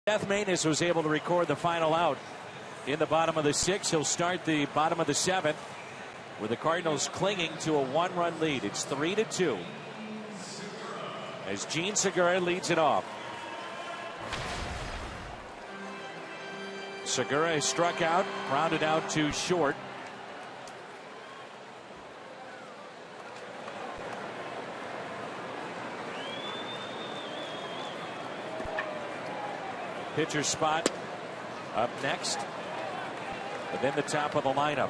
Seth Maness was able to record the final out in the bottom of the 6th. He'll start the bottom of the 7th with the Cardinals clinging to a 1-run lead. It's 3-2 as Gene Segura leads it off. Segura is struck out, grounded out to short. Pitcher spot up next, and then the top of the lineup.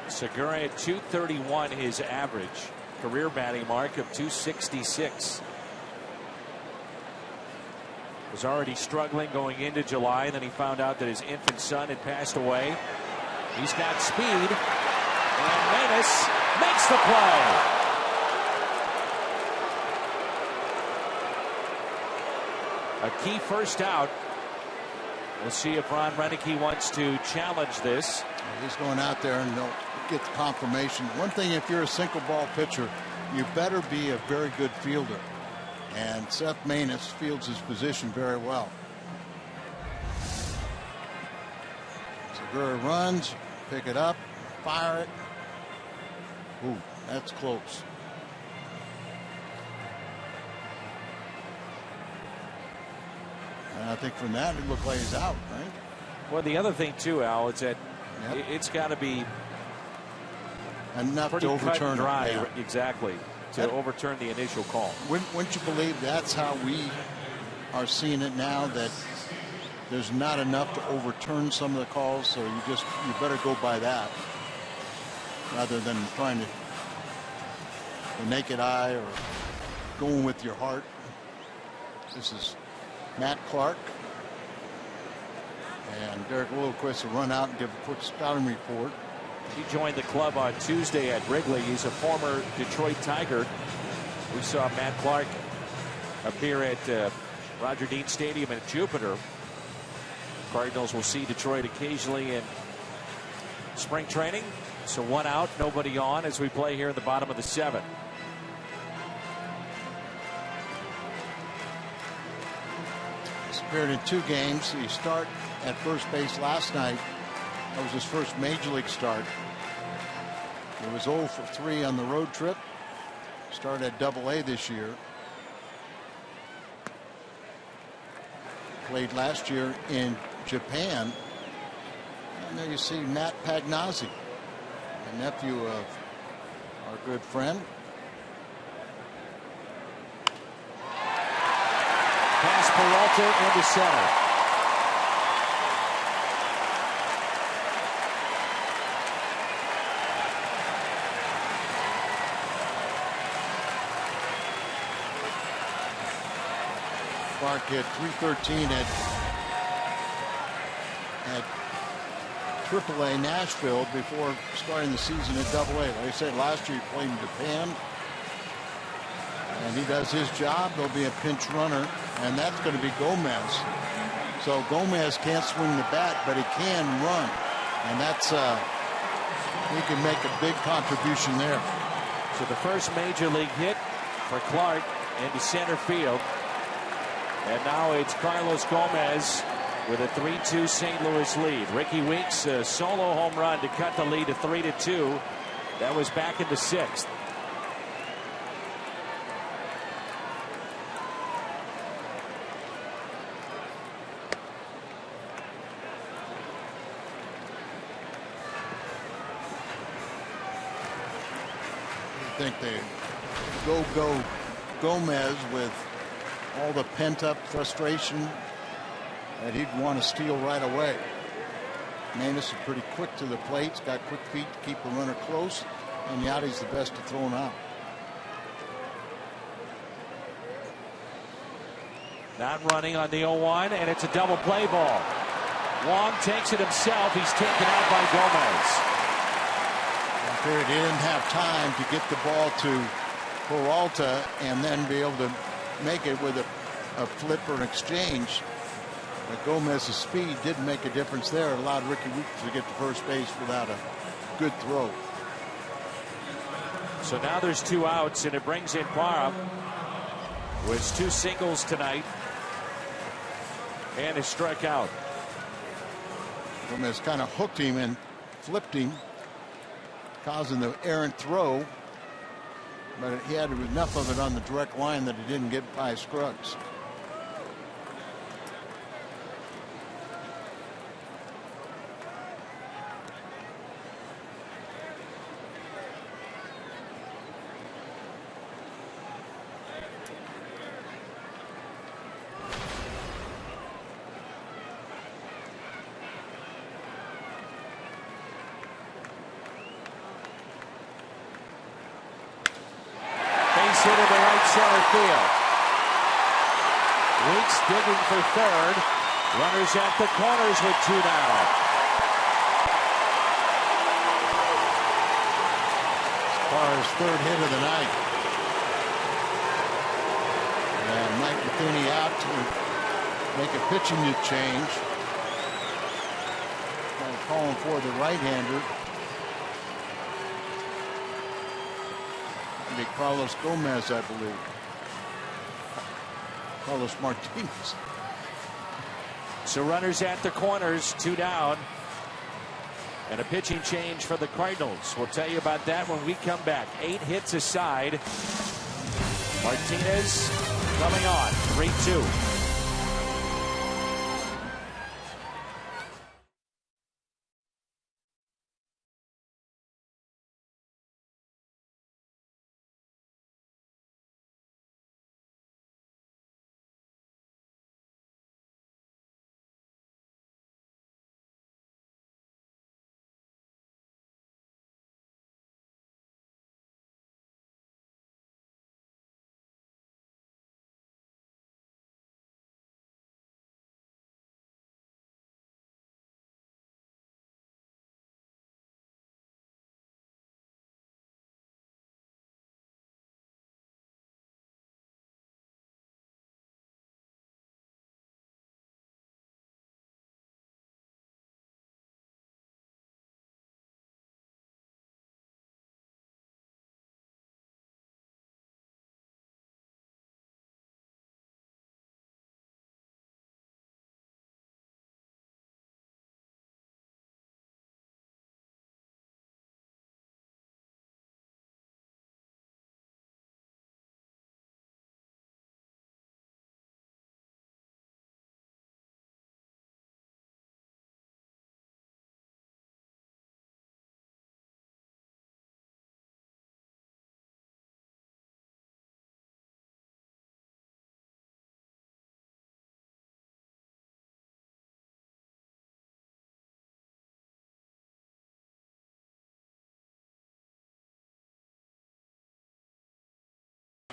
Segura at .231, his average career batting mark of .266. Was already struggling going into July, and then he found out that his infant son had passed away. He's got speed, and Maness makes the play. A key first out. We'll see if Ron Renneke wants to challenge this. He's going out there and they'll get the confirmation. One thing, if you're a single ball pitcher, you better be a very good fielder. And Seth Maness fields his position very well. Segura runs, pick it up, fire it. Ooh, that's close. And I think from that, it looked like he's out, right? Well, the other thing, too, Al, is that it's got to be enough pretty to overturn cut and dry, it. Yeah. Exactly, to overturn the initial call. Wouldn't you believe that's how we are seeing it now, that there's not enough to overturn some of the calls, so you better go by that rather than trying to the naked eye or going with your heart. This is Matt Clark, and Derek Williquist will run out and give a quick scouting report. He joined the club on Tuesday at Wrigley. He's a former Detroit Tiger. We saw Matt Clark appear at Roger Dean Stadium in Jupiter. Cardinals will see Detroit occasionally in spring training. So 1 out, nobody on as we play here in the bottom of the 7th. He's appeared in 2 games. He started at first base last night. That was his first major league start. He was 0 for 3 on the road trip. Started at Double-A this year. Played last year in Japan. And there you see Matt Pagnazzi, a nephew of our good friend. Pass Peralta into center. Clark hit .313 at AAA Nashville before starting the season at Double-A. Like I said, last year he played in Japan, and he does his job. There'll be a pinch runner, and that's going to be Gomez. So Gomez can't swing the bat, but he can run, and that's he can make a big contribution there. So the first major league hit for Clark into center field. And now it's Carlos Gomez with a 3-2 St. Louis lead. Ricky Weeks, a solo home run to cut the lead to 3-2. That was back in the 6th. I think they go Gomez with all the pent-up frustration that he'd want to steal right away. Maness is pretty quick to the plate. He's got quick feet to keep the runner close, and Yachty's the best to throw him out. Not running on the 0-1, and it's a double play ball. Wong takes it himself. He's taken out by Gomez. He didn't have time to get the ball to Peralta and then be able to make it with a flip or an exchange. But Gomez's speed did make a difference there. It allowed Ricky Root to get to first base without a good throw. So now there's 2 outs, and it brings in Parra, who has 2 singles tonight and has struck out. Gomez kind of hooked him and flipped him, causing the errant throw. But he had enough of it on the direct line that he didn't get by Scruggs. Hit into right center field. Weeks digging for third. Runners at the corners with 2 down. Parra's third hit of the night. And Mike Matheny out to make a pitching change. Kind of calling for the right-hander. Carlos Gomez, I believe. Carlos Martinez. So runners at the corners, 2 down. And a pitching change for the Cardinals. We'll tell you about that when we come back. 8 hits aside. Martinez coming on. 3-2.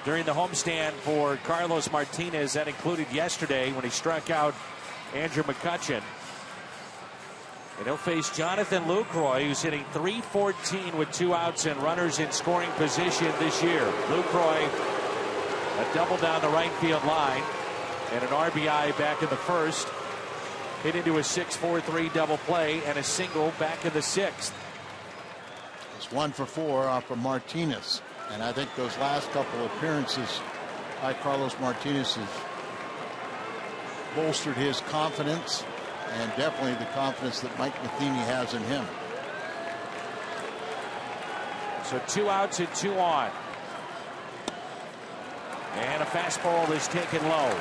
During the homestand for Carlos Martinez, that included yesterday when he struck out Andrew McCutchen. And he'll face Jonathan Lucroy, who's hitting .314 with 2 outs and runners in scoring position this year. Lucroy, a double down the right field line and an RBI back in the first. Hit into a 6-4-3 double play and a single back in the 6th. It's 1 for 4 off of Martinez. And I think those last couple appearances by Carlos Martinez has bolstered his confidence and definitely the confidence that Mike Matheny has in him. So 2 outs and 2 on. And a fastball is taken low.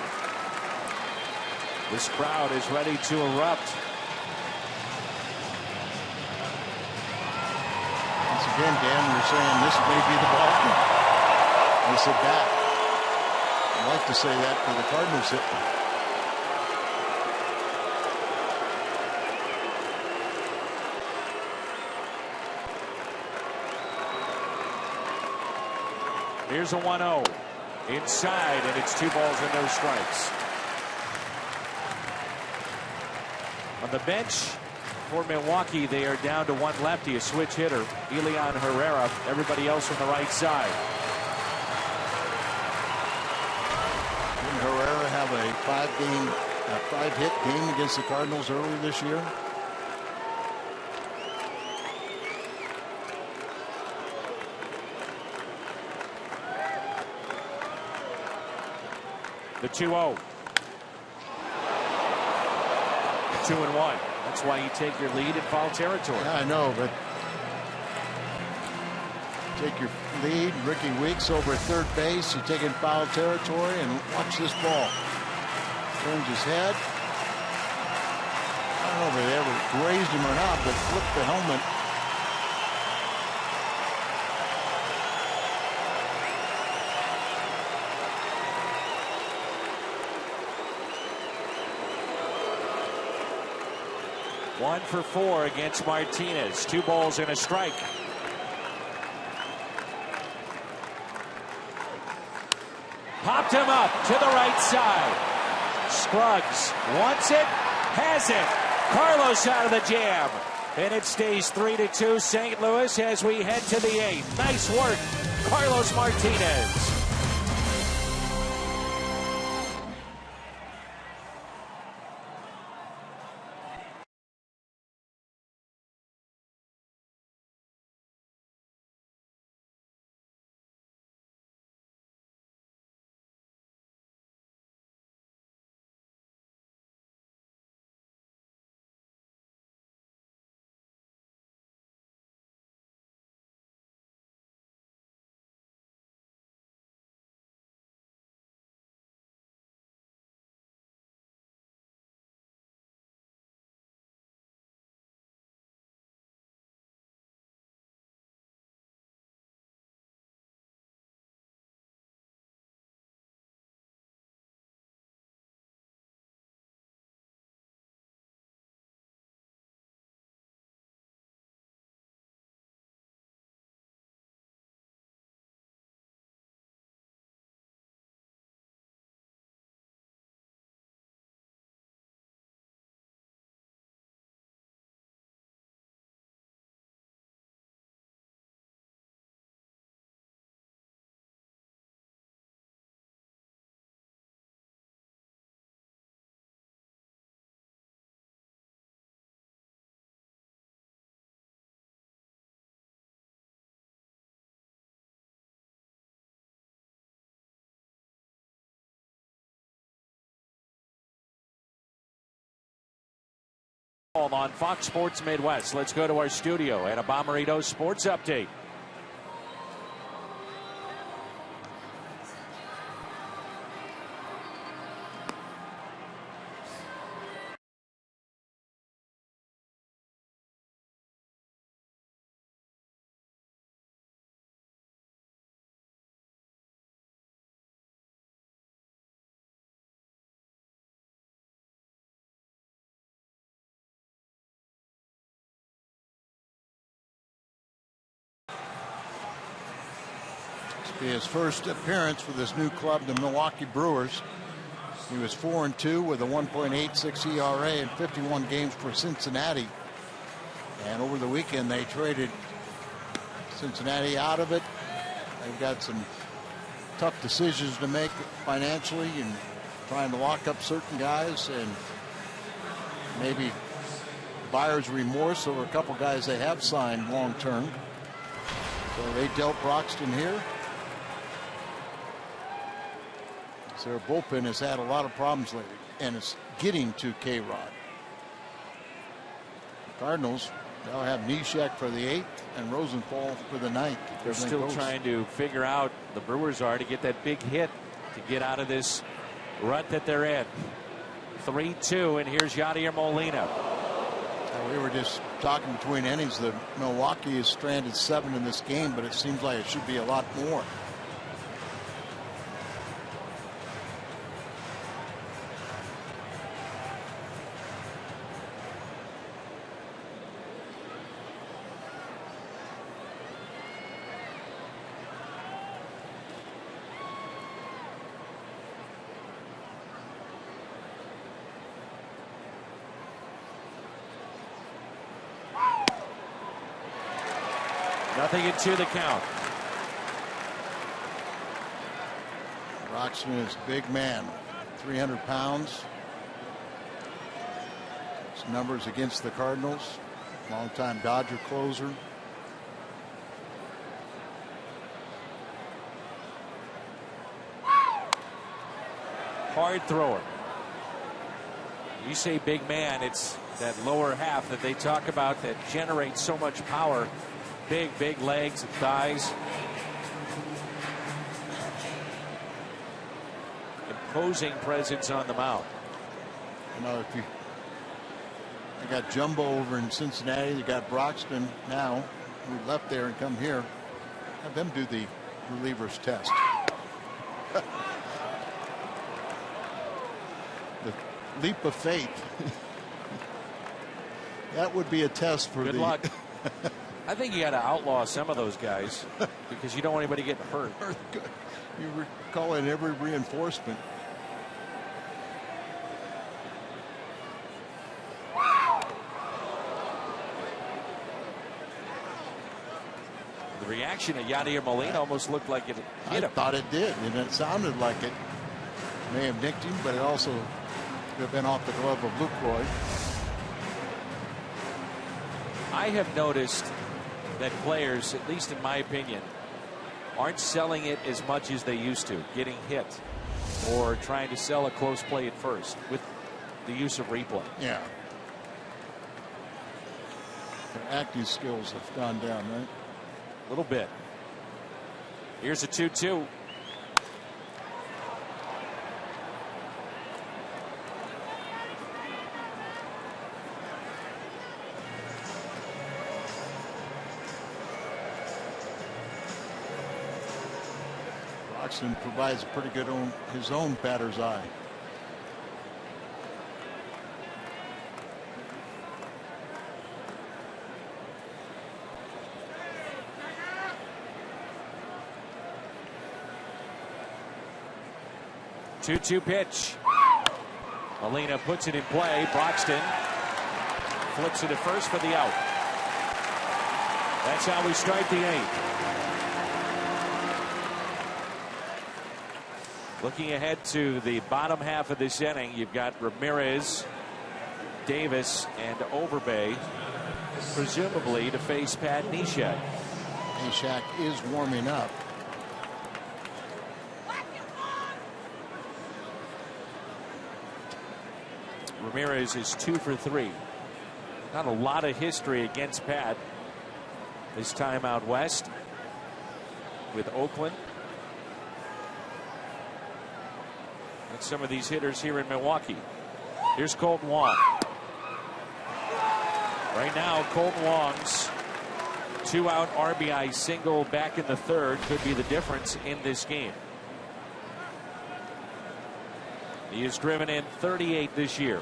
This crowd is ready to erupt. Once again, Dan, we're saying this may be the ball game. It's at bat. I'd like to say that for the Cardinals hitting. Here's a 1-0 inside, and it's 2 balls and no strikes. On the bench for Milwaukee, they are down to 1 lefty, a switch hitter, Elian Herrera. Everybody else on the right side. Didn't Herrera have a 5-game That 5-hit game against the Cardinals earlier this year. The 2-0. 2-1. That's why you take your lead in foul territory. Yeah, I know, but take your lead. Ricky Weeks over at third base. You take in foul territory, and watch this ball. Turns his head. I don't know if they ever grazed him or not, but flipped the helmet. One for 4 against Martinez. 2 balls and a strike. Popped him up to the right side. Scruggs wants it, has it. Carlos out of the jam. And it stays 3-2 St. Louis as we head to the 8th. Nice work, Carlos Martinez. On Fox Sports Midwest. Let's go to our studio and a Bomberito Sports Update. His first appearance for this new club, the Milwaukee Brewers. He was 4-2 with a 1.86 ERA in 51 games for Cincinnati. And over the weekend, they traded Cincinnati out of it. They've got some tough decisions to make financially and trying to lock up certain guys, and maybe buyer's remorse over a couple guys they have signed long term. So they dealt Broxton here. Their bullpen has had a lot of problems lately, and it's getting to K-Rod. Cardinals, they'll have Neshek for the 8th and Rosenthal for the 9th. They're still trying to figure out, the Brewers are, to get that big hit to get out of this rut that they're in. 3-2, and here's Yadier Molina. We were just talking between innings that Milwaukee is stranded 7 in this game, but it seems like it should be a lot more. Nothing into the count. Broxton is a big man, 300 pounds. His numbers against the Cardinals. Longtime Dodger closer. Hard thrower. You say big man, it's that lower half that they talk about that generates so much power. Big legs and thighs. Imposing presence on the mound. You know, if you got Jumbo over in Cincinnati, you got Broxton now, who left there and come here. Have them do the relievers test. The leap of faith. That would be a test for Good luck. I think you got to outlaw some of those guys because you don't want anybody getting hurt. You call in every reinforcement. The reaction of Yadier Molina almost looked like it hit him. I thought it did, and it sounded like it may have nicked him, but it also could have been off the glove of Lucroy. I have noticed that players, at least in my opinion, aren't selling it as much as they used to, getting hit or trying to sell a close play at first with the use of replay. Yeah. Their acting skills have gone down, right? A little bit. Here's a 2-2. Broxton provides a pretty good his own batter's eye. Two pitch. Molina puts it in play. Broxton flips it at first for the out. That's how we start the 8th. Looking ahead to the bottom half of this inning, you've got Ramirez, Davis, and Overbay, presumably to face Pat Neshek. Neshek is warming up. Ramirez is 2 for 3. Not a lot of history against Pat this time out west with Oakland. And some of these hitters here in Milwaukee. Here's Colton Wong. Right now, Colton Wong's 2-out RBI single back in the 3rd could be the difference in this game. He has driven in 38 this year.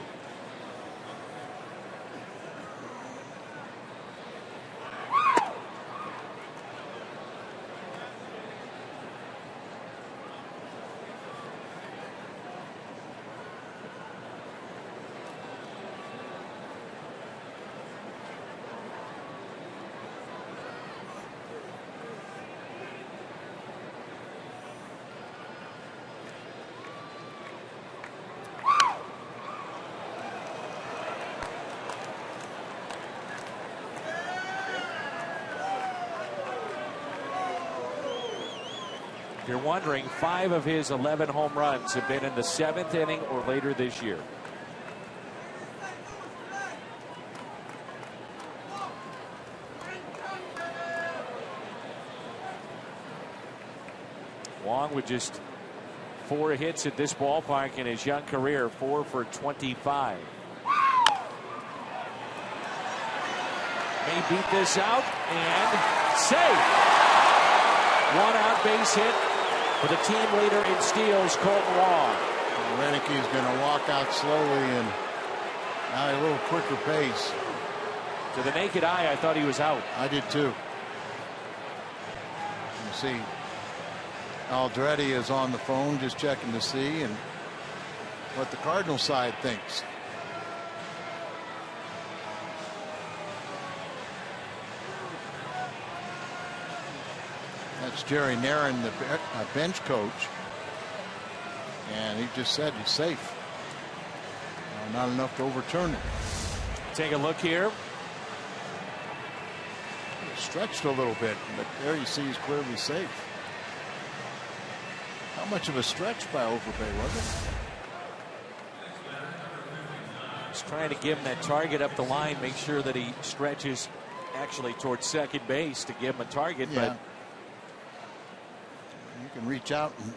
If you're wondering, 5 of his 11 home runs have been in the 7th inning or later this year. Wong with just 4 hits at this ballpark in his young career, 4 for 25. May beat this out and safe. 1-out base hit for the team leader in steals, Colton Wong. Renick's going to walk out slowly and now a little quicker pace. To the naked eye, I thought he was out. I did too. You see, Aldretti is on the phone just checking to see and what the Cardinal side thinks. That's Jerry Narin, the bench coach, and he just said he's safe. Not enough to overturn it. Take a look here. Stretched a little bit, but there you see he's clearly safe. How much of a stretch by Overbay was it? He's trying to give him that target up the line, make sure that he stretches actually towards second base to give him a target. Yeah. But you can reach out and,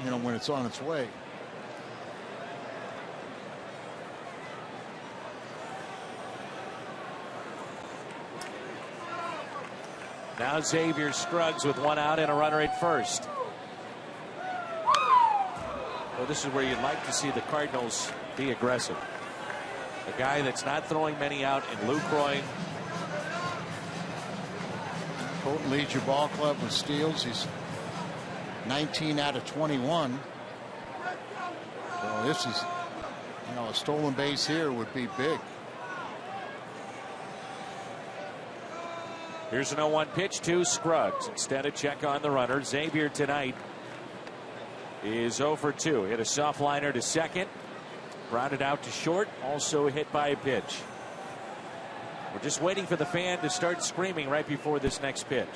you know, when it's on its way. now Xavier Scruggs with one out and a runner at first. Well, this is where you'd like to see the Cardinals be aggressive. A guy that's not throwing many out in Lucroy. Colton leads your ball club with steals. He's 19 out of 21. So this is, you know, a stolen base here would be big. Here's an 0-1 pitch to Scruggs. Instead of check on the runner. Xavier tonight is 0 for 2. Hit a soft liner to second. Grounded out to short. Also hit by a pitch. We're just waiting for the fan to start screaming right before this next pitch.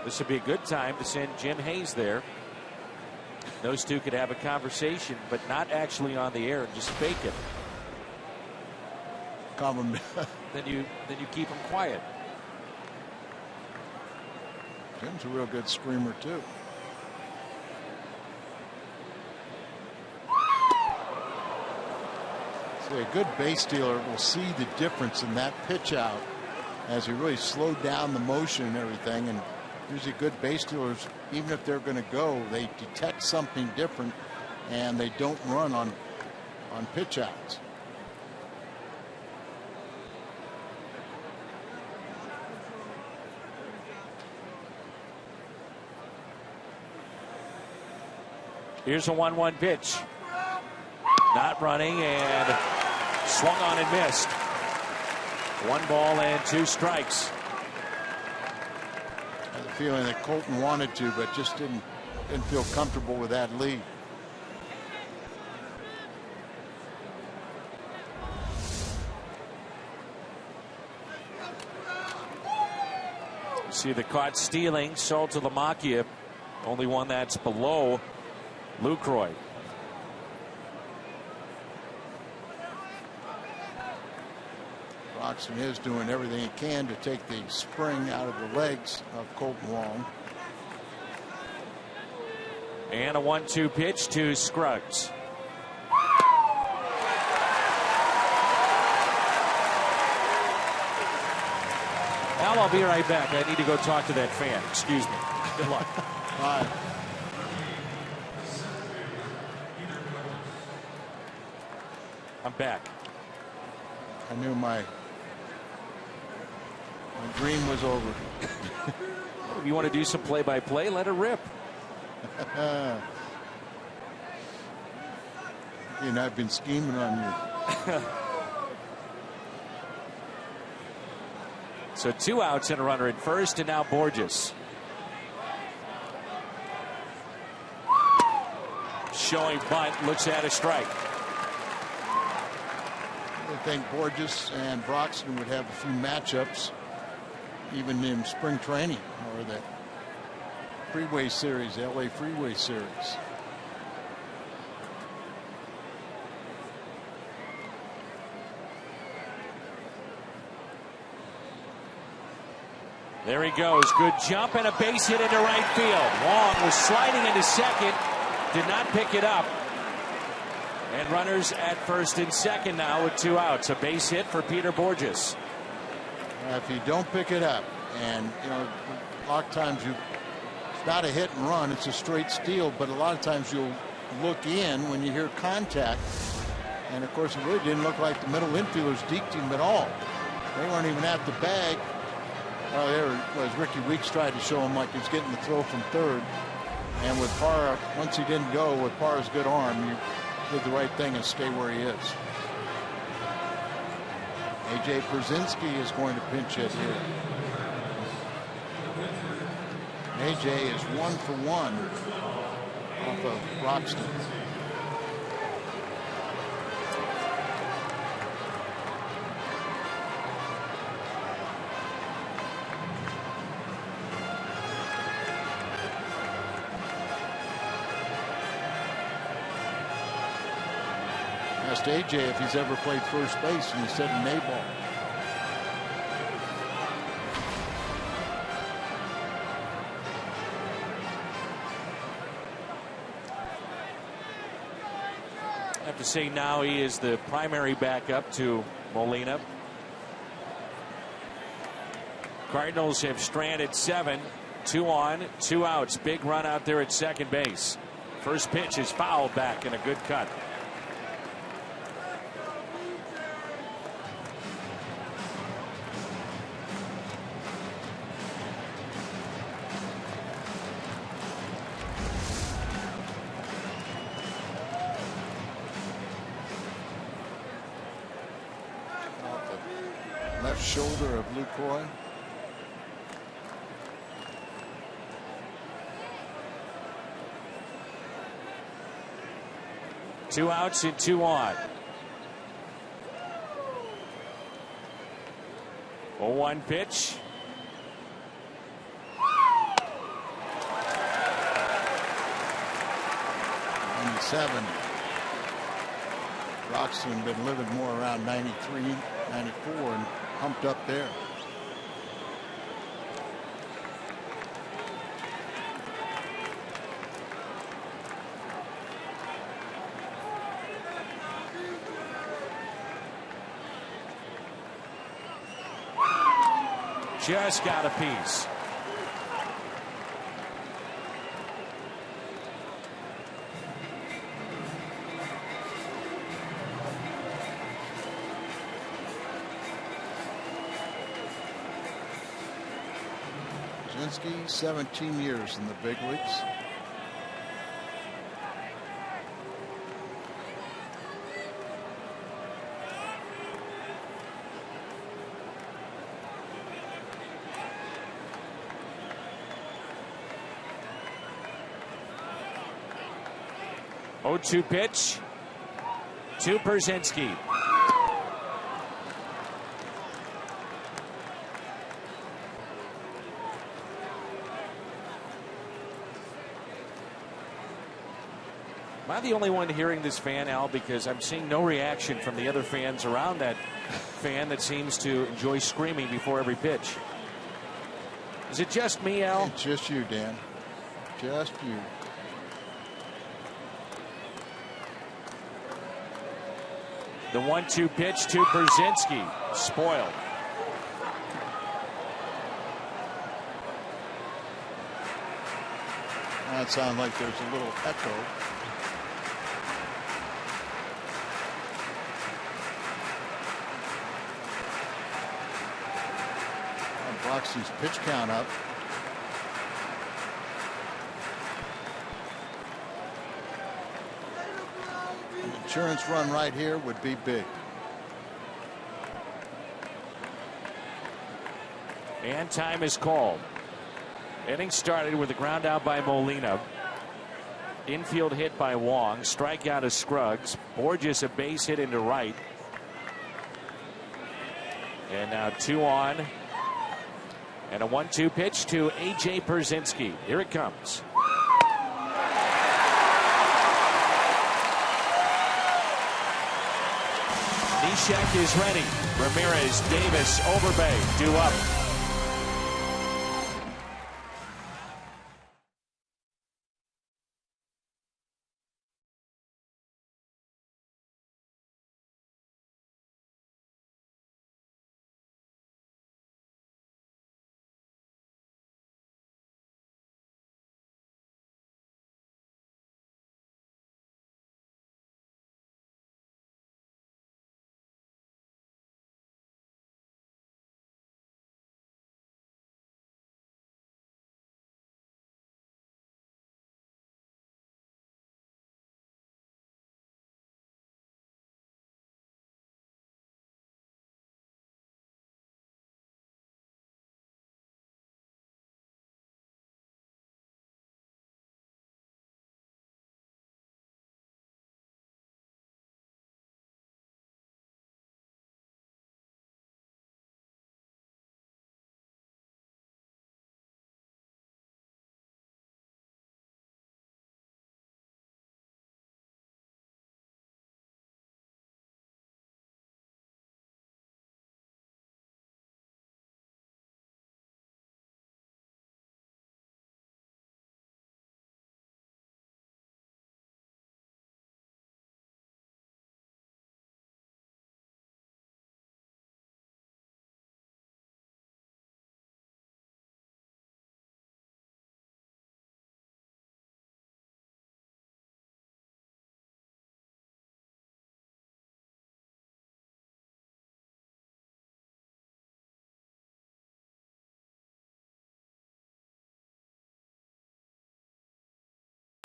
This would be a good time to send Jim Hayes there. Those two could have a conversation, but not actually on the air, and just fake it. Then you keep them quiet. Jim's a real good screamer too. See, a good base stealer will see the difference in that pitch out as he really slowed down the motion and everything. And usually good base stealers, even if they're going to go, they detect something different and they don't run on pitch outs. Here's a 1-1 pitch. Not running and swung on and missed. 1 ball and 2 strikes. I have a feeling that Colton wanted to, but just didn't feel comfortable with that lead. You see the caught stealing, sold to Lamacchia. Only one that's below Lucroy. Broxton is doing everything he can to take the spring out of the legs of Colton Wong. And a 1-2 pitch to Scruggs. Al, I'll be right back. I need to go talk to that fan. Excuse me. Good luck. Bye. I'm back. I knew my dream was over. If you want to do some play-by-play, let it rip. And I've been scheming on you. So 2 outs and a runner at first, and now Borges. Showing bunt, looks at a strike. I think Borges and Broxton would have a few matchups, even in spring training or the Freeway Series, LA Freeway Series. There he goes. Good jump and a base hit into right field. Wong was sliding into second, did not pick it up. And runners at first and second now with 2 outs. A base hit for Peter Borges. If you don't pick it up, and you know, a lot of times it's not a hit and run, it's a straight steal, but a lot of times you'll look in when you hear contact, and of course it really didn't look like the middle infielders deked him at all. They weren't even at the bag. Oh, there was Ricky Weeks tried to show him like he was getting the throw from third, and with Parra, once he didn't go, with Parra's good arm, you did the right thing and stay where he is. A.J. Brzezinski is going to pinch hit here. AJ is 1 for 1 off of Roxton. Asked AJ if he's ever played first base, and he said in A-ball. I have to say now he is the primary backup to Molina. Cardinals have stranded 7, 2 on, 2 outs. Big run out there at second base. First pitch is fouled back and a good cut. Left shoulder of Lucroy. Two outs and 2 on. 0-1 pitch. '97. Roxton been living more around 93, 94, and humped up there. Just got a piece. Brzezinski, 17 years in the big leagues. Oh, 2 pitch to Brzezinski. Am I the only one hearing this fan, Al? Because I'm seeing no reaction from the other fans around that fan that seems to enjoy screaming before every pitch. Is it just me, Al? It's just you, Dan. Just you. The 1-2 pitch to Brzezinski. Spoiled. That sounds like there's a little echo. Broxy's pitch count up. An insurance run right here would be big. And time is called. Inning started with a ground out by Molina. Infield hit by Wong. Strikeout of Scruggs. Borges a base hit into right. And now 2 on. And a 1-2 pitch to A.J. Brzezinski. Here it comes. Neshek is ready. Ramirez, Davis, Overbay due up.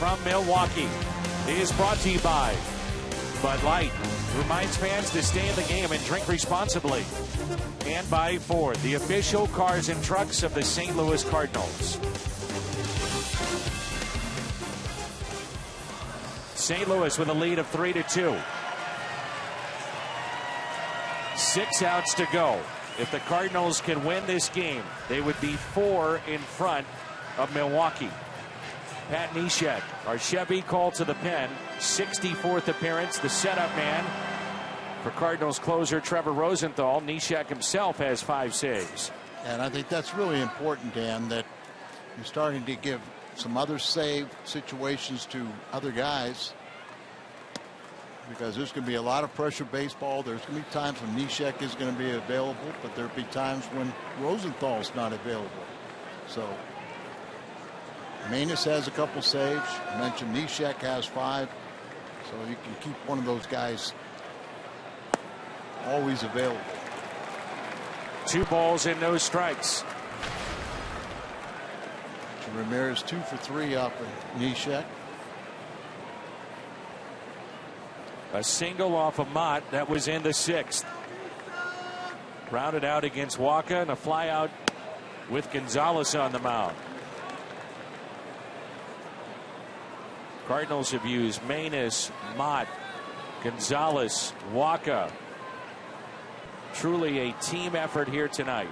from Milwaukee is brought to you by Bud Light. Reminds fans to stay in the game and drink responsibly. And by Ford, the official cars and trucks of the St. Louis Cardinals. St. Louis with a lead of 3-2. 6 outs to go. If the Cardinals can win this game, they would be 4 in front of Milwaukee. Pat Neshek, our Chevy called to the pen, 64th appearance, the setup man for Cardinals closer Trevor Rosenthal. Neshek himself has 5 saves. And I think that's really important, Dan, that you're starting to give some other save situations to other guys, because there's going to be a lot of pressure baseball. There's going to be times when Neshek is going to be available, but there'll be times when Rosenthal's not available. So Manus has a couple saves. I mentioned Neshek has 5. So you can keep one of those guys always available. 2 balls and no strikes. Ramirez 2 for 3 off of Neshek. A single off of Mott. That was in the 6th. Rounded out against Waka, and a fly out with Gonzalez on the mound. Cardinals have used Manus, Mott, Gonzalez, Waka. Truly a team effort here tonight.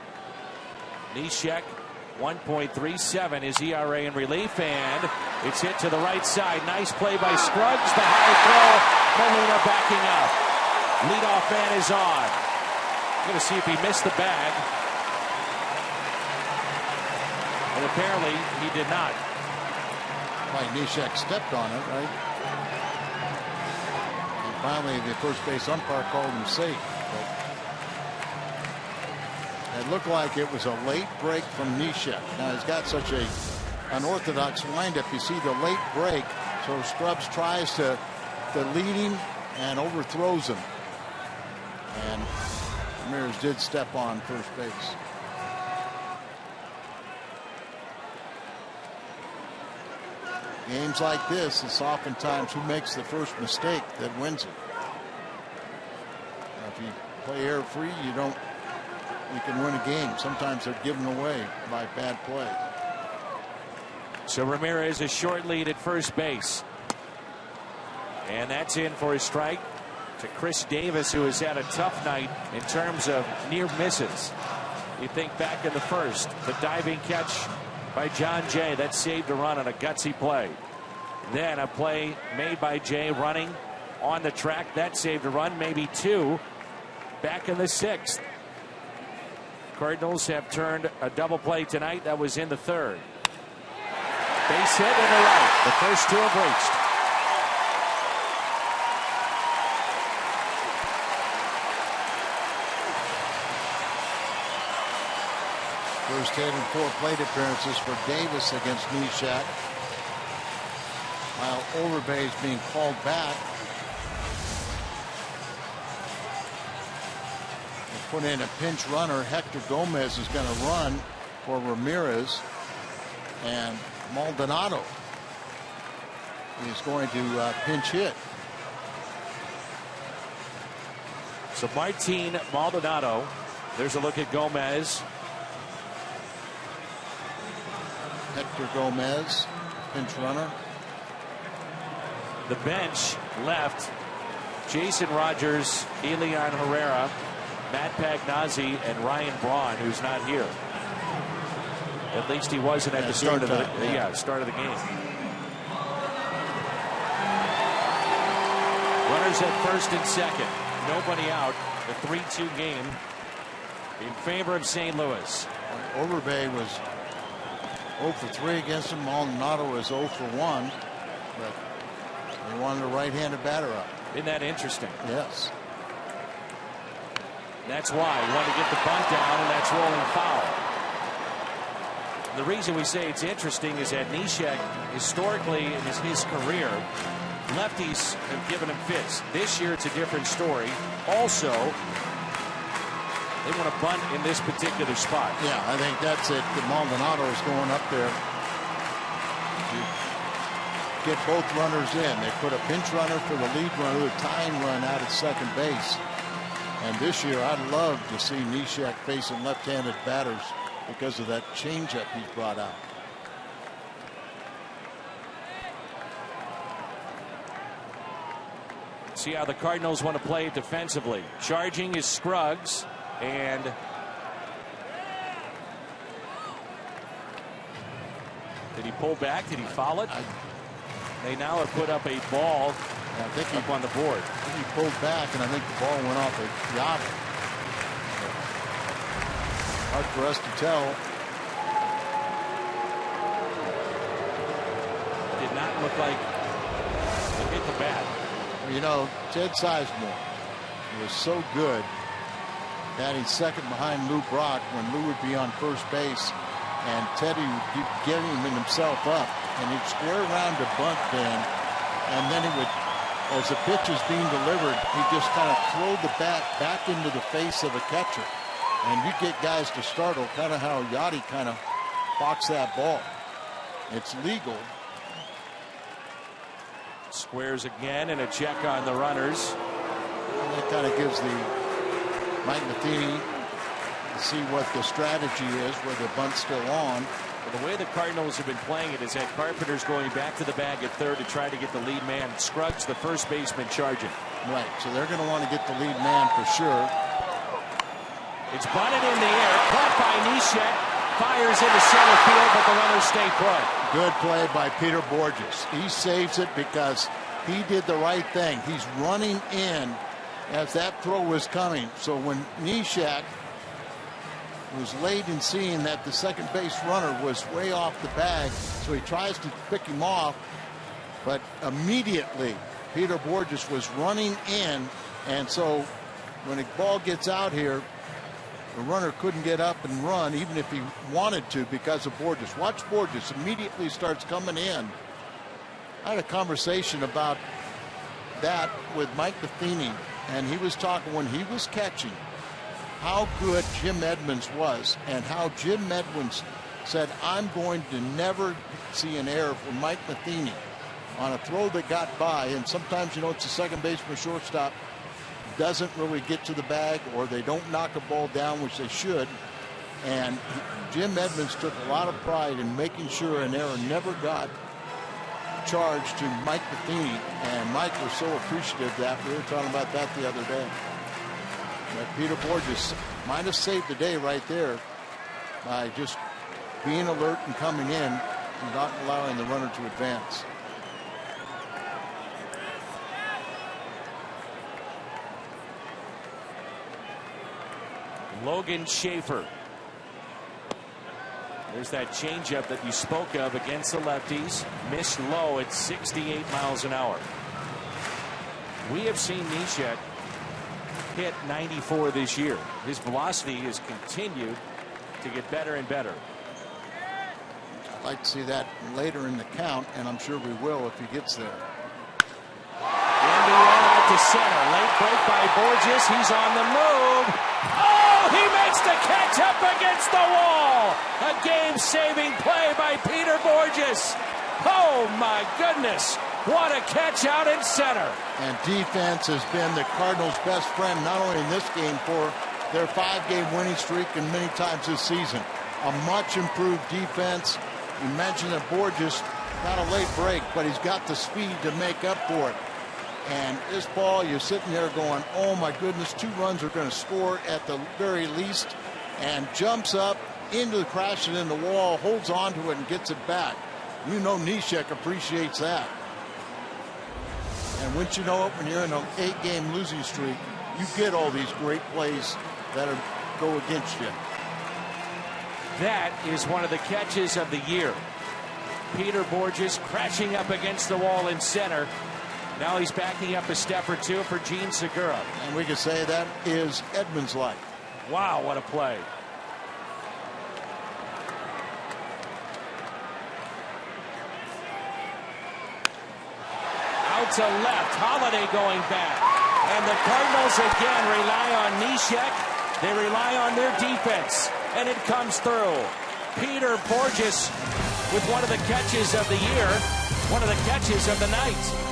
Neshek, 1.37 is ERA in relief, and it's hit to the right side. Nice play by Scruggs. The high throw. Molina backing up. Leadoff man is on. Going to see if he missed the bag. And apparently he did not. Like Neshek stepped on it, right? And finally the first base umpire called him safe. But it looked like it was a late break from Neshek. Now he's got such a unorthodox windup. You see the late break, so Scruggs tries to lead him and overthrows him. And Ramirez did step on first base. Games like this, it's oftentimes who makes the first mistake that wins it. Now, if you play air free, you can win a game. Sometimes they're given away by bad play. So Ramirez a short lead at first base. And that's in for a strike to Chris Davis, who has had a tough night in terms of near misses. You think back in the first, the diving catch by John Jay that saved a run on a gutsy play. Then a play made by Jay running on the track that saved a run, maybe 2 back in the 6th. Cardinals have turned a double play tonight. That was in the 3rd. Base hit in the right. The first 2 have reached. First hit and 4 plate appearances for Davis against Neshek, while Overbay is being called back. They put in a pinch runner. Hector Gomez is going to run for Ramirez, and Maldonado is going to pinch hit. So Martin Maldonado. There's a look at Gomez. Hector Gomez, pinch runner. The bench left Jason Rogers, Elian Herrera, Matt Pagnazzi, and Ryan Braun, who's not here. At least he wasn't at the start of the start of the game. Runners at first and second. Nobody out. The 3-2 game in favor of St. Louis. Overbay was 0 for 3 against him. Maldonado was 0 for 1, but they wanted a right-handed batter up. Isn't that interesting? Yes. That's why he wanted to get the bunt down, and that's rolling foul. The reason we say it's interesting is that Neshek, historically in his career, lefties have given him fits. This year it's a different story. Also, they want to bunt in this particular spot. Yeah, I think that's it. Maldonado is going up there to get both runners in. They put a pinch runner for the lead runner, a tying run out at second base. And this year, I'd love to see Neshek facing left-handed batters because of that changeup he's brought out. See how the Cardinals want to play it defensively. Charging is Scruggs, and did he pull back? Did he foul it? They now have put up a ball. I think up on the board. I think he pulled back, and I think the ball went off a Yachty. Hard for us to tell. Did not look like it hit the bat. You know, Ted Sizemore was so good batting second behind Lou Brock when Lou would be on first base, and Teddy would keep getting himself up, and he'd square around to bunt then, and then he would, as the pitch is being delivered, he'd just kind of throw the bat back into the face of a catcher, and you get guys to startle, kind of how Yachty kind of boxed that ball. It's legal. Squares again, and a check on the runners. And that kind of gives the Mike Matheny to see what the strategy is, where the bunt's still on. Well, the way the Cardinals have been playing it is that Carpenter's going back to the bag at third to try to get the lead man. Scruggs, the first baseman, charging. Right, so they're going to want to get the lead man for sure. It's bunted in the air, caught by Neshek, fires into center field, but the runners stay put. Good play by Peter Borges. He saves it because he did the right thing. He's running in as that throw was coming. So when Neshek was late in seeing that the second base runner was way off the bag, so he tries to pick him off, but immediately Peter Borges was running in, and so when the ball gets out here, the runner couldn't get up and run even if he wanted to because of Borges. Watch Borges immediately starts coming in. I had a conversation about that with Mike Matheny, and he was talking when he was catching how good Jim Edmonds was, and how Jim Edmonds said, I'm going to never see an error from Mike Matheny on a throw that got by. And sometimes, you know, it's a second baseman, shortstop doesn't really get to the bag, or they don't knock a ball down, which they should. And Jim Edmonds took a lot of pride in making sure an error never got charged to Mike Matheny, and Mike was so appreciative of that. We were talking about that the other day. But Peter Borges might have saved the day right there by just being alert and coming in and not allowing the runner to advance. Logan Schaefer. There's that changeup that you spoke of against the lefties. Missed low at 68 miles an hour. We have seen Neshek hit 94 this year. His velocity has continued to get better and better. I'd like to see that later in the count, and I'm sure we will if he gets there. Indiana to center. Late break by Borges. He's on the move. Oh, he makes the catch up against the wall. A game-saving play by Peter Borges. Oh, my goodness. What a catch out in center. And defense has been the Cardinals' best friend, not only in this game, for their 5-game winning streak and many times this season. A much improved defense. You mentioned that Borges got a late break, but he's got the speed to make up for it. And this ball, you're sitting there going, oh my goodness, 2 runs are going to score at the very least, and jumps up into the crashing in the wall, holds on to it and gets it back. You know Neshek appreciates that. And once you know it, when you're in an 8-game losing streak, you get all these great plays that go against you. That is one of the catches of the year. Peter Borges crashing up against the wall in center. Now he's backing up a step or two for Gene Segura. And we can say that is Edmonds-like. Wow, what a play. Out to left, Holliday going back. And the Cardinals again rely on Neshek. They rely on their defense, and it comes through. Peter Borges with one of the catches of the year. one of the catches of the night.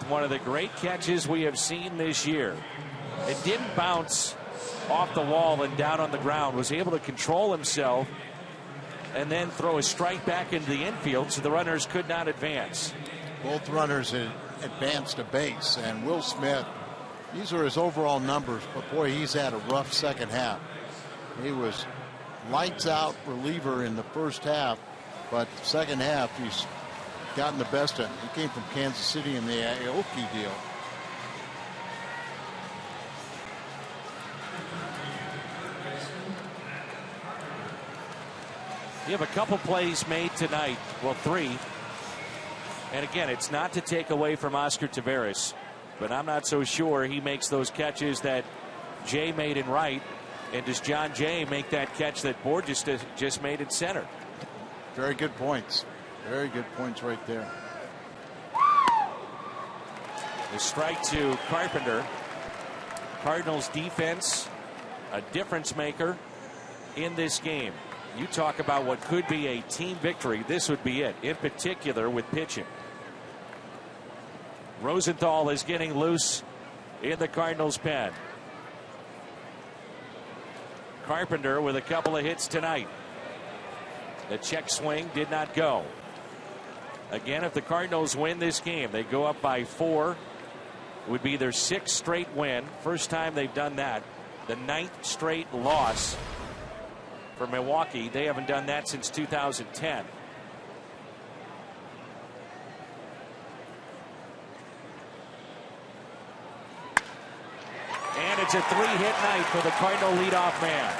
One of the great catches we have seen this year. It didn't bounce off the wall and down on the ground. Was able to control himself and then throw a strike back into the infield so the runners could not advance. Both runners had advanced a base, and Will Smith, these are his overall numbers, but boy, he's had a rough second half. He was lights out reliever in the first half, but second half he's gotten the best of him. He came from Kansas City in the Aoki deal. You have a couple plays made tonight, well, 3. And again, it's not to take away from Oscar Taveras, but I'm not so sure he makes those catches that Jay made in right. And does John Jay make that catch that Borges just made in center? Very good points. Very good points right there. The strike to Carpenter. Cardinals defense, a difference maker in this game. You talk about what could be a team victory. This would be it, in particular with pitching. Rosenthal is getting loose in the Cardinals pen. Carpenter with a couple of hits tonight. The check swing did not go. Again, if the Cardinals win this game, they go up by 4. It would be their 6th straight win. First time they've done that. The 9th straight loss for Milwaukee. They haven't done that since 2010. And it's a 3-hit night for the Cardinal leadoff man.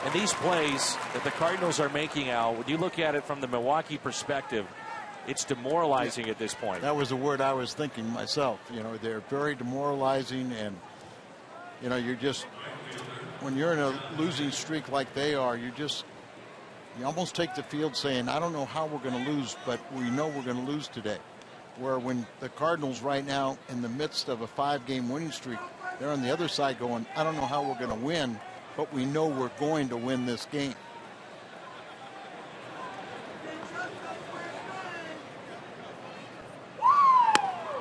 And these plays that the Cardinals are making, Al, when you look at it from the Milwaukee perspective, it's demoralizing at this point. That was the word I was thinking myself. You know, they're very demoralizing, and you know, you're just, when you're in a losing streak like they are, you almost take the field saying, I don't know how we're going to lose, but we know we're going to lose today. Where when the Cardinals right now in the midst of a 5-game winning streak, they're on the other side going, I don't know how we're going to win, but we know we're going to win this game.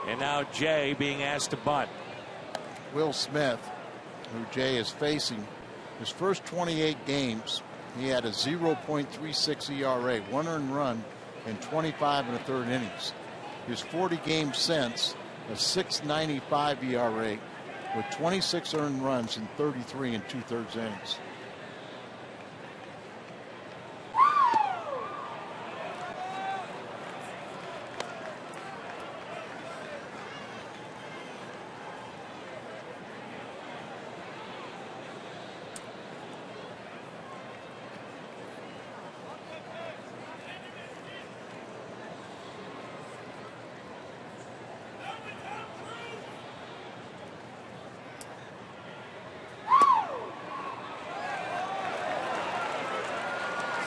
And now Jay being asked to bunt. Will Smith, who Jay is facing, his first 28 games, he had a 0.36 ERA, 1 earned run in 25 1/3 innings. His 40 games since, a 6.95 ERA with 26 earned runs in 33 2/3 innings.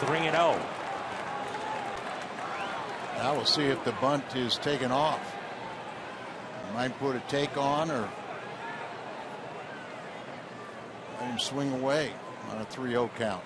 3-0. Now we'll see if the bunt is taken off. Might put a take on or let him swing away on a 3-0 count.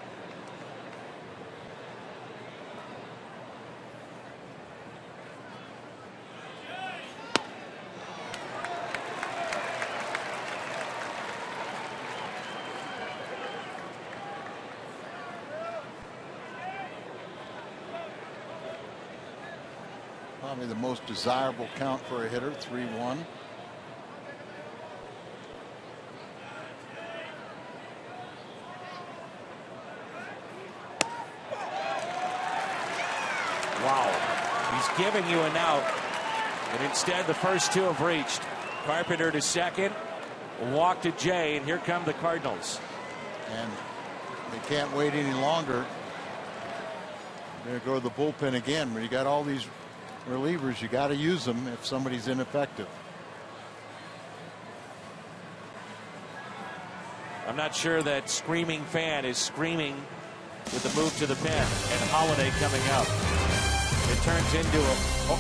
Probably the most desirable count for a hitter, 3-1. Wow. He's giving you an out, and instead the first two have reached. Carpenter to second, walk to Jay, and here come the Cardinals. And they can't wait any longer. They're going to go to the bullpen again. When you got all these relievers, you got to use them if somebody's ineffective. I'm not sure that screaming fan is screaming with the move to the pen and Holliday coming out. It turns into a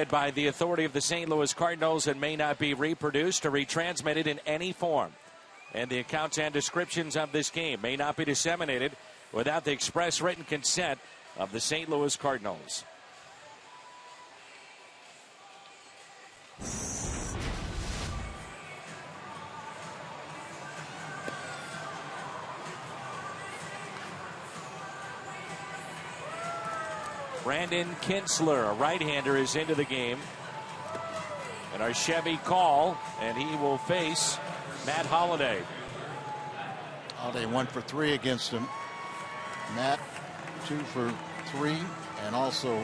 by the authority of the St. Louis Cardinals and may not be reproduced or retransmitted in any form. And the accounts and descriptions of this game may not be disseminated without the express written consent of the St. Louis Cardinals. Brandon Kinsler, a right-hander, is into the game. And our Chevy call, and he will face Matt Holliday. Holliday 1 for 3 against him. Matt 2 for 3, and also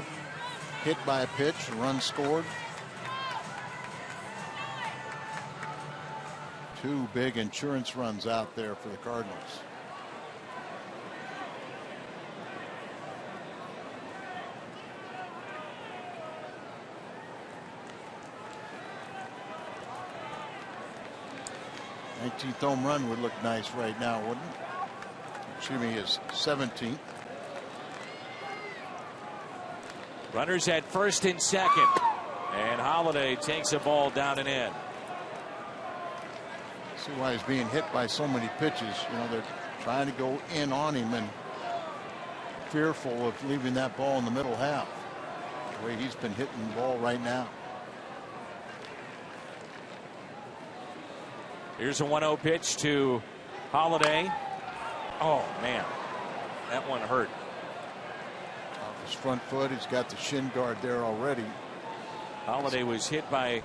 hit by a pitch, a run scored. 2 big insurance runs out there for the Cardinals. th home run would look nice right now, wouldn't it? Excuse me, his 17th. Runners at first and second. And Holliday takes a ball down and in. See why he's being hit by so many pitches. You know, they're trying to go in on him and fearful of leaving that ball in the middle half. The way he's been hitting the ball right now. Here's a 1-0 pitch to Holliday. Oh, man. That one hurt. Off his front foot. He's got the shin guard there already. Holliday was hit by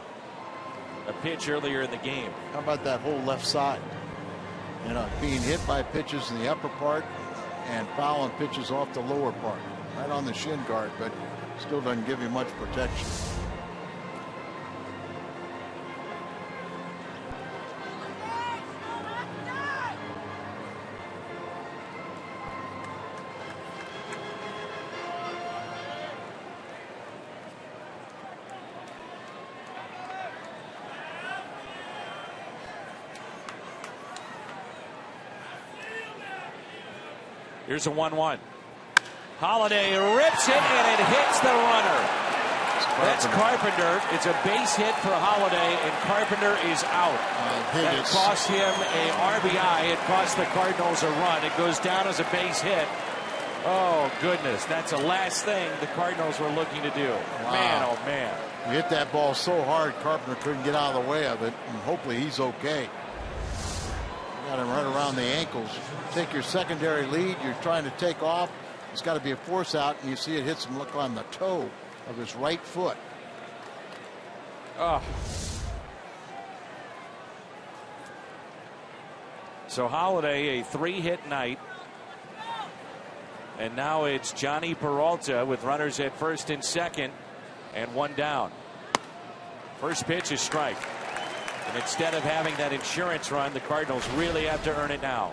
a pitch earlier in the game. How about that whole left side? You know, being hit by pitches in the upper part and fouling pitches off the lower part. right on the shin guard, but still doesn't give you much protection. Here's a 1-1. Holiday rips it, and it hits the runner. That's Carpenter. It's a base hit for Holiday, and Carpenter is out. That cost him a RBI. It cost the Cardinals a run. It goes down as a base hit. Oh, goodness. That's the last thing the Cardinals were looking to do. Wow. Man, oh, man. You hit that ball so hard, Carpenter couldn't get out of the way of it, and hopefully he's okay. You got him right around the ankles. Take your secondary lead. You're trying to take off. It's got to be a force out, and you see it hits him. Look on the toe of his right foot. Oh. So Holiday, a 3-hit night. And now it's Johnny Peralta with runners at first and second and one down. First pitch is strike. And instead of having that insurance run, the Cardinals really have to earn it now.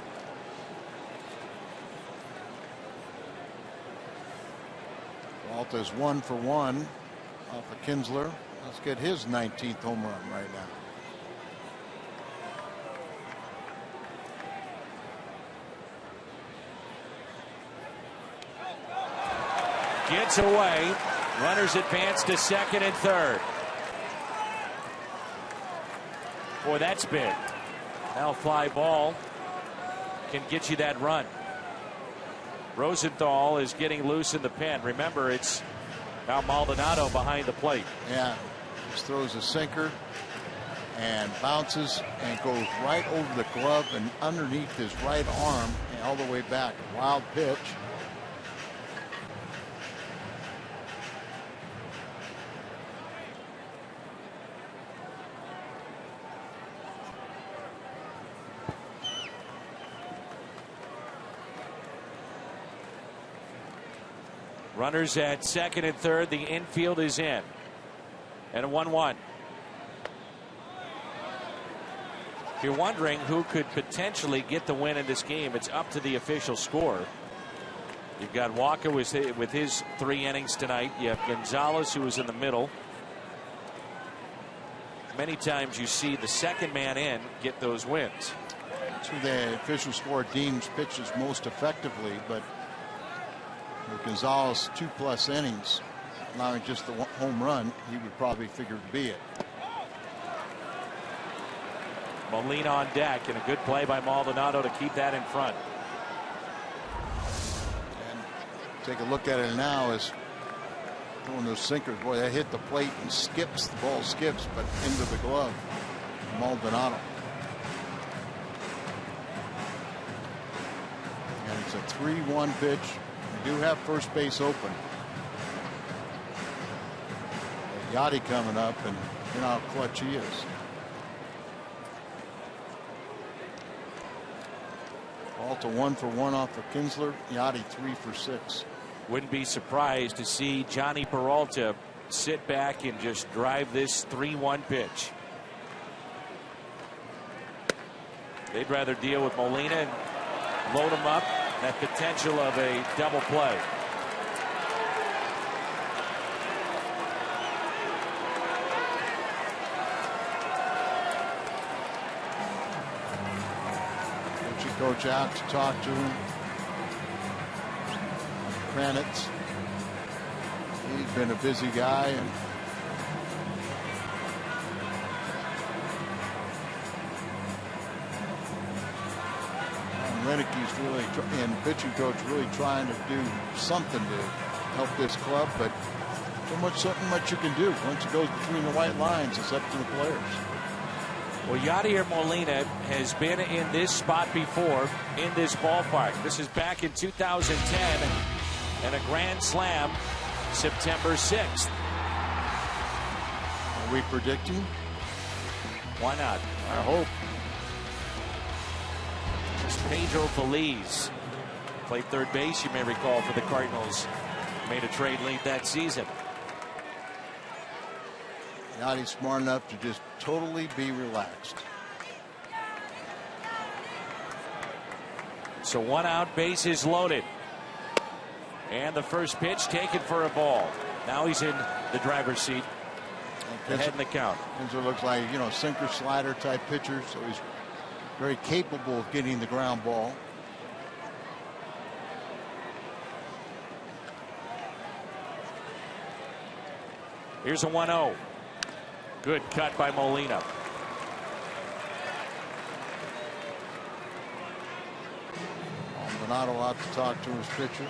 Peralta's 1 for 1 off of Kinsler. Let's get his 19th home run right now. Gets away. Runners advance to second and third. Boy, that's big. Now fly ball can get you that run. Rosenthal is getting loose in the pen. Remember, it's now Maldonado behind the plate. Yeah, just throws a sinker and bounces and goes right over the glove and underneath his right arm and all the way back. Wild pitch. Runners at second and third. The infield is in. And a 1-1. If you're wondering who could potentially get the win in this game, it's up to the official score. You've got Walker with his 3 innings tonight. You have Gonzalez, who was in the middle. Many times you see the second man in get those wins. That's who the official score deems pitches most effectively, but with Gonzalez 2+ innings, allowing just the home run, he would probably figure to be it. Molina on deck, and a good play by Maldonado to keep that in front. And take a look at it now as doing those sinkers. Boy, that hit the plate and skips. The ball skips, but into the glove. Maldonado. And it's a 3-1 pitch. We do have first base open. Yachty coming up, and you know how clutch he is. Peralta 1 for 1 off of Kinsler. Yachty 3 for 6. Wouldn't be surprised to see Johnny Peralta sit back and just drive this 3-1 pitch. They'd rather deal with Molina and load him up. That potential of a double play. Coach out to talk to him. Kranitz. He's been a busy guy, and Renicke's really and pitching coach really trying to do something to help this club, but something much you can do. Once it goes between the white lines, it's up to the players. Well, Yadier Molina has been in this spot before in this ballpark. This is back in 2010 and a grand slam September 6th. Are we predicting? Why not? I hope. It's Pedro Feliz. Played third base, you may recall, for the Cardinals made a trade late that season. Yachty's smart enough to just totally be relaxed. So 1 out, bases loaded. And the first pitch taken for a ball. Now he's in the driver's seat. Ahead in the count. Pinzer looks like, sinker slider type pitcher, so he's very capable of getting the ground ball. Here's a 1-0. Good cut by Molina. Donato out to talk to his pitcher.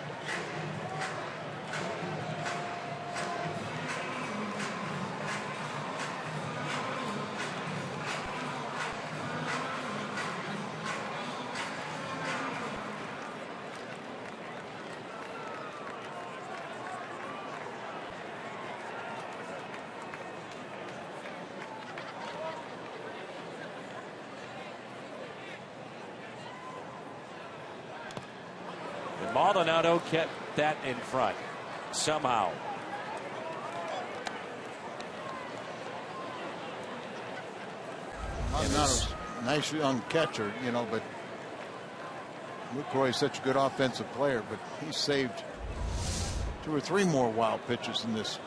Maldonado kept that in front somehow. Maldonado's a nice young catcher, but Lucroy's such a good offensive player, but he saved 2 or 3 more wild pitches in this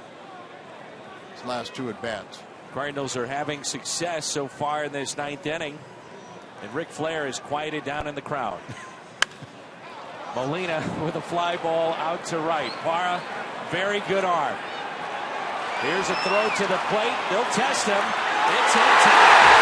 last 2 at bats. Cardinals are having success so far in this 9th inning, and Ric Flair is quieted down in the crowd. Molina with a fly ball out to right. Parra, very good arm. Here's a throw to the plate. They'll test him. It's in time.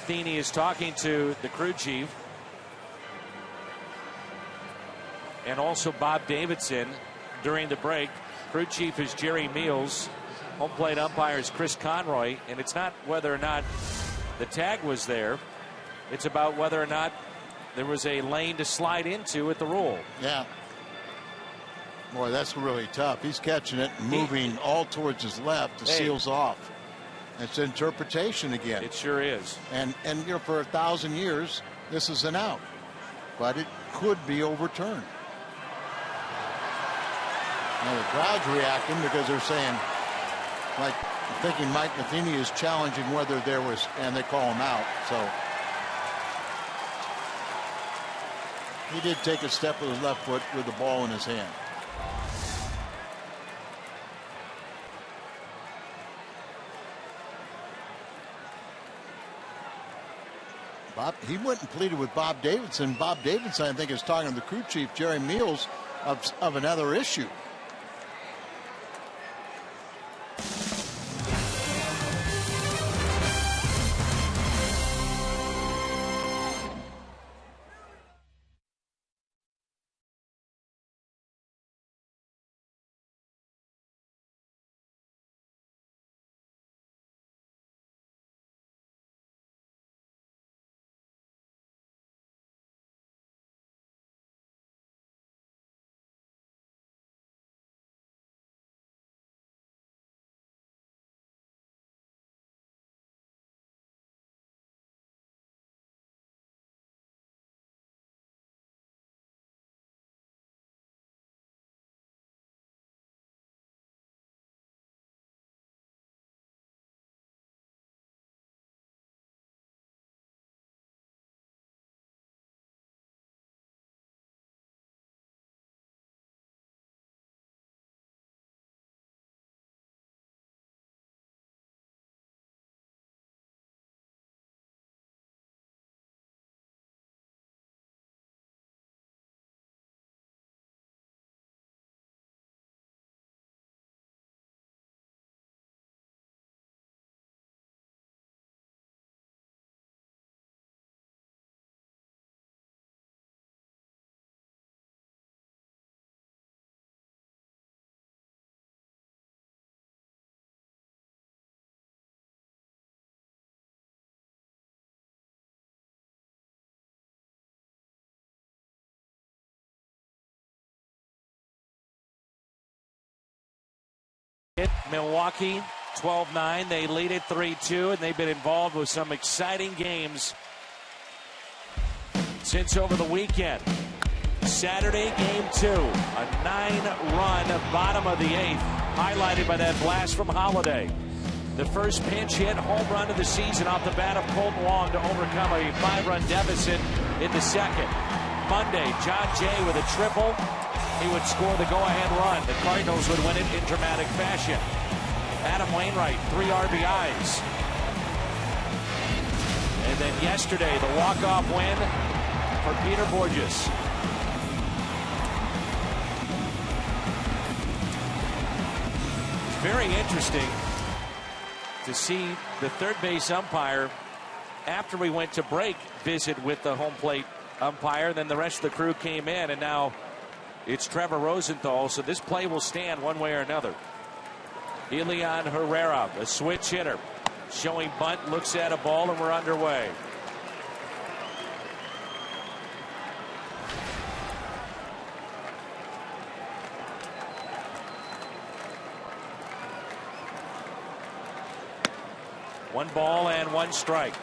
Matheny is talking to the crew chief and also Bob Davidson during the break. Crew chief is Jerry Meals. Home plate umpire is Chris Conroy. And it's not whether or not the tag was there. It's about whether or not there was a lane to slide into at the rule. Yeah. Boy, that's really tough. He's catching it and moving all towards his left. The seal's off. It's interpretation again. It sure is. And for 1,000 years, this is an out. But it could be overturned. Now the crowd's reacting because they're saying, like, thinking Mike Matheny is challenging whether there was, and they call him out. So he did take a step with his left foot with the ball in his hand. He went and pleaded with Bob Davidson. Bob Davidson, I think, is talking to the crew chief, Jerry Meals, of another issue. Milwaukee 12-9. They lead it 3-2, and they've been involved with some exciting games since over the weekend. Saturday, game 2, a 9-run bottom of the 8th, highlighted by that blast from Holliday. The first pinch hit home run of the season off the bat of Colton Wong to overcome a 5-run deficit in the second. Monday, John Jay with a triple. He would score the go-ahead run. The Cardinals would win it in dramatic fashion. Adam Wainwright, 3 RBIs. And then yesterday, the walk-off win for Peter Borges. It's very interesting to see the third base umpire, after we went to break, visit with the home plate umpire. Then the rest of the crew came in, and now it's Trevor Rosenthal. So this play will stand one way or another. Elian Herrera, a switch hitter, showing bunt, looks at a ball, and we're underway. One ball and 1 strike.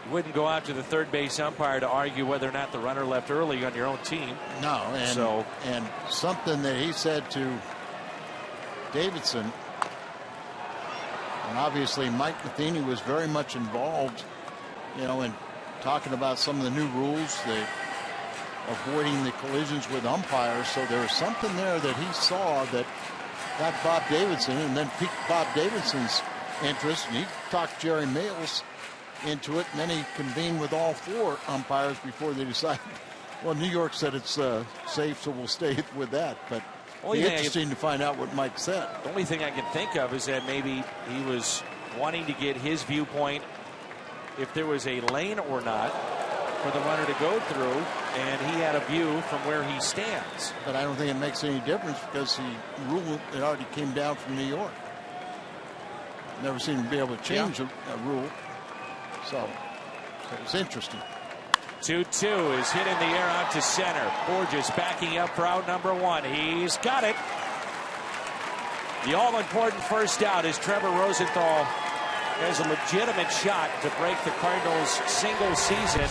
You wouldn't go out to the third base umpire to argue whether or not the runner left early on your own team. No, and something that he said to Davidson, and obviously Mike Matheny was very much involved, in talking about some of the new rules, avoiding the collisions with umpires. So there was something there that he saw that got Bob Davidson, and then piqued Bob Davidson's interest, and he talked Jerry Mails into it, and then he convened with all 4 umpires before they decided, well, New York said it's safe, so we'll stay with that. But it's interesting to find out what Mike said. The only thing I can think of is that maybe he was wanting to get his viewpoint if there was a lane or not for the runner to go through, and he had a view from where he stands. But I don't think it makes any difference, because the rule, it already came down from New York. Never seemed to be able to change a rule. So it's interesting. 2-2 is hit in the air out to center. Borges backing up for out number 1. He's got it. The all-important first out as Trevor Rosenthal has a legitimate shot to break the Cardinals' single-season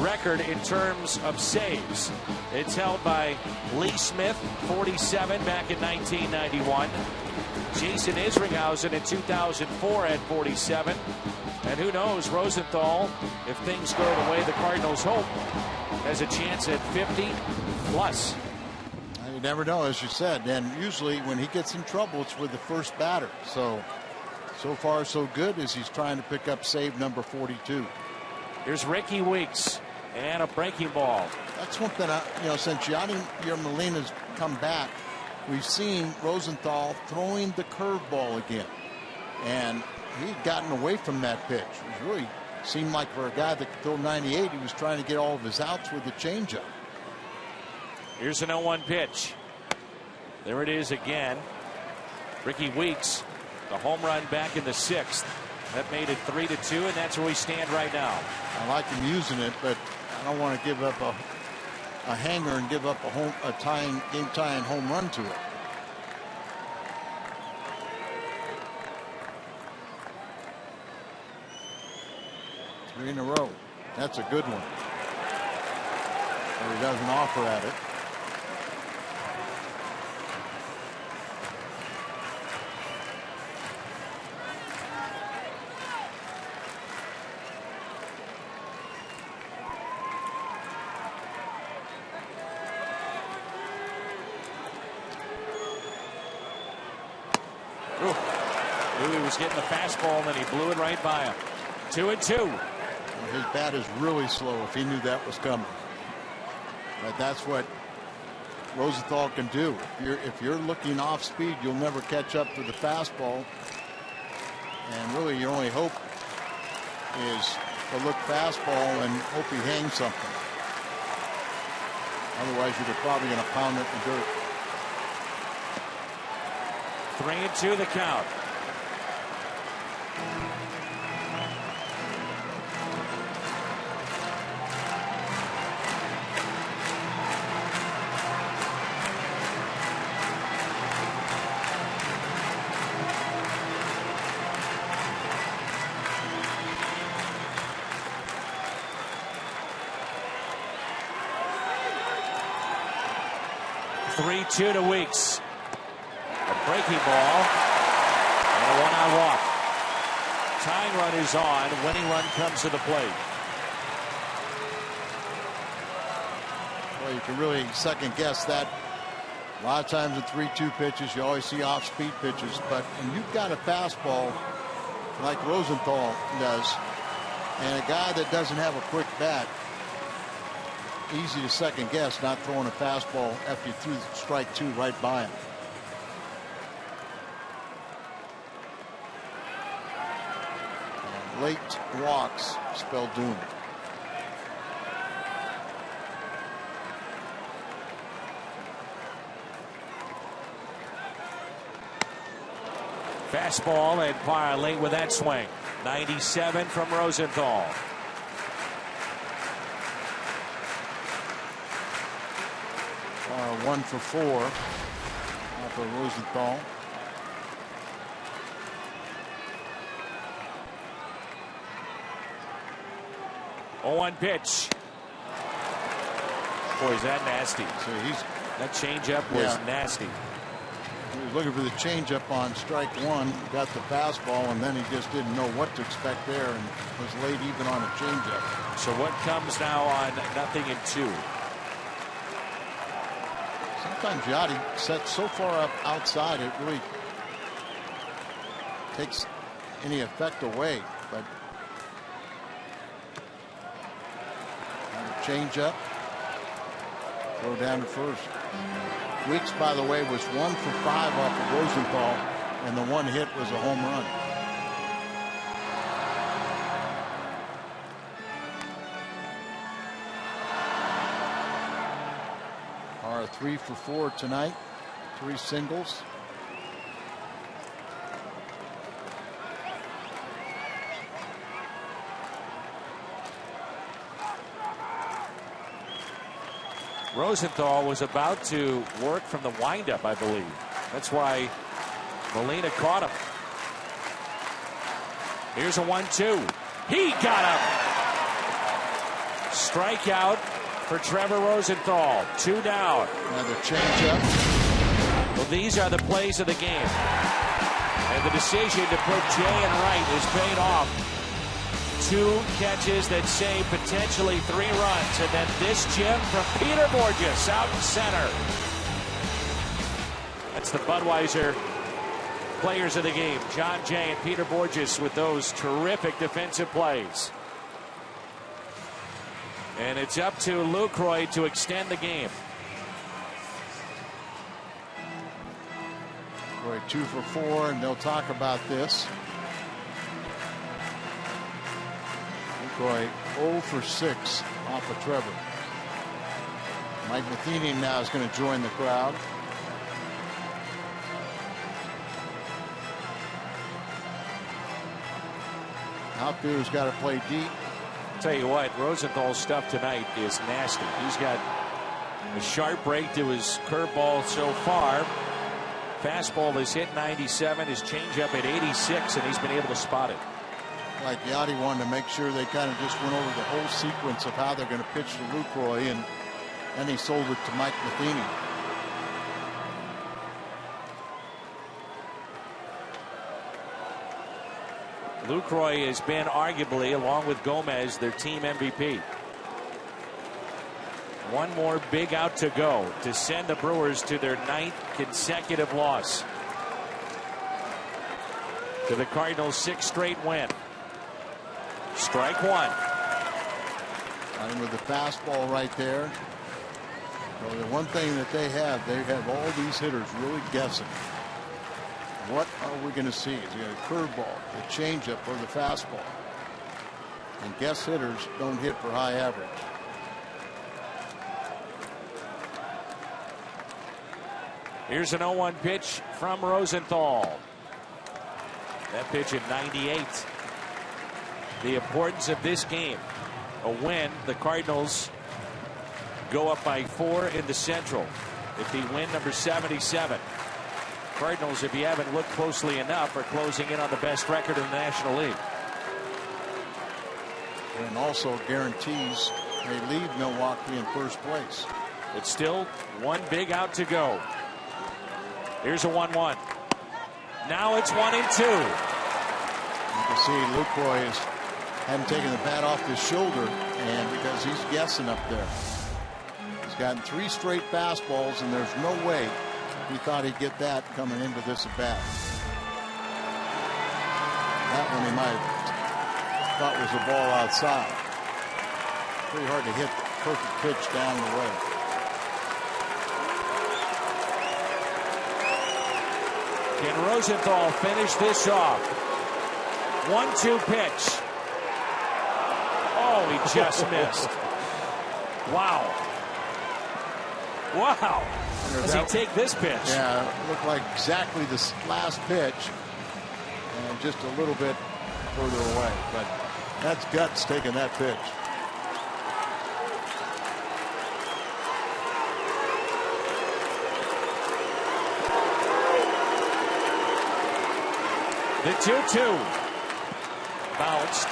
record in terms of saves. It's held by Lee Smith, 47, back in 1991. Jason Isringhausen in 2004 at 47. And who knows, Rosenthal, if things go the way the Cardinals hope, has a chance at 50 plus. You never know, as you said. And usually when he gets in trouble, it's with the first batter. So far so good as he's trying to pick up save number 42. Here's Ricky Weeks and a breaking ball. That's one thing, since Yadier Molina's come back, we've seen Rosenthal throwing the curveball again. And he'd gotten away from that pitch. It really seemed like for a guy that could throw 98, he was trying to get all of his outs with the changeup. Here's an 0-1 pitch. There it is again. Ricky Weeks, the home run back in the 6th. That made it 3-2, and that's where we stand right now. I like him using it, but I don't want to give up a hanger and give up a game-tying home run to it. Three in a row. That's a good one. Or he doesn't offer at it. Louis was getting the fastball, and then he blew it right by him. 2-2. His bat is really slow if he knew that was coming. But that's what Rosenthal can do. If you're looking off speed, you'll never catch up to the fastball. And really your only hope is to look fastball and hope he hangs something. Otherwise you're probably going to pound it in the dirt. 3-2 the count. 3-2 to Weeks. A breaking ball and a one-out walk. Tying run is on. Winning run comes to the plate. Well, you can really second guess that. A lot of times in 3-2 pitches, you always see off-speed pitches, but when you've got a fastball like Rosenthal does, and a guy that doesn't have a quick bat, easy to second guess not throwing a fastball after you threw strike 2 right by him. And late walks spell doom. Fastball and fire late with that swing. 97 from Rosenthal. One for 4 off of Rosenthal. Oh, 1 pitch. Boy, is that nasty. So that changeup was nasty. He was looking for the changeup on strike 1, got the fastball, and then he just didn't know what to expect there and was late even on a changeup. So what comes now on 0-2? Sometimes Yachty sets so far up outside it really takes any effect away. But changeup, throw down to first. Weeks, by the way, was 1 for 5 off of Rosenthal, and the one hit was a home run. Are 3 for 4 tonight, 3 singles. Rosenthal was about to work from the windup, I believe. That's why Molina caught him. Here's a 1-2. He got him. Strikeout for Trevor Rosenthal. 2 down. Another changeup. Well, these are the plays of the game. And the decision to put Jay in right is paid off. 2 catches that save potentially 3 runs. And then this gem from Peter Borges out in center. That's the Budweiser players of the game. John Jay and Peter Borges with those terrific defensive plays. And it's up to Lucroy to extend the game. Boy, 2 for 4, and they'll talk about this. Lucroy 0 for 6 off of Trevor. Mike Matheny now is going to join the crowd. Outfielder's got to play deep. Tell you what, Rosenthal's stuff tonight is nasty. He's got a sharp break to his curveball so far. Fastball is hit 97, his changeup at 86, and he's been able to spot it. Like Yachty wanted to make sure they kind of just went over the whole sequence of how they're going to pitch to Lucroy, and then he sold it to Mike Matheny. Lucroy has been arguably, along with Gomez, their team MVP. One more big out to go to send the Brewers to their 9th consecutive loss. To the Cardinals' 6th straight win. Strike 1. And with the fastball right there. Well, the one thing that they have all these hitters really guessing. What are we going to see? Is it a curveball, the changeup, or the fastball? And guess hitters don't hit for high average. Here's an 0-1 pitch from Rosenthal. That pitch at 98. The importance of this game. A win, the Cardinals go up by 4 in the Central. If they win, number 77. Cardinals, if you haven't looked closely enough, are closing in on the best record in the National League. And also guarantees they leave Milwaukee in first place. It's still one big out to go. Here's a 1-1. Now it's 1-2. You can see Lucroy hadn't taken the bat off his shoulder, and because he's guessing up there. He's gotten 3 straight fastballs, and there's no way he thought he'd get that coming into this at bat. That one he might have thought was a ball outside. Pretty hard to hit the perfect pitch down the way. Can Rosenthal finish this off? 1-2 pitch. Oh, he just missed. Wow. Wow. Does he take this pitch? Yeah, it looked like exactly this last pitch, and just a little bit further away. But that's guts taking that pitch. The 2-2 bounced,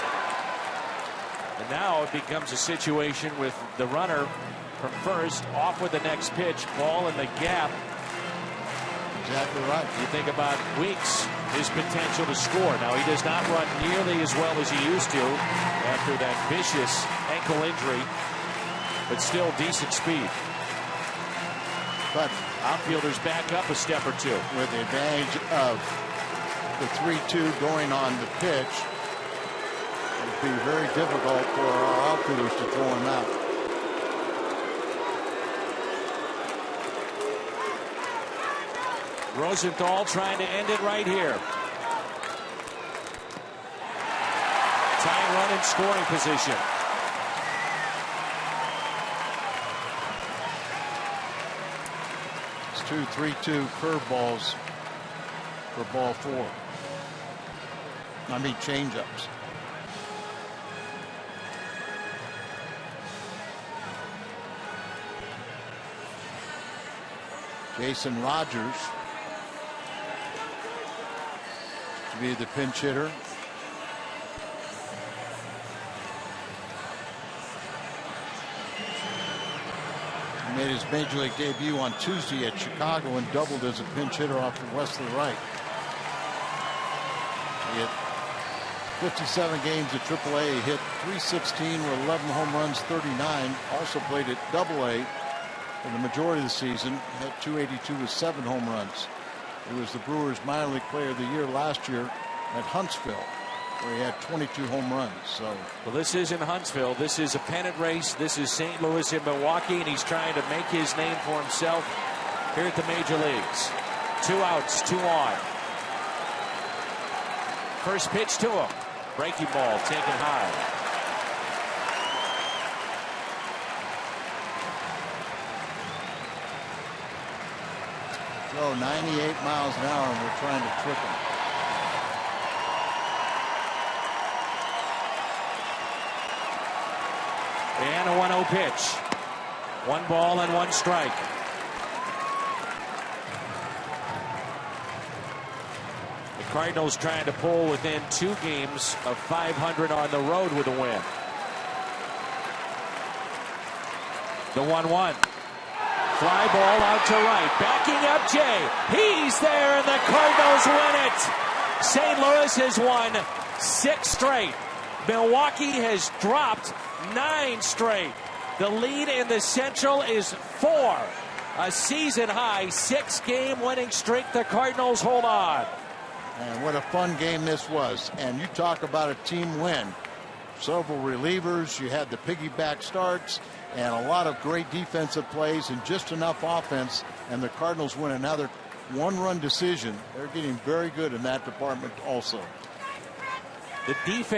and now it becomes a situation with the runner from first off with the next pitch, ball in the gap. Exactly right. You think about Weeks, his potential to score. Now he does not run nearly as well as he used to after that vicious ankle injury, but still decent speed. But outfielders back up a step or two. With the advantage of the 3-2 going on the pitch, it would be very difficult for our outfielders to throw him out. Rosenthal trying to end it right here. Tying run in scoring position. It's 2 3-2 curveballs for ball 4. I mean changeups. Jason Rogers to be the pinch hitter. He made his major league debut on Tuesday at Chicago and doubled as a pinch hitter off to Wesley Wright. He hit 57 games at AAA. He hit .316 with 11 home runs, 39. Also played at AA for the majority of the season. Had .282 with 7 home runs. He was the Brewers minor league player of the year last year at Huntsville, where he had 22 home runs. So, well, this isn't Huntsville. This is a pennant race. This is St. Louis and Milwaukee, and he's trying to make his name for himself here at the major leagues. 2 outs, 2 on. First pitch to him. Breaking ball taken high. Throw 98 miles an hour, and we're trying to trick him. And a 1-0 pitch. 1 ball and 1 strike. The Cardinals trying to pull within 2 games of 500 on the road with a win. The 1-1. Fly ball out to right. Backing up Jay. He's there, and the Cardinals win it. St. Louis has won 6 straight. Milwaukee has dropped 9 straight. The lead in the Central is 4. A season high 6-game winning streak. The Cardinals hold on. And what a fun game this was. And you talk about a team win. Several relievers. You had the piggyback starts and a lot of great defensive plays and just enough offense. And the Cardinals win another 1-run decision. They're getting very good in that department also. The defense.